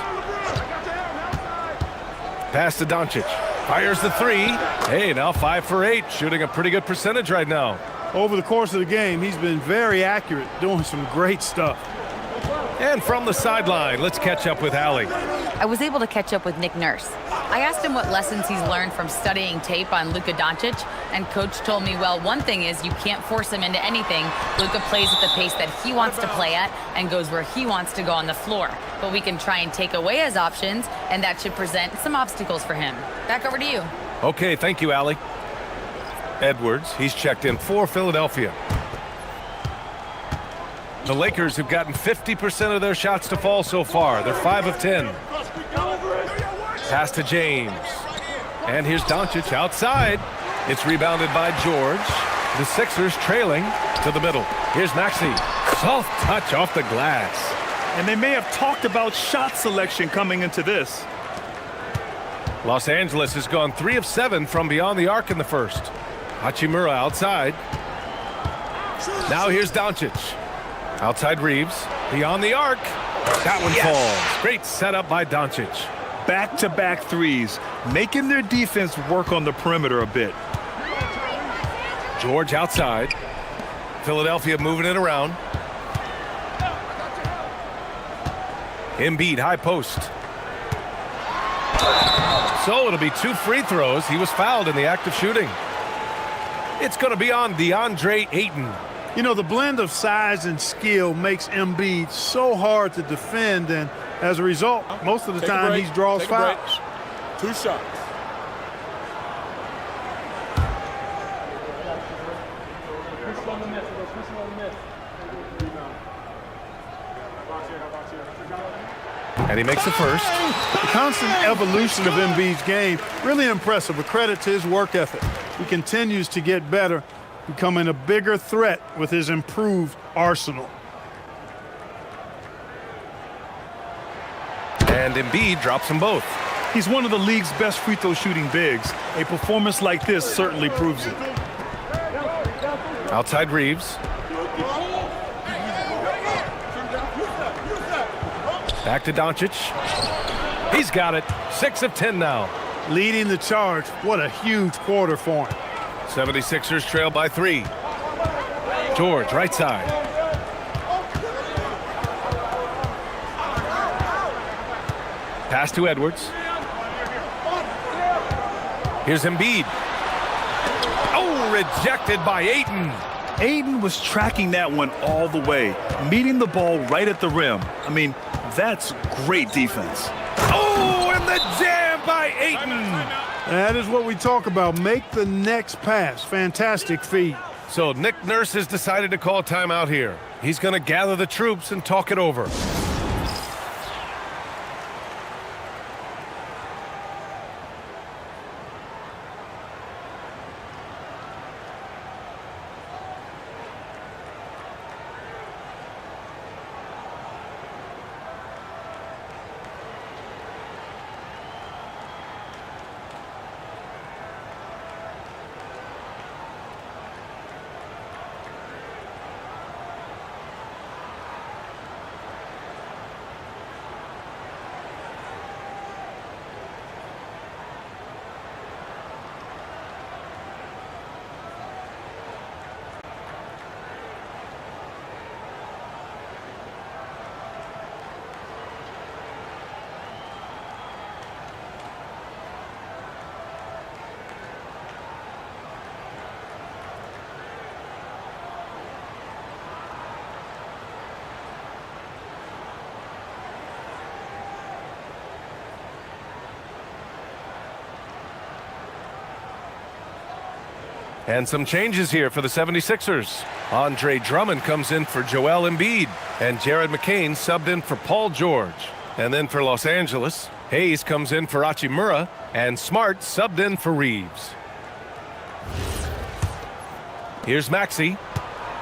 Pass to Doncic. Fires the three. Hey, now 5 for 8. Shooting a pretty good percentage right now. Over the course of the game, he's been very accurate, doing some great stuff. And from the sideline, let's catch up with Allie. I was able to catch up with Nick Nurse. I asked him what lessons he's learned from studying tape on Luka Doncic, and Coach told me, well, one thing is you can't force him into anything. Luka plays at the pace that he wants to play at and goes where he wants to go on the floor. But we can try and take away his options, and that should present some obstacles for him. Back over to you. Okay, thank you, Allie. Edwards, he's checked in for Philadelphia. The Lakers have gotten 50% of their shots to fall so far. They're 5 of 10. Pass to James. And here's Doncic outside. It's rebounded by George. The Sixers trailing to the middle. Here's Maxey. Soft touch off the glass. And they may have talked about shot selection coming into this. Los Angeles has gone 3 of 7 from beyond the arc in the first. Hachimura outside. Now here's Doncic. Outside Reeves. Beyond the arc. That one falls. Great setup by Doncic. Back-to-back threes, making their defense work on the perimeter a bit. George outside. Philadelphia moving it around. Embiid high post. So it'll be 2 free throws. He was fouled in the act of shooting. It's going to be on DeAndre Ayton. You know, the blend of size and skill makes Embiid so hard to defend, and as a result, most of the time he draws fouls. 2 shots. And he makes the first. The constant evolution of Embiid's game, really impressive. A credit to his work ethic. He continues to get better, becoming a bigger threat with his improved arsenal. And Embiid drops them both. He's one of the league's best free throw shooting bigs. A performance like this certainly proves it. Outside Reeves. Back to Doncic. He's got it. 6 of 10 now. Leading the charge. What a huge quarter for him. 76ers trail by 3. George, right side. Pass to Edwards. Here's Embiid. Oh, rejected by Ayton. Ayton was tracking that one all the way, meeting the ball right at the rim. I mean, that's great defense. Oh, and the jam by Ayton. That is what we talk about. Make the next pass. Fantastic feed. So Nick Nurse has decided to call timeout here. He's going to gather the troops and talk it over. And some changes here for the 76ers. Andre Drummond comes in for Joel Embiid. And Jared McCain subbed in for Paul George. And then for Los Angeles, Hayes comes in for Hachimura. And Smart subbed in for Reeves. Here's Maxey.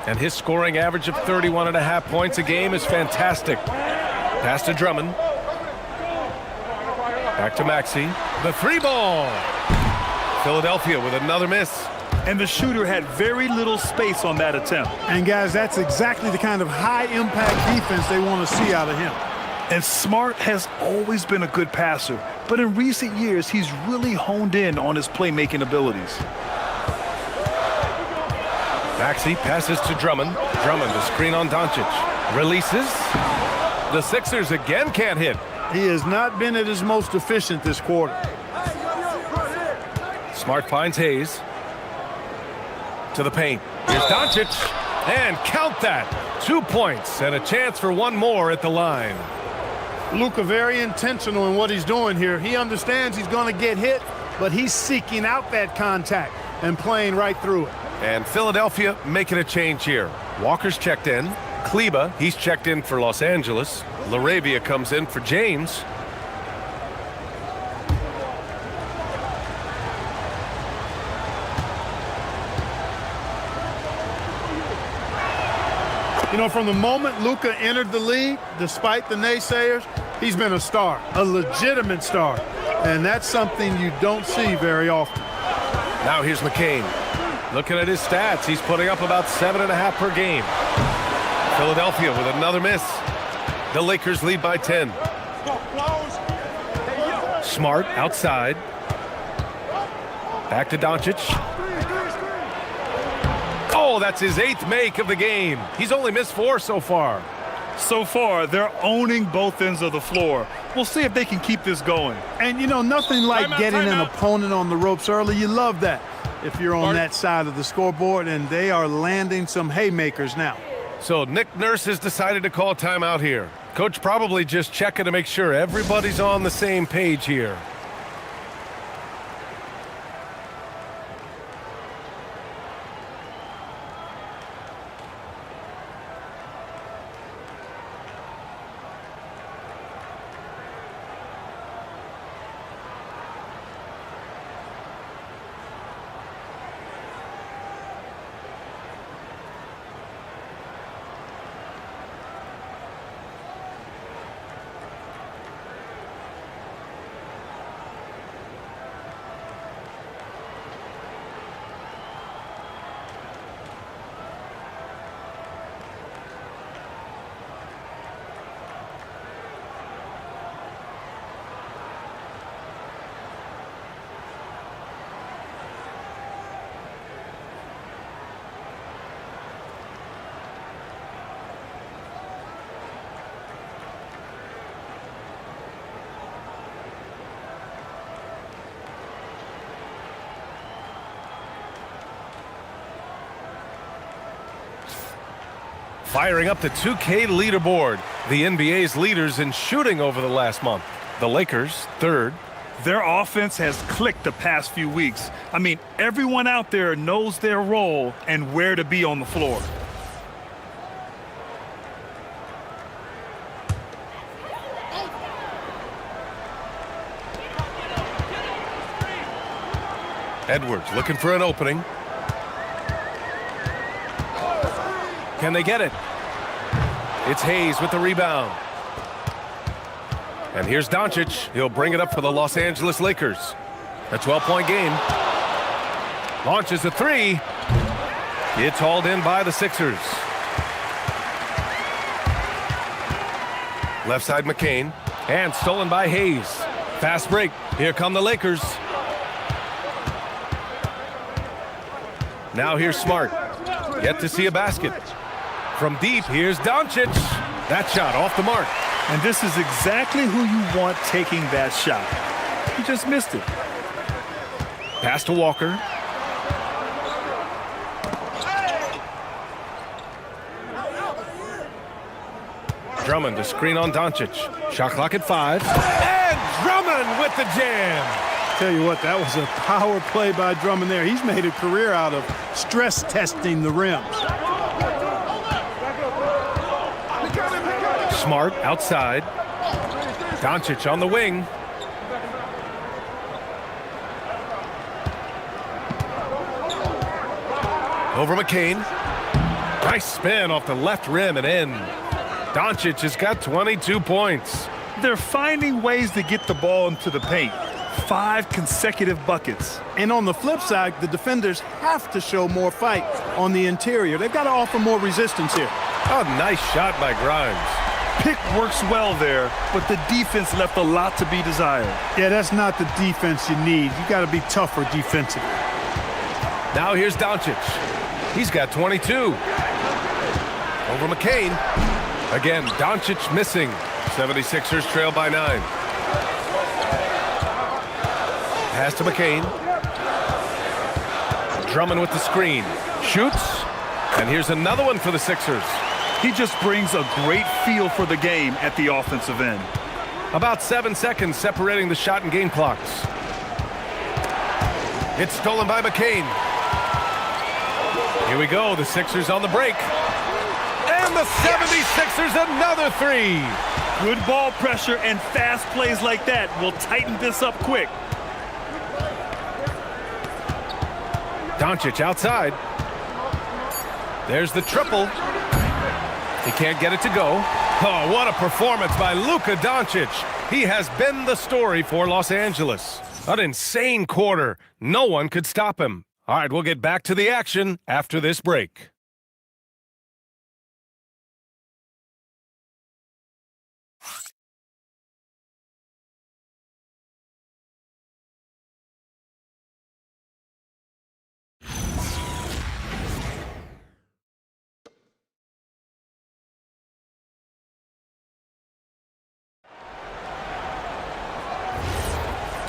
And his scoring average of 31.5 points a game is fantastic. Pass to Drummond. Back to Maxey. The 3-ball. Philadelphia with another miss. And the shooter had very little space on that attempt. And guys, that's exactly the kind of high-impact defense they want to see out of him. And Smart has always been a good passer, but in recent years, he's really honed in on his playmaking abilities. Maxey passes to Drummond. Drummond, the screen on Doncic. Releases. The Sixers again can't hit. He has not been at his most efficient this quarter. Smart finds Hayes. To the paint. Here's Doncic. And count that. 2 points and a chance for one more at the line. Luka very intentional in what he's doing here. He understands he's going to get hit, but he's seeking out that contact and playing right through it. And Philadelphia making a change here. Walker's checked in. Kleba, he's checked in for Los Angeles. LaRavia comes in for James. You know, from the moment Luka entered the league, despite the naysayers, he's been a star, a legitimate star. And that's something you don't see very often. Now here's McCain. Looking at his stats, he's putting up about 7.5 per game. Philadelphia with another miss. The Lakers lead by 10. Smart outside. Back to Doncic. Oh, that's his 8th make of the game. He's only missed 4 so far. So far, they're owning both ends of the floor. We'll see if they can keep this going. And, you know, nothing like getting an opponent on the ropes early. You love that if you're on that side of the scoreboard, and they are landing some haymakers now. So Nick Nurse has decided to call timeout here. Coach probably just checking to make sure everybody's on the same page here. Firing up the 2K leaderboard. The NBA's leaders in shooting over the last month. The Lakers, 3rd. Their offense has clicked the past few weeks. I mean, everyone out there knows their role and where to be on the floor. Edwards looking for an opening. Can they get it? It's Hayes with the rebound. And here's Doncic. He'll bring it up for the Los Angeles Lakers. A 12-point game. Launches a 3. It's hauled in by the Sixers. Left side McCain. And stolen by Hayes. Fast break. Here come the Lakers. Now here's Smart. Yet to see a basket. From deep, here's Doncic. That shot off the mark. And this is exactly who you want taking that shot. He just missed it. Pass to Walker. Drummond to screen on Doncic. Shot clock at 5. And Drummond with the jam. Tell you what, that was a power play by Drummond there. He's made a career out of stress testing the rims. Smart outside. Doncic on the wing. Over McCain. Nice spin off the left rim and in. Doncic has got 22 points. They're finding ways to get the ball into the paint. 5 consecutive buckets. And on the flip side, the defenders have to show more fight on the interior. They've got to offer more resistance here. Oh, nice shot by Grimes. Pick works well there, but the defense left a lot to be desired. Yeah, that's not the defense you need. You got to be tougher defensively. Now here's Doncic. He's got 22. Over McCain. Again, Doncic missing. 76ers trail by 9. Pass to McCain. Drummond with the screen. Shoots. And here's another one for the Sixers. He just brings a great feel for the game at the offensive end. About 7 seconds separating the shot and game clocks. It's stolen by McCain. Here we go. The Sixers on the break. And the 76ers another 3. Good ball pressure and fast plays like that will tighten this up quick. Doncic outside. There's the triple. He can't get it to go. Oh, what a performance by Luka Doncic. He has been the story for Los Angeles. An insane quarter. No one could stop him. All right, we'll get back to the action after this break.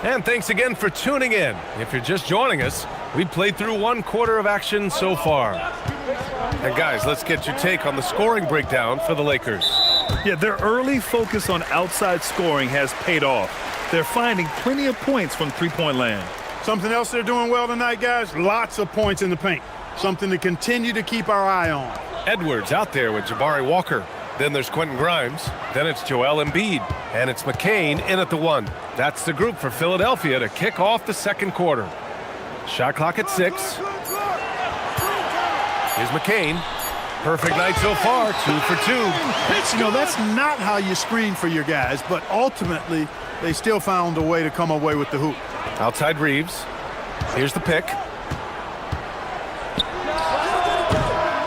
And thanks again for tuning in. If you're just joining us, we played through 1 quarter of action so far. And guys, let's get your take on the scoring breakdown for the Lakers. Yeah, their early focus on outside scoring has paid off. They're finding plenty of points from three-point land. Something else they're doing well tonight, guys, lots of points in the paint. Something to continue to keep our eye on. Edwards out there with Jabari Walker. Then there's Quentin Grimes. Then it's Joel Embiid. And it's McCain in at the 1. That's the group for Philadelphia to kick off the second quarter. Shot clock at 6. Here's McCain. Perfect night so far, 2 for 2. You know, that's not how you screen for your guys, but ultimately they still found a way to come away with the hoop. Outside Reeves. Here's the pick.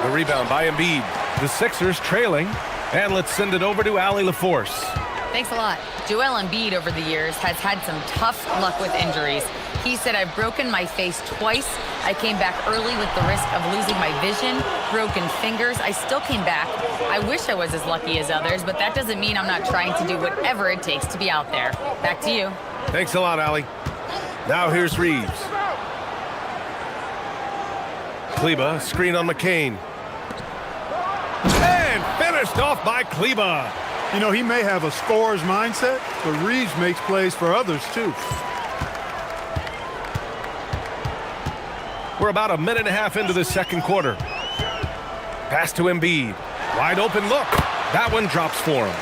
The rebound by Embiid. The Sixers trailing. And let's send it over to Allie LaForce. Thanks a lot. Joel Embiid over the years has had some tough luck with injuries. He said, I've broken my face twice. I came back early with the risk of losing my vision, broken fingers. I still came back. I wish I was as lucky as others, but that doesn't mean I'm not trying to do whatever it takes to be out there. Back to you. Thanks a lot, Allie. Now here's Reeves. Kleba, screen on McCain. And finished off by Kleba. You know, he may have a scorer's mindset, but Reeves makes plays for others, too. We're about a minute and a half into the second quarter. Pass to Embiid. Wide open look. That one drops for him.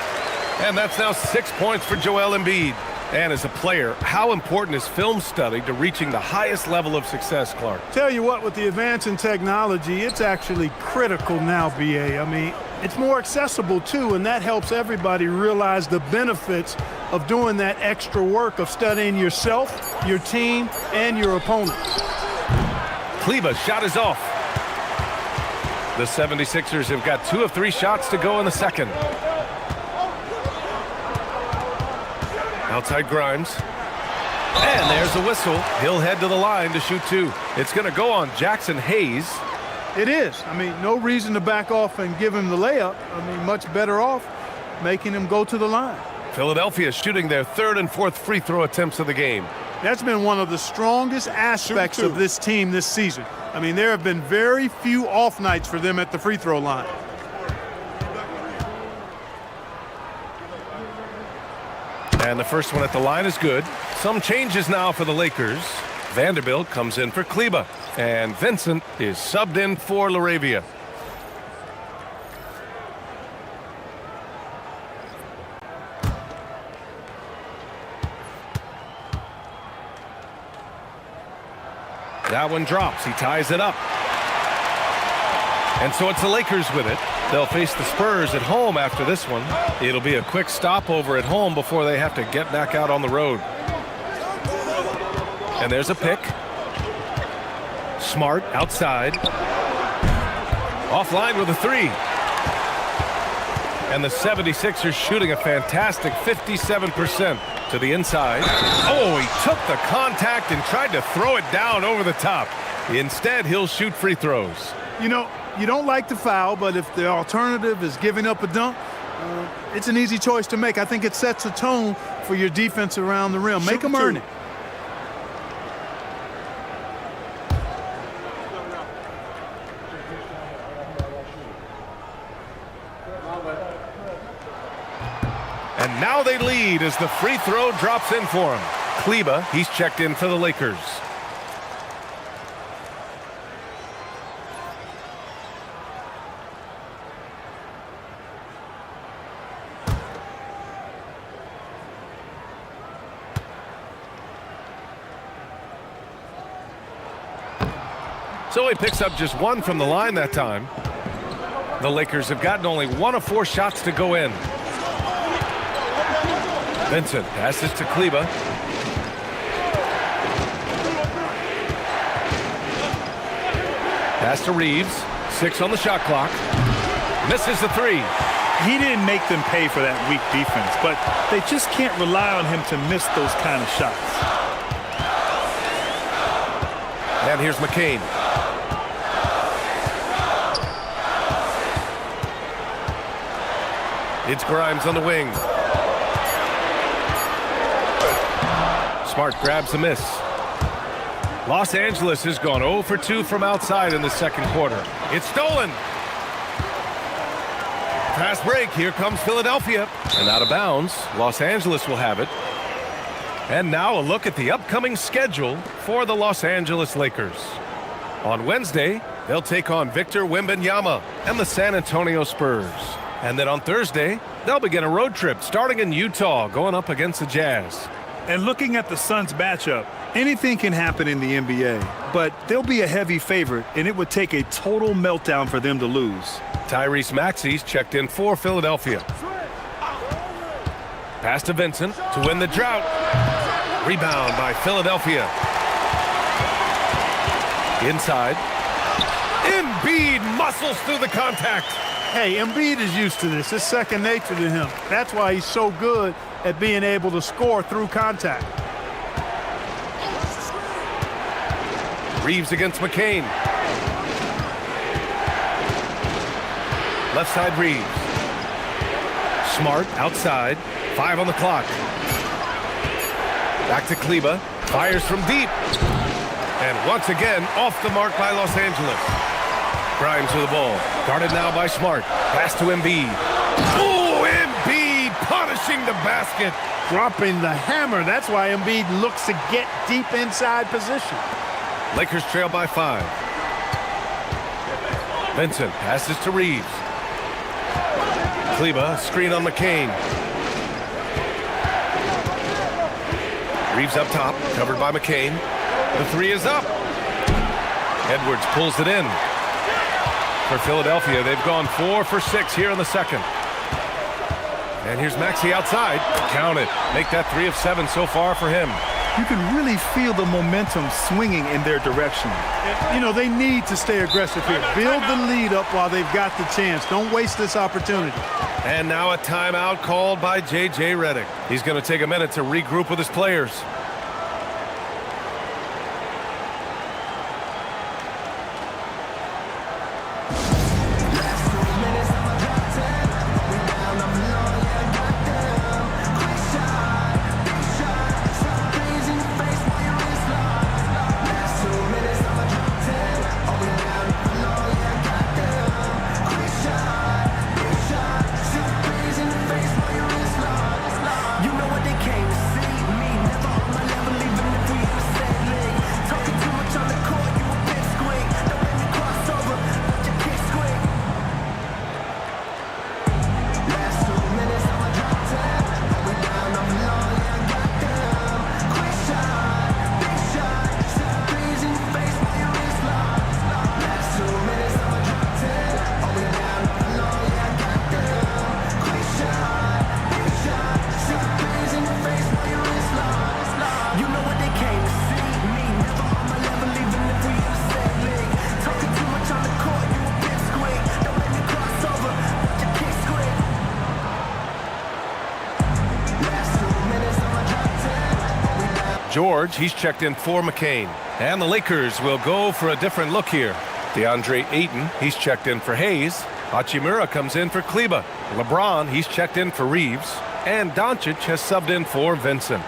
And that's now 6 points for Joel Embiid. And as a player, how important is film study to reaching the highest level of success, Clark? Tell you what, with the advance in technology, it's actually critical now, BA. I mean, it's more accessible, too, and that helps everybody realize the benefits of doing that extra work of studying yourself, your team, and your opponents. Kleba's shot is off. The 76ers have got 2 of 3 shots to go in the second. Outside Grimes. And there's the whistle. He'll head to the line to shoot 2. It's going to go on Jackson Hayes. It is. I mean, no reason to back off and give him the layup. I mean, much better off making him go to the line. Philadelphia shooting their 3rd and 4th free throw attempts of the game. That's been one of the strongest aspects of this team this season. I mean, there have been very few off nights for them at the free throw line. And the first one at the line is good. Some changes now for the Lakers. Vanderbilt comes in for Kleba. And Vincent is subbed in for LaRavia. That one drops. He ties it up. And so it's the Lakers with it. They'll face the Spurs at home after this one. It'll be a quick stopover at home before they have to get back out on the road. And there's a pick. Smart outside. Offline with a 3. And the 76ers shooting a fantastic 57% to the inside. Oh, he took the contact and tried to throw it down over the top. Instead, he'll shoot free throws. You know, you don't like the foul, but if the alternative is giving up a dunk, it's an easy choice to make. I think it sets a tone for your defense around the rim. Make them earn it. And now they lead as the free throw drops in for him. Kleba, he's checked in for the Lakers. So he picks up just one from the line that time. The Lakers have gotten only 1 of 4 shots to go in. Vincent passes to Kleba. Pass to Reeves. 6 on the shot clock. Misses the 3. He didn't make them pay for that weak defense, but they just can't rely on him to miss those kind of shots. And here's McCain. It's Grimes on the wing. Smart grabs the miss. Los Angeles has gone 0 for 2 from outside in the second quarter. It's stolen. Fast break. Here comes Philadelphia. And out of bounds. Los Angeles will have it. And now a look at the upcoming schedule for the Los Angeles Lakers. On Wednesday, they'll take on Victor Wembanyama and the San Antonio Spurs. And then on Thursday, they'll begin a road trip starting in Utah, going up against the Jazz. And looking at the Suns matchup, anything can happen in the NBA, but they'll be a heavy favorite, and it would take a total meltdown for them to lose. Tyrese Maxey's checked in for Philadelphia. Pass to Vincent to win the drought. Rebound by Philadelphia. Inside. Embiid muscles through the contact. Hey, Embiid is used to this. It's second nature to him. That's why he's so good at being able to score through contact. Reeves against McCain. Left side Reeves. Smart outside. 5 on the clock. Back to Kleba. Fires from deep. And once again, off the mark by Los Angeles. Grimes with the ball. Guarded now by Smart. Pass to Embiid. Oh, Embiid punishing the basket. Dropping the hammer. That's why Embiid looks to get deep inside position. Lakers trail by 5. Vincent passes to Reeves. Kleba, screen on McCain. Reeves up top, covered by McCain. The 3 is up. Edwards pulls it in. For Philadelphia, they've gone 4 for 6 here in the second. And here's Maxey outside. Count it. Make that 3 of 7 so far for him. You can really feel the momentum swinging in their direction. You know, they need to stay aggressive here. Build the lead up while they've got the chance. Don't waste this opportunity. And now a timeout called by J.J. Redick. He's going to take a minute to regroup with his players. George, he's checked in for McCain. And the Lakers will go for a different look here. DeAndre Ayton, he's checked in for Hayes. Hachimura comes in for Kleba. LeBron, he's checked in for Reeves. And Doncic has subbed in for Vincent.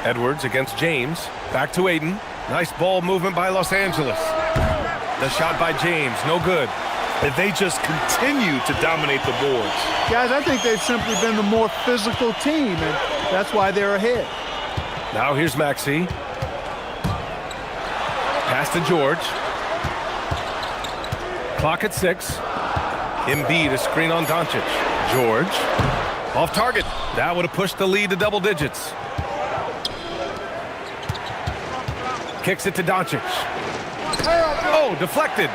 Edwards against James. Back to Ayton. Nice ball movement by Los Angeles. The shot by James, no good. And they just continue to dominate the boards. Guys, I think they've simply been the more physical team, and that's why they're ahead. Now here's Maxey. Pass to George. Clock at 6. Embiid, a screen on Doncic. George. Off target. That would have pushed the lead to double digits. Kicks it to Doncic. Oh, deflected.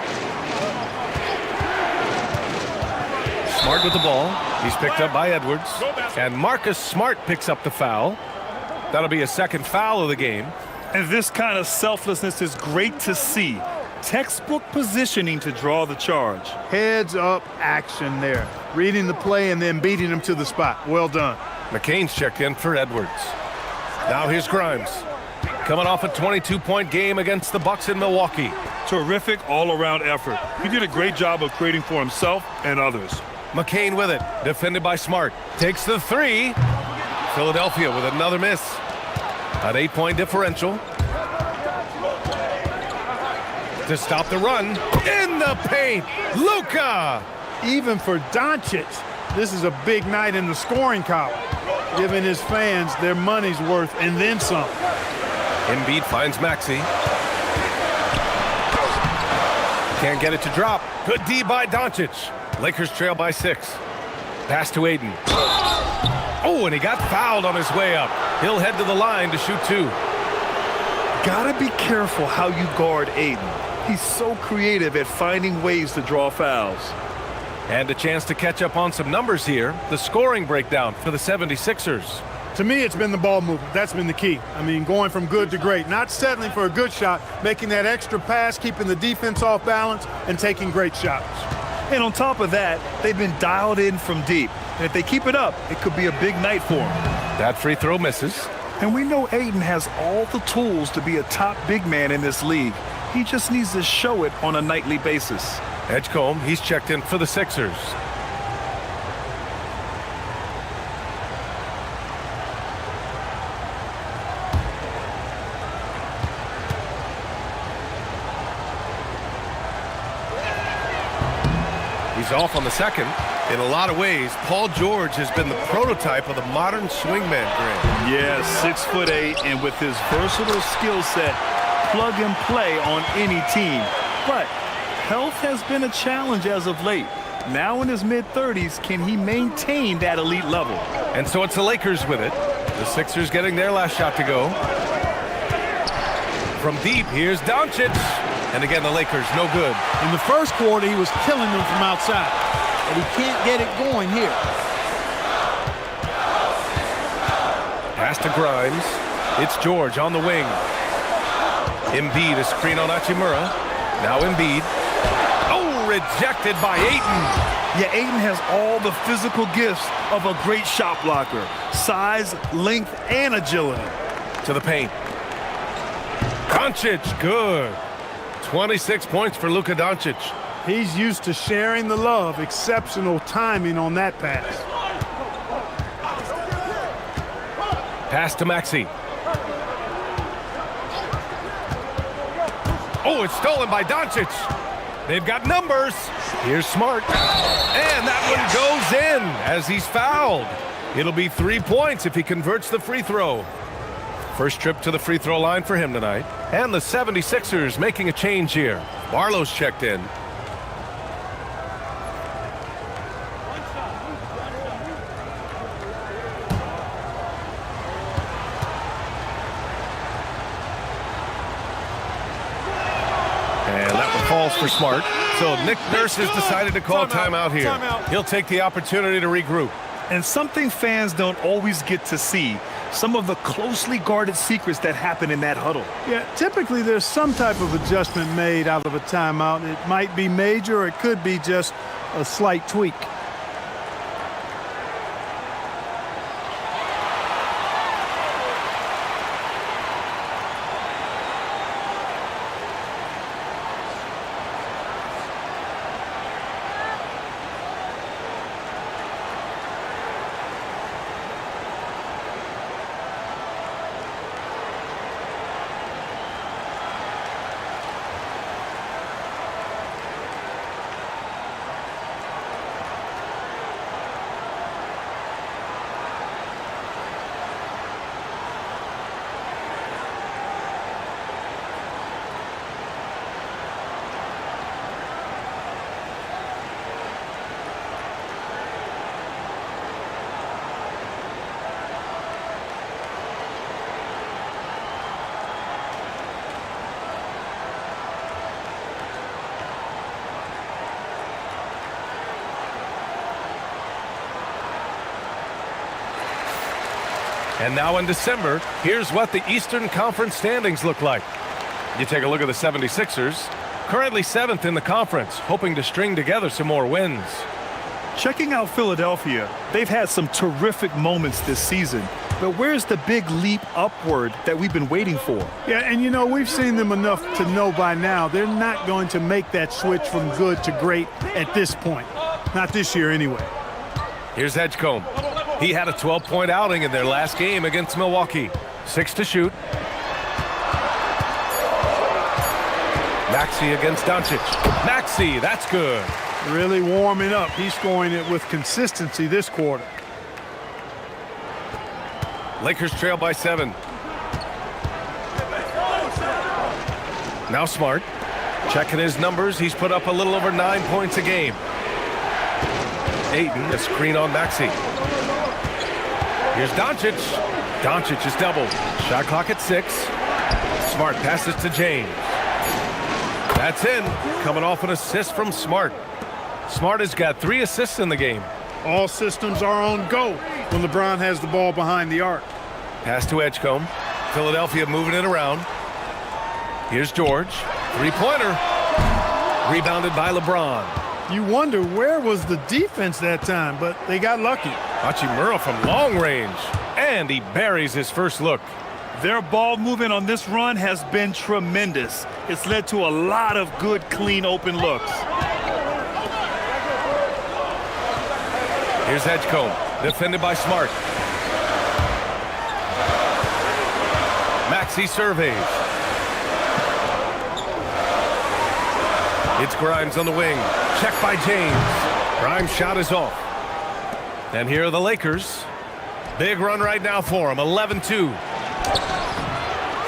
Smart with the ball. He's picked up by Edwards. And Marcus Smart picks up the foul. That'll be a second foul of the game. And this kind of selflessness is great to see. Textbook positioning to draw the charge. Heads up action there. Reading the play and then beating him to the spot. Well done. McCain's checked in for Edwards. Now here's Grimes. Coming off a 22-point game against the Bucks in Milwaukee. Terrific all-around effort. He did a great job of creating for himself and others. McCain with it, defended by Smart. Takes the 3. Philadelphia with another miss. An 8-point differential. To stop the run. In the paint, Luka! Even for Doncic, this is a big night in the scoring column, giving his fans their money's worth and then some. Embiid finds Maxey. Can't get it to drop. Good D by Doncic. Lakers trail by 6. Pass to Ayton. Oh, and he got fouled on his way up. He'll head to the line to shoot 2. Gotta be careful how you guard Ayton. He's so creative at finding ways to draw fouls. And a chance to catch up on some numbers here. The scoring breakdown for the 76ers. To me, it's been the ball movement. That's been the key. I mean, going from good to great. Not settling for a good shot, making that extra pass, keeping the defense off balance, and taking great shots. And on top of that, they've been dialed in from deep. And if they keep it up, it could be a big night for them. That free throw misses. And we know Ayton has all the tools to be a top big man in this league. He just needs to show it on a nightly basis. Edgecombe, he's checked in for the Sixers. He's off on the second. In a lot of ways, Paul George has been the prototype of the modern swingman, Grant. Yeah, 6'8", and with his versatile skill set, plug and play on any team. But health has been a challenge as of late. Now in his mid-30s, can he maintain that elite level? And so it's the Lakers with it. The Sixers getting their last shot to go. From deep, here's Doncic. And again, the Lakers, no good. In the first quarter, he was killing them from outside. But he can't get it going here. Pass to Grimes. It's George on the wing. Embiid, a screen on Hachimura. Now Embiid. Oh, rejected by Ayton. Yeah, Ayton has all the physical gifts of a great shot blocker. Size, length, and agility. To the paint. Doncic, good. 26 points for Luka Doncic. He's used to sharing the love. Exceptional timing on that pass. Pass to Maxey. Oh, it's stolen by Doncic. They've got numbers. Here's Smart. And that one goes in as he's fouled. It'll be 3 points if he converts the free throw. First trip to the free throw line for him tonight. And the 76ers making a change here. Barlow's checked in. And that one falls for Smart. So Nick Nurse has decided to call timeout here. He'll take the opportunity to regroup. And something fans don't always get to see, some of the closely guarded secrets that happen in that huddle. Yeah, typically there's some type of adjustment made out of a timeout. It might be major, or it could be just a slight tweak. And now in December, here's what the Eastern Conference standings look like. You take a look at the 76ers, currently 7th in the conference, hoping to string together some more wins. Checking out Philadelphia, they've had some terrific moments this season. But where's the big leap upward that we've been waiting for? Yeah, and you know, we've seen them enough to know by now they're not going to make that switch from good to great at this point. Not this year anyway. Here's Edgecombe. He had a 12-point outing in their last game against Milwaukee. 6 to shoot. Maxey against Doncic. Maxey, that's good. Really warming up. He's scoring it with consistency this quarter. Lakers trail by 7. Now Smart. Checking his numbers. He's put up a little over 9 points a game. Ayton, a screen on Maxey. Here's Doncic. Doncic is doubled. Shot clock at 6. Smart passes to James. That's in. Coming off an assist from Smart. Smart has got 3 assists in the game. All systems are on go when LeBron has the ball behind the arc. Pass to Edgecombe. Philadelphia moving it around. Here's George. Three-pointer. Rebounded by LeBron. You wonder where was the defense that time, but they got lucky. Hachimura from long range. And he buries his first look. Their ball movement on this run has been tremendous. It's led to a lot of good, clean, open looks. Here's Edgecombe, defended by Smart. Maxey surveys. It's Grimes on the wing. Checked by James. Grimes' shot is off. And here are the Lakers. Big run right now for him, 11-2.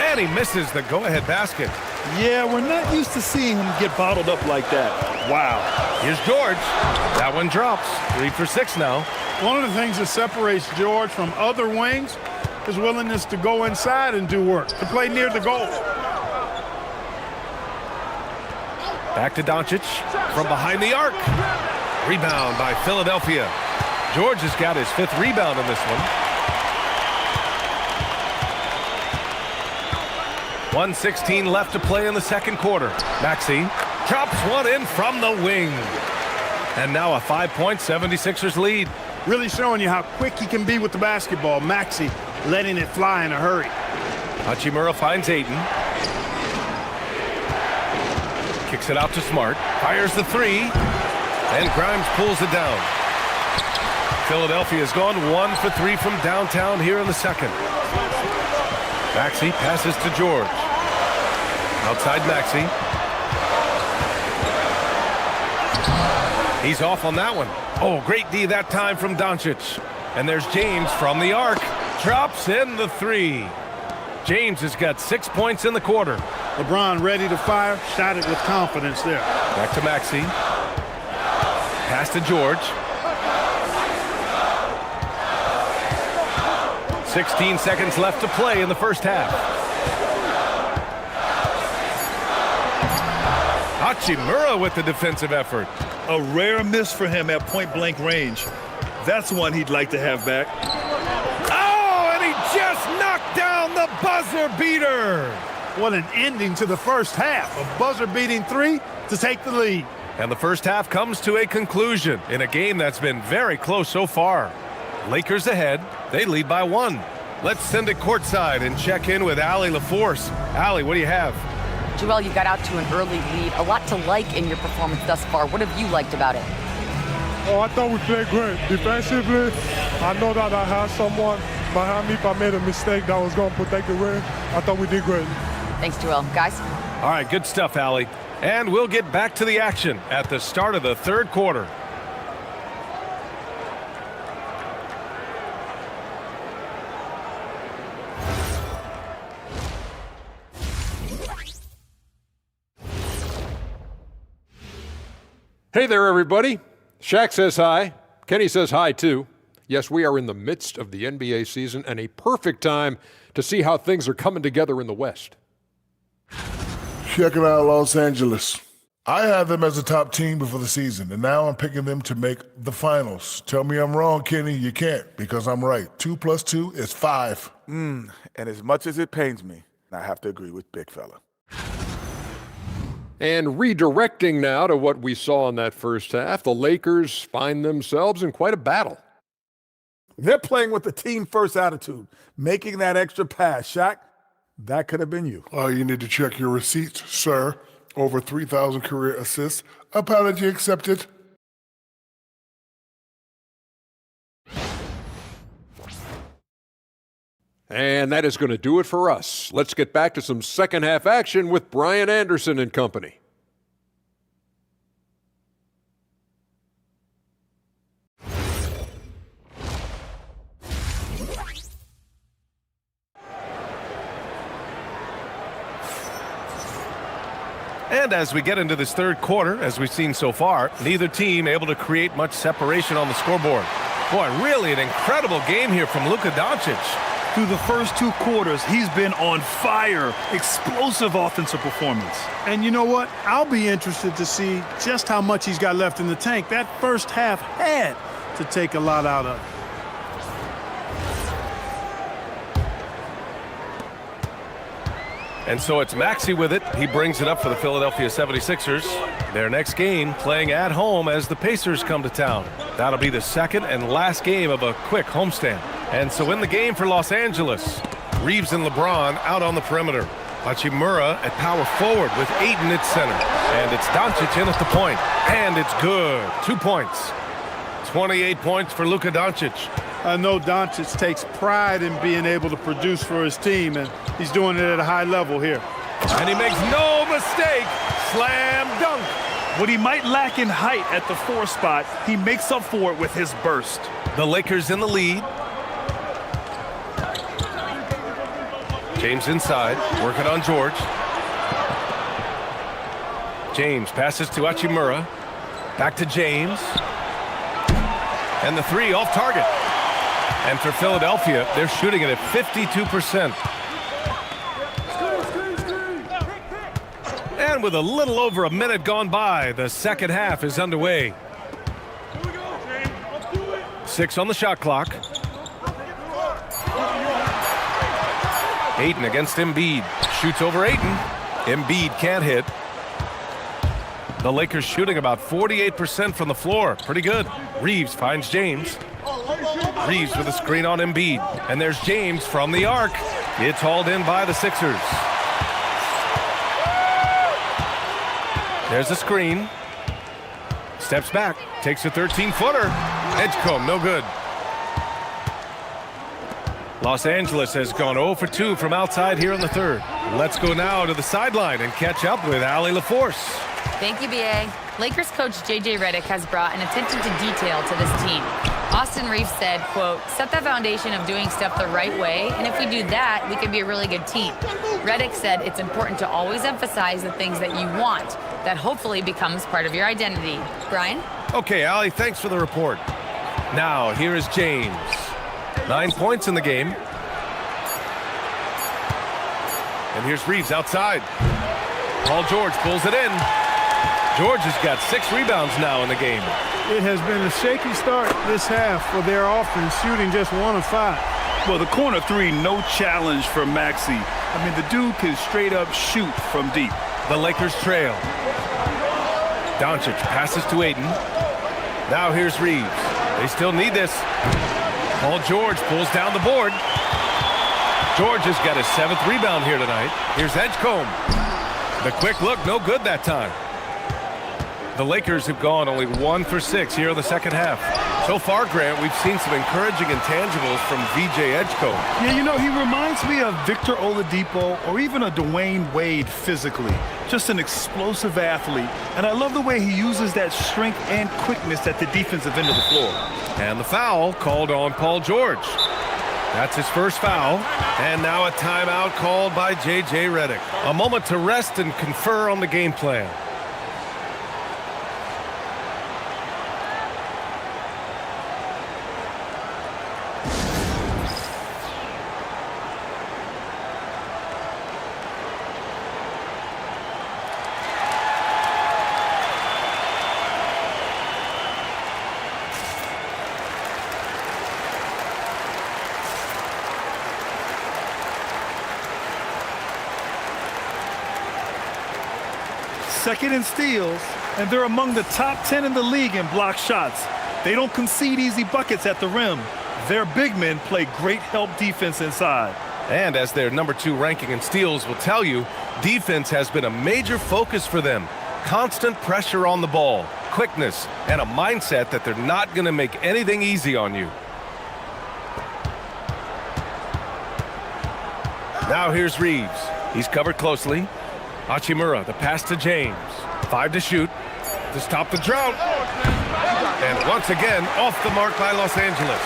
And he misses the go-ahead basket. Yeah, we're not used to seeing him get bottled up like that. Wow. Here's George. That one drops. 3 for 6 now. One of the things that separates George from other wings is willingness to go inside and do work, to play near the goal. Back to Doncic from behind the arc. Rebound by Philadelphia. George has got his 5th rebound in this one. 1:16 left to play in the second quarter. Maxey drops one in from the wing. And now a 5-point 76ers lead. Really showing you how quick he can be with the basketball. Maxey letting it fly in a hurry. Hachimura finds Ayton. Kicks it out to Smart. Fires the 3. And Grimes pulls it down. Philadelphia has gone 1 for 3 from downtown here in the second. Maxey passes to George. Outside Maxey. He's off on that one. Oh, great D that time from Doncic. And there's James from the arc. Drops in the 3. James has got 6 points in the quarter. LeBron ready to fire. Shot it with confidence there. Back to Maxey. Pass to George. 16 seconds left to play in the first half. Hachimura with the defensive effort. A rare miss for him at point-blank range. That's one he'd like to have back. Oh, and he just knocked down the buzzer beater. What an ending to the first half. A buzzer-beating three to take the lead. And the first half comes to a conclusion in a game that's been very close so far. Lakers ahead. They lead by 1. Let's send it courtside and check in with Allie LaForce. Allie, what do you have? Joel, you got out to an early lead. A lot to like in your performance thus far. What have you liked about it? Oh, I thought we played great. Defensively, I know that I had someone behind me if I made a mistake that was going to protect the rim. I thought we did great. Thanks, Joel. Guys? All right, good stuff, Allie. And we'll get back to the action at the start of the third quarter. Hey there, everybody. Shaq says hi. Kenny says hi, too. Yes, we are in the midst of the NBA season and a perfect time to see how things are coming together in the West. Check it out, Los Angeles. I had them as a top team before the season, and now I'm picking them to make the finals. Tell me I'm wrong, Kenny. You can't, because I'm right. 2 + 2 is 5. And as much as it pains me, I have to agree with Big Fella. And redirecting now to what we saw in that first half, the Lakers find themselves in quite a battle. They're playing with the team-first attitude, making that extra pass. Shaq, that could have been you. Oh, you need to check your receipts, sir. Over 3,000 career assists. Apology accepted. And that is going to do it for us. Let's get back to some second half action with Brian Anderson and company. And as we get into this third quarter, as we've seen so far, neither team able to create much separation on the scoreboard. Boy, really an incredible game here from Luka Doncic. Through the first 2 quarters, he's been on fire. Explosive offensive performance. And you know what? I'll be interested to see just how much he's got left in the tank. That first half had to take a lot out of it. And so it's Maxey with it. He brings it up for the Philadelphia 76ers. Their next game playing at home as the Pacers come to town. That'll be the second and last game of a quick homestand. And so in the game for Los Angeles, Reeves and LeBron out on the perimeter. Hachimura at power forward with Ayton at center. And it's Doncic in at the point. And it's good. 2 points. 28 points for Luka Doncic. I know Doncic takes pride in being able to produce for his team, and he's doing it at a high level here. And he makes no mistake. Slam dunk. What he might lack in height at the 4 spot, he makes up for it with his burst. The Lakers in the lead. James inside, working on George. James passes to Hachimura. Back to James. And the 3 off target. And for Philadelphia, they're shooting it at 52%. And with a little over a minute gone by, the second half is underway. 6 on the shot clock. Ayton against Embiid. Shoots over Ayton. Embiid can't hit. The Lakers shooting about 48% from the floor. Pretty good. Reeves finds James. Reeves with a screen on Embiid. And there's James from the arc. It's hauled in by the Sixers. There's a screen. Steps back. Takes a 13-footer. Edgecombe, no good. Los Angeles has gone 0 for 2 from outside here in the third. Let's go now to the sideline and catch up with Allie LaForce. Thank you, B.A. Lakers coach J.J. Redick has brought an attention to detail to this team. Austin Reeves said, quote, set the foundation of doing stuff the right way, and if we do that, we can be a really good team. Redick said it's important to always emphasize the things that you want. That hopefully becomes part of your identity. Brian? Okay, Allie, thanks for the report. Now, here is James. 9 points in the game. And here's Reeves outside. Paul George pulls it in. George has got 6 rebounds now in the game. It has been a shaky start this half for their offense, shooting just 1 of 5. Well, the corner 3, no challenge for Maxey. I mean, the dude can straight up shoot from deep. The Lakers trail. Doncic passes to Ayton. Now here's Reeves. They still need this. Paul George pulls down the board. George has got his 7th rebound here tonight. Here's Edgecombe. The quick look, no good that time. The Lakers have gone only 1 for 6 here in the second half. So far, Grant, we've seen some encouraging intangibles from VJ Edgecombe. Yeah, you know, he reminds me of Victor Oladipo or even a Dwayne Wade physically. Just an explosive athlete. And I love the way he uses that strength and quickness at the defensive end of the floor. And the foul called on Paul George. That's his first foul. And now a timeout called by J.J. Redick. A moment to rest and confer on the game plan. Second in steals, and they're among the top 10 in the league in block shots. They don't concede easy buckets at the rim. Their big men play great help defense inside. And as their number 2 ranking in steals will tell you, defense has been a major focus for them. Constant pressure on the ball, quickness, and a mindset that they're not going to make anything easy on you. Now here's Reeves. He's covered closely. Hachimura, the pass to James. 5 to shoot to stop the drought. And once again, off the mark by Los Angeles.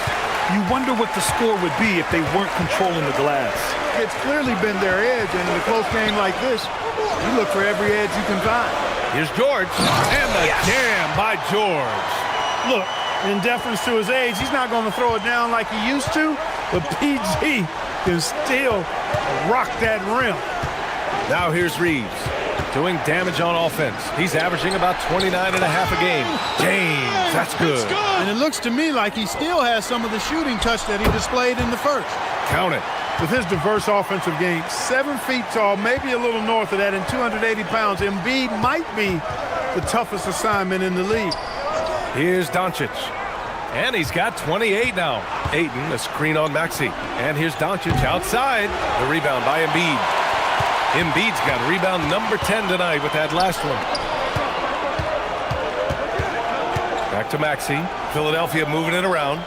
You wonder what the score would be if they weren't controlling the glass. It's clearly been their edge, and in a close game like this, you look for every edge you can find. Here's George, and the jam by George. Look, in deference to his age, he's not going to throw it down like he used to, but PG can still rock that rim. Now here's Reeves, doing damage on offense. He's averaging about 29.5 a game. James, that's good. And it looks to me like he still has some of the shooting touch that he displayed in the first. Count it. With his diverse offensive game, 7 feet tall, maybe a little north of that, and 280 pounds, Embiid might be the toughest assignment in the league. Here's Doncic. And he's got 28 now. Ayton, a screen on Maxey. And here's Doncic outside. The rebound by Embiid. Embiid's got rebound number 10 tonight with that last one. Back to Maxey. Philadelphia moving it around.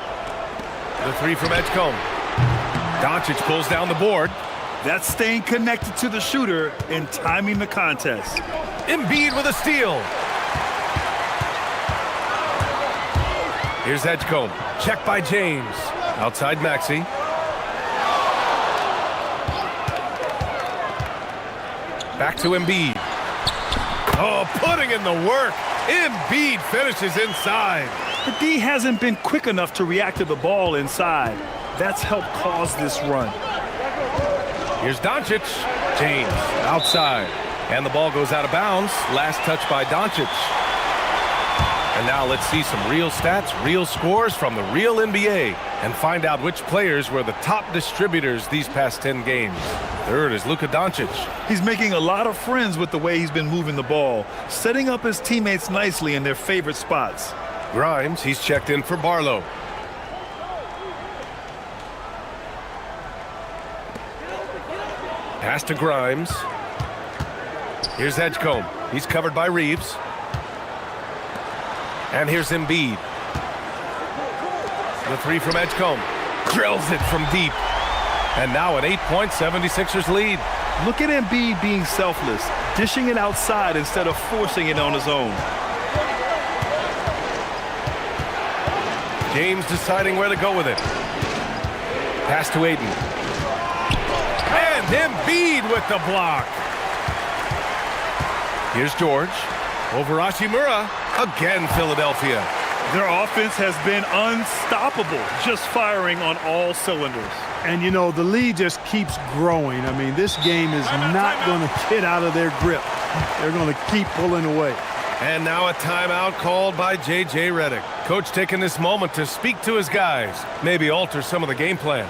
The 3 from Edgecombe. Doncic pulls down the board. That's staying connected to the shooter and timing the contest. Embiid with a steal. Here's Edgecombe. Check by James. Outside Maxey. Back to Embiid. Oh, putting in the work. Embiid finishes inside. The D hasn't been quick enough to react to the ball inside. That's helped cause this run. Here's Doncic. James outside. And the ball goes out of bounds. Last touch by Doncic. And now let's see some real stats, real scores from the real NBA and find out which players were the top distributors these past 10 games. Third is Luka Doncic. He's making a lot of friends with the way he's been moving the ball, setting up his teammates nicely in their favorite spots. Grimes, he's checked in for Barlow. Pass to Grimes. Here's Edgecombe. He's covered by Reeves. And here's Embiid. The 3 from Edgecombe. Drills it from deep. And now an 8-point 76ers lead. Look at Embiid being selfless, dishing it outside instead of forcing it on his own. James deciding where to go with it. Pass to Ayton. And Embiid with the block. Here's George. Over Hachimura. Again, Philadelphia. Their offense has been unstoppable, just firing on all cylinders. And, you know, the lead just keeps growing. I mean, this game is not going to get out of their grip. They're going to keep pulling away. And now a timeout called by J.J. Redick. Coach taking this moment to speak to his guys, maybe alter some of the game plan.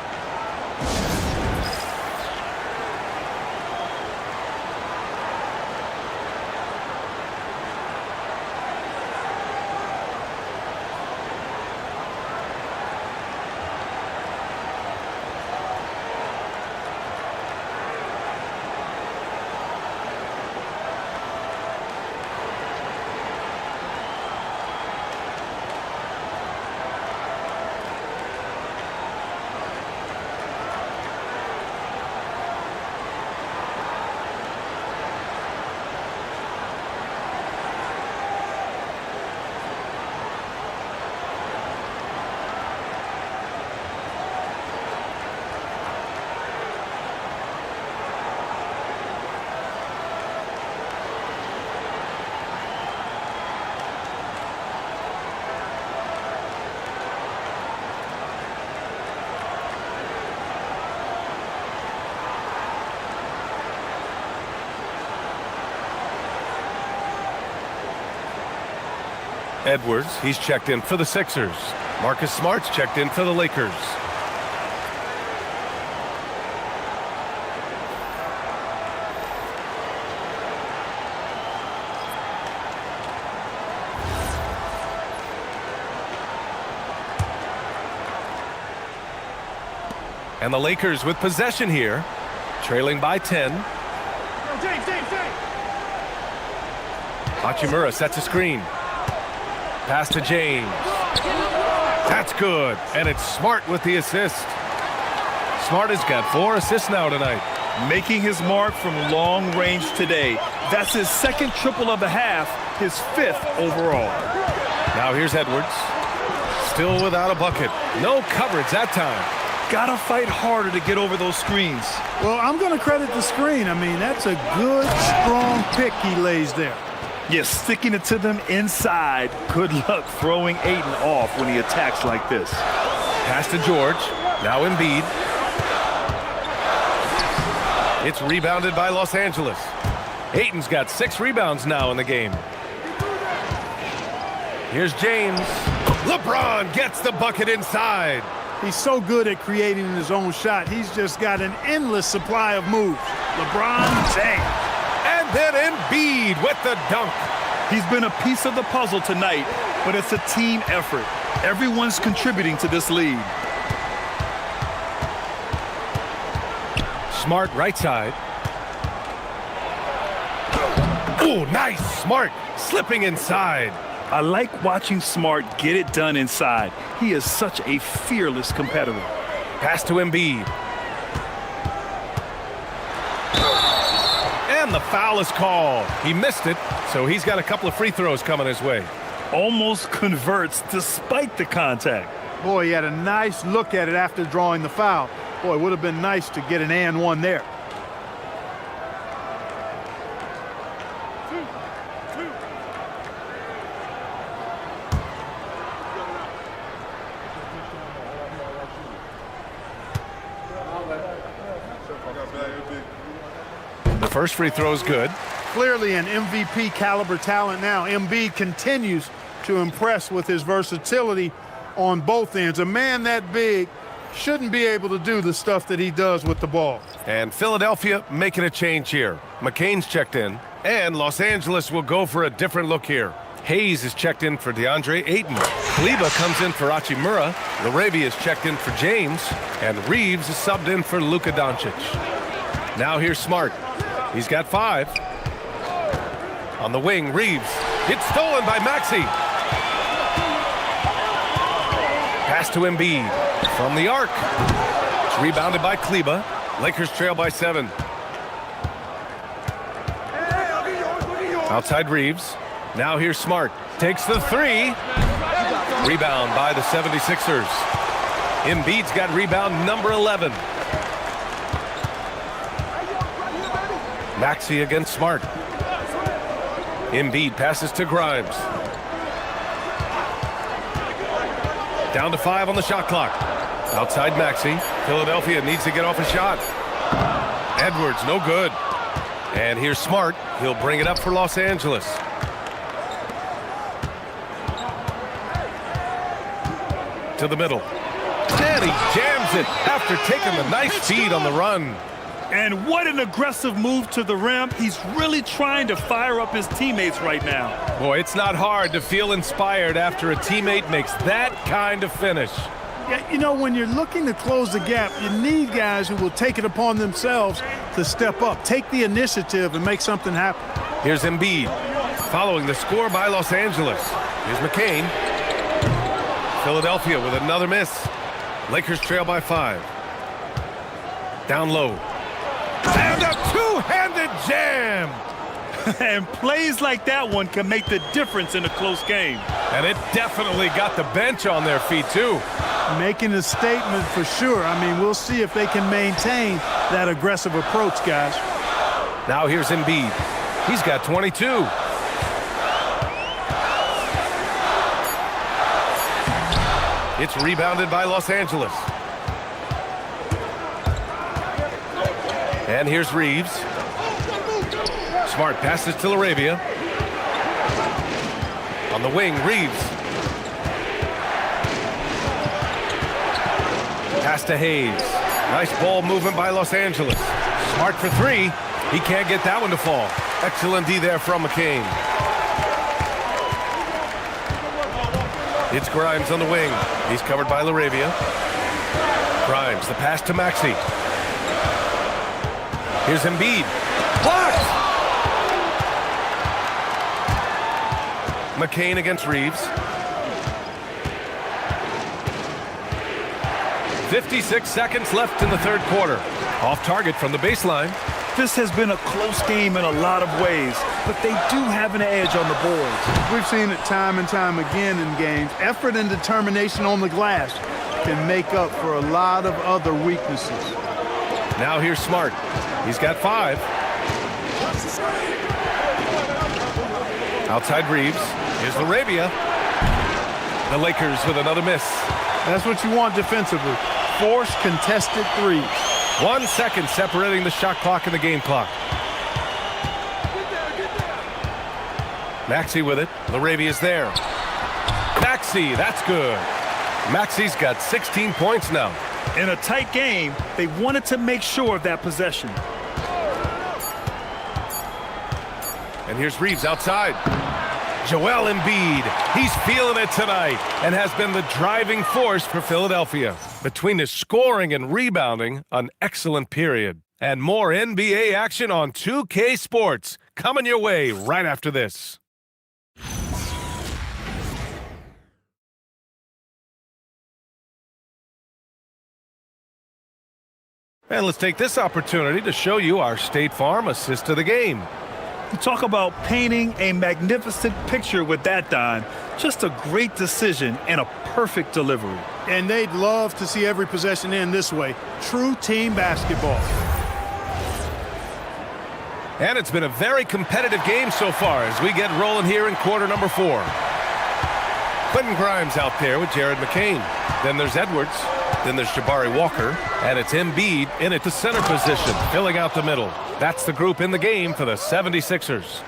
Edwards, he's checked in for the Sixers. Marcus Smart's checked in for the Lakers. And the Lakers with possession here, trailing by 10. Hachimura sets a screen. Pass to James. That's good. And it's Smart with the assist. Smart has got 4 assists now tonight. Making his mark from long range today. That's his second triple of the half, his 5th overall. Now here's Edwards. Still without a bucket. No coverage that time. Gotta fight harder to get over those screens. Well, I'm going to credit the screen. I mean, that's a good, strong pick he lays there. Yeah, sticking it to them inside. Good luck throwing Ayton off when he attacks like this. Pass to George. Now Embiid. It's rebounded by Los Angeles. Ayton's got 6 rebounds now in the game. Here's James. LeBron gets the bucket inside. He's so good at creating his own shot. He's just got an endless supply of moves. LeBron James. And then Embiid with the dunk. He's been a piece of the puzzle tonight, but it's a team effort. Everyone's contributing to this lead. Smart right side. Oh, nice. Smart slipping inside. I like watching Smart get it done inside. He is such a fearless competitor. Pass to Embiid. And the foul is called. He missed it, so he's got a couple of free throws coming his way. Almost converts despite the contact. Boy, he had a nice look at it after drawing the foul. Boy, it would have been nice to get an and one there. The first free throw is good. Clearly an MVP caliber talent now. Embiid continues to impress with his versatility on both ends. A man that big shouldn't be able to do the stuff that he does with the ball. And Philadelphia making a change here. McCain's checked in, and Los Angeles will go for a different look here. Hayes is checked in for DeAndre Ayton. Kleber comes in for Hachimura. Laravia is checked in for James, and Reeves is subbed in for Luka Doncic. Now here's Smart. He's got 5. On the wing, Reeves. It's stolen by Maxey. Pass to Embiid. From the arc. It's rebounded by Kleber. Lakers trail by 7. Outside Reeves. Now here's Smart. Takes the 3. Rebound by the 76ers. Embiid's got rebound number 11. Maxey against Smart. Embiid passes to Grimes. Down to 5 on the shot clock. Outside Maxey. Philadelphia needs to get off a shot. Edwards, no good. And here's Smart. He'll bring it up for Los Angeles. to the middle. And he jams it after taking the nice feed on the run. And what an aggressive move to the rim. He's really trying to fire up his teammates right now. Boy, it's not hard to feel inspired after a teammate makes that kind of finish. Yeah, you know, when you're looking to close the gap, you need guys who will take it upon themselves to step up, take the initiative, and make something happen. Here's Embiid, following the score by Los Angeles. Here's McCain. Philadelphia with another miss. Lakers trail by 5. Down low. And a two-handed jam! And plays like that one can make the difference in a close game. And it definitely got the bench on their feet, too. Making a statement for sure. I mean, we'll see if they can maintain that aggressive approach, guys. Now here's Embiid. He's got 22. It's rebounded by Los Angeles. And here's Reeves. Smart passes to Laravia. On the wing, Reeves. Pass to Hayes. Nice ball movement by Los Angeles. Smart for 3. He can't get that one to fall. Excellent D there from McCain. It's Grimes on the wing. He's covered by Laravia. Grimes, the pass to Maxey. Here's Embiid. Blocked! McCain against Reeves. 56 seconds left in the third quarter. Off target from the baseline. This has been a close game in a lot of ways, but they do have an edge on the boards. We've seen it time and time again in games. Effort and determination on the glass can make up for a lot of other weaknesses. Now here's Smart. He's got 5. Outside Reeves. Here's Laravia. The Lakers with another miss. That's what you want defensively. Force contested threes. 1 second separating the shot clock and the game clock. Maxey with it. Laravia's there. Maxey, that's good. Maxey's got 16 points now. In a tight game, they wanted to make sure of that possession. And here's Reeves outside. Joel Embiid, he's feeling it tonight and has been the driving force for Philadelphia. Between his scoring and rebounding, an excellent period. And more NBA action on 2K Sports coming your way right after this. And let's take this opportunity to show you our State Farm assist of the game. You talk about painting a magnificent picture with that, Don. Just a great decision and a perfect delivery. And they'd love to see every possession end this way. True team basketball. And it's been a very competitive game so far as we get rolling here in quarter number 4. Quentin Grimes out there with Jared McCain. Then there's Edwards. Then there's Jabari Walker. And it's Embiid in at the center position, filling out the middle. That's the group in the game for the 76ers.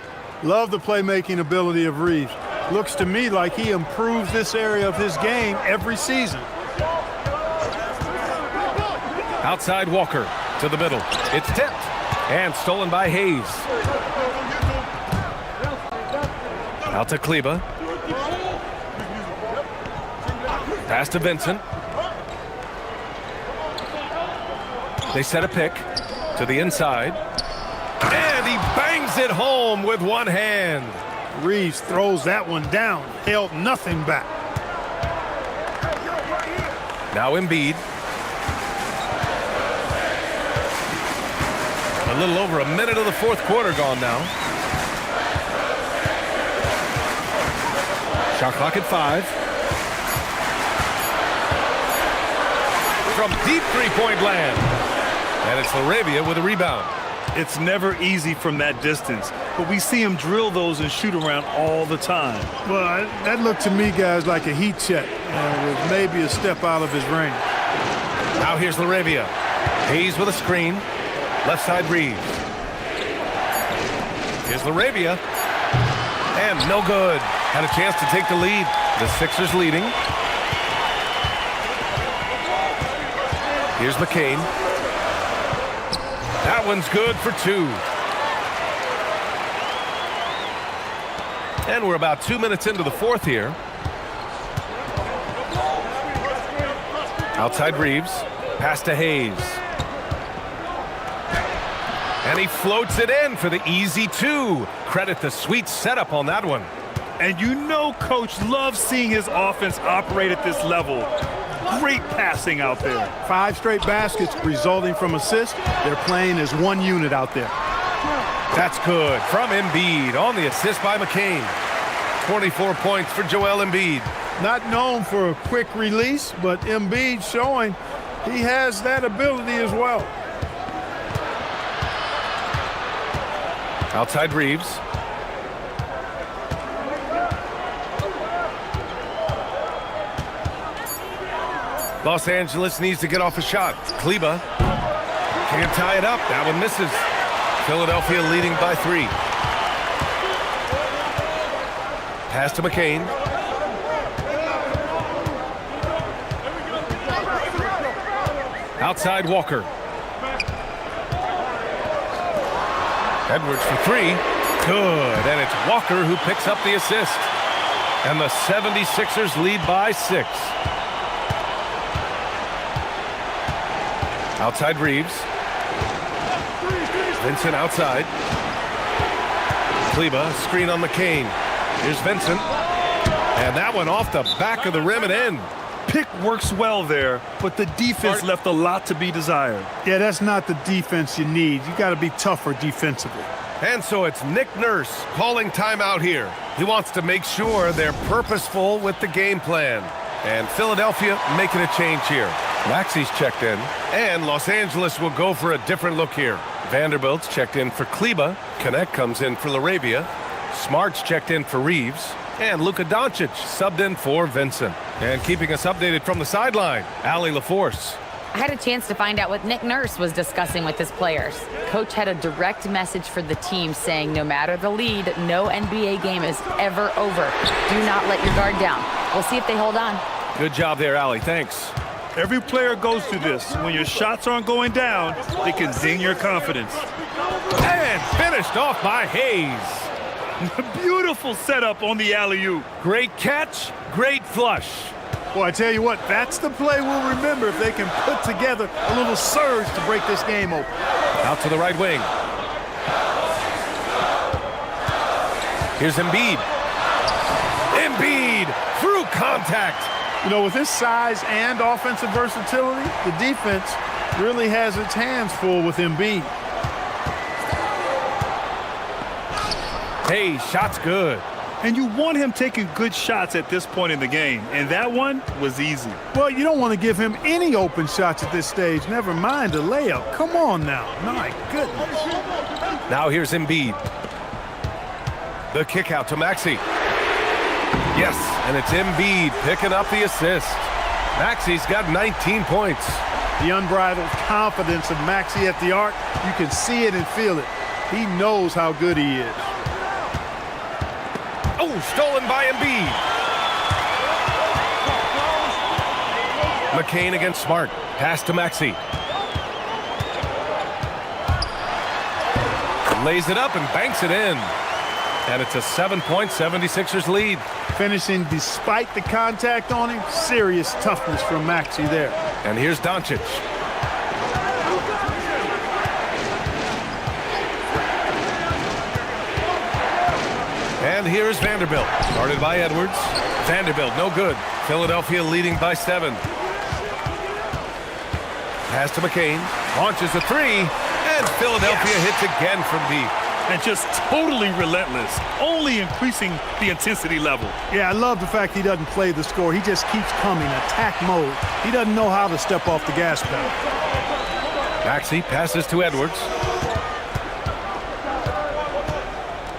Love the playmaking ability of Reeves. Looks to me like he improves this area of his game every season. Outside Walker to the middle. It's tipped and stolen by Hayes. Out to Kleba. Pass to Vincent. They set a pick to the inside. And he bangs it home with one hand. Reeves throws that one down. Held nothing back. Now Embiid. A little over a minute of the fourth quarter gone now. Shot clock at 5. From deep three-point land. And it's Laravia with a rebound. It's never easy from that distance, but we see him drill those and shoot around all the time. Well, that looked to me, guys, like a heat check. With maybe a step out of his range. Now here's Laravia. Hayes with a screen. Left side Reeves. Here's Laravia. And no good. Had a chance to take the lead. The Sixers leading. Here's McCain. That one's good for 2. And we're about 2 minutes into the fourth here. Outside Reeves. Pass to Hayes. And he floats it in for the easy 2. Credit the sweet setup on that one. And you know Coach loves seeing his offense operate at this level. Great passing out there. 5 straight baskets resulting from assists. They're playing as one unit out there. That's good from Embiid on the assist by McCain. 24 points for Joel Embiid. Not known for a quick release, but Embiid showing he has that ability as well. Outside Reeves. Los Angeles needs to get off a shot. Kleba can't tie it up. That one misses. Philadelphia leading by 3. Pass to McCain. Outside Walker. Edwards for 3. Good. And it's Walker who picks up the assist. And the 76ers lead by 6. Outside Reeves. Vincent outside. Kleba, screen on McCain. Here's Vincent. And that one off the back of the rim and in. Pick works well there, but the defense left a lot to be desired. Yeah, that's not the defense you need. You got to be tougher defensively. And so it's Nick Nurse calling timeout here. He wants to make sure they're purposeful with the game plan. And Philadelphia making a change here. Maxey's checked in, and Los Angeles will go for a different look here. Vanderbilt's checked in for Kleba. Connect comes in for LaRavia. Smart's checked in for Reeves. And Luka Doncic subbed in for Vincent. And keeping us updated from the sideline, Allie LaForce. I had a chance to find out what Nick Nurse was discussing with his players. Coach had a direct message for the team saying no matter the lead, no NBA game is ever over. Do not let your guard down. We'll see if they hold on. Good job there, Allie. Thanks. Every player goes through this. When your shots aren't going down, they can ding your confidence. And finished off by Hayes. Beautiful setup on the alley-oop. Great catch, great flush. Boy, I tell you what, that's the play we'll remember if they can put together a little surge to break this game open. Out to the right wing. Here's Embiid. Embiid through contact. You know, with his size and offensive versatility, the defense really has its hands full with Embiid. Hey, shot's good. And you want him taking good shots at this point in the game. And that one was easy. Well, you don't want to give him any open shots at this stage. Never mind a layup. Come on now. My goodness. Now here's Embiid. The kick out to Maxey. Yes, and it's Embiid picking up the assist. Maxey's got 19 points. The unbridled confidence of Maxey at the arc, you can see it and feel it. He knows how good he is. Oh, stolen by Embiid. McCain against Smart. Pass to Maxey. Lays it up and banks it in. And it's a 7-point 76ers lead. Finishing despite the contact on him. Serious toughness from Maxey there. And here's Doncic. And here's Vanderbilt. Guarded by Edwards. Vanderbilt, no good. Philadelphia leading by 7. Pass to McCain. Launches a 3. And Philadelphia hits again from deep. And just totally relentless, only increasing the intensity level. Yeah, I love the fact he doesn't play the score. He just keeps coming, attack mode. He doesn't know how to step off the gas pedal. Maxey passes to Edwards.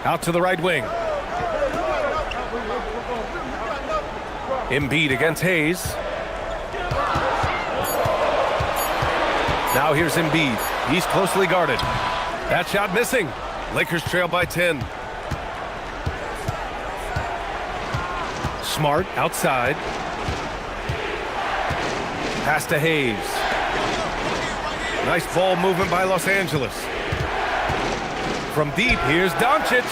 Out to the right wing. Embiid against Hayes. Now here's Embiid. He's closely guarded. That shot missing. Lakers trail by 10. Smart outside. Pass to Hayes. Nice ball movement by Los Angeles. From deep, here's Doncic.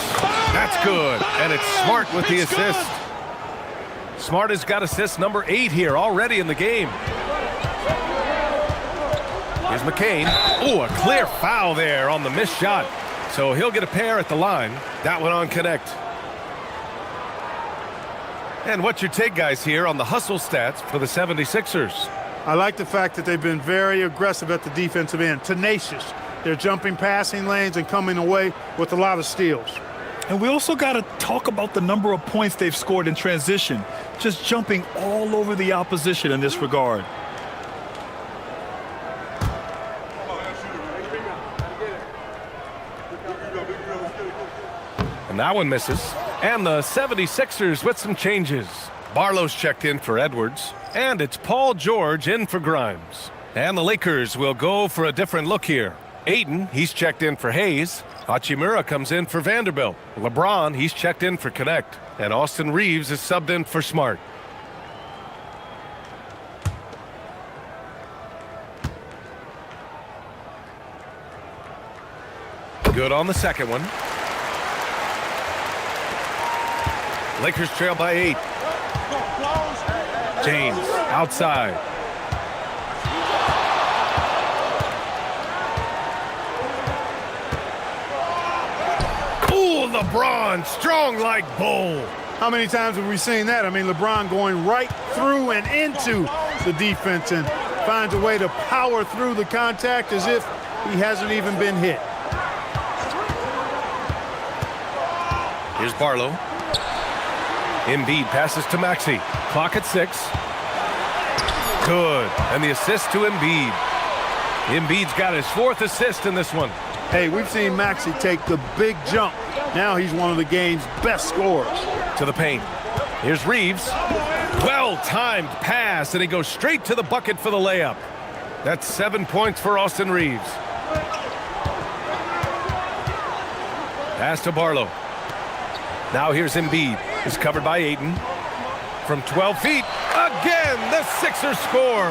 That's good, and it's Smart with the assist. Smart has got assist number 8 here already in the game. Here's McCain. Oh, a clear foul there on the missed shot. So he'll get a pair at the line. That one on connect. And what's your take, guys, here on the hustle stats for the 76ers? I like the fact that they've been very aggressive at the defensive end, tenacious. They're jumping passing lanes and coming away with a lot of steals. And we also got to talk about the number of points they've scored in transition, just jumping all over the opposition in this regard. And that one misses. And the 76ers with some changes. Barlow's checked in for Edwards. And it's Paul George in for Grimes. And the Lakers will go for a different look here. Ayton, he's checked in for Hayes. Hachimura comes in for Vanderbilt. LeBron, he's checked in for Connect. And Austin Reeves is subbed in for Smart. Good on the second one. Lakers trail by 8. James outside. Ooh, LeBron, strong like bull. How many times have we seen that? I mean, LeBron going right through and into the defense and finds a way to power through the contact as if he hasn't even been hit. Here's Barlow. Embiid passes to Maxey. Clock at 6. Good. And the assist to Embiid. Embiid's got his 4th assist in this one. Hey, we've seen Maxey take the big jump. Now he's one of the game's best scorers. To the paint. Here's Reeves. Well-timed pass, and he goes straight to the bucket for the layup. That's 7 points for Austin Reeves. Pass to Barlow. Now here's Embiid. He's covered by Ayton. From 12 feet, again, the Sixers score.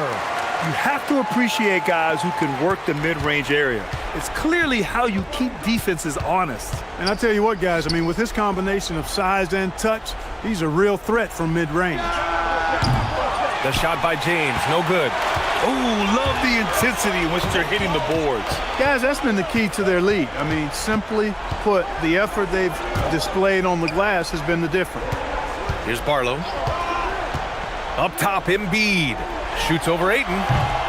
You have to appreciate guys who can work the mid-range area. It's clearly how you keep defenses honest. And I tell you what, guys, I mean, with this combination of size and touch, he's a real threat from mid-range. The shot by James, no good. Oh, love the intensity in which they're hitting the boards. Guys, that's been the key to their lead. I mean, simply put, the effort they've displayed on the glass has been the difference. Here's Barlow. Up top, Embiid. Shoots over Ayton.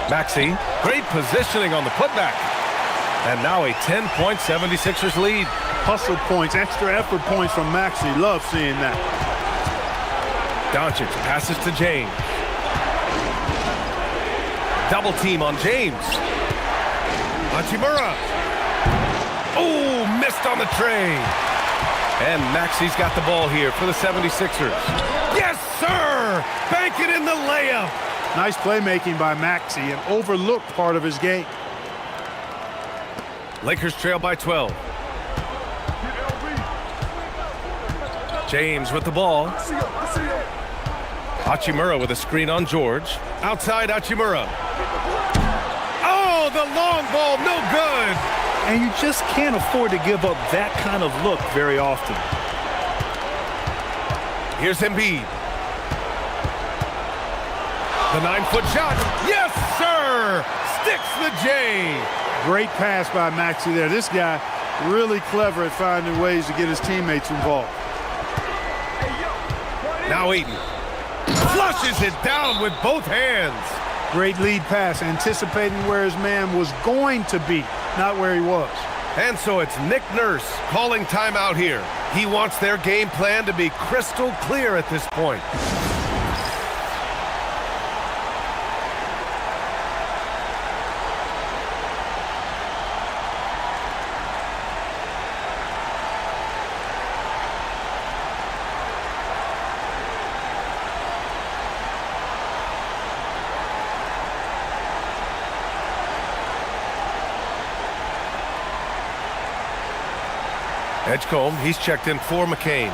Maxey, great positioning on the putback. And now a 10-point 76ers lead. Hustle points, extra effort points from Maxey. Love seeing that. Doncic passes to James. Double team on James. Hachimura. Oh, missed on the tray. And Maxey's got the ball here for the 76ers. Yes, sir! Bank it in the layup. Nice playmaking by Maxey, an overlooked part of his game. Lakers trail by 12. James with the ball. Hachimura with a screen on George. Outside Hachimura. Oh, the long ball, no good. And you just can't afford to give up that kind of look very often. Here's Embiid. The 9-foot shot. Yes, sir! Sticks the J. Great pass by Maxey there. This guy really clever at finding ways to get his teammates involved. Now Ayton flushes it down with both hands. Great lead pass, anticipating where his man was going to be, not where he was. And so it's Nick Nurse calling timeout here. He wants their game plan to be crystal clear at this point. Edgecombe, he's checked in for McCain.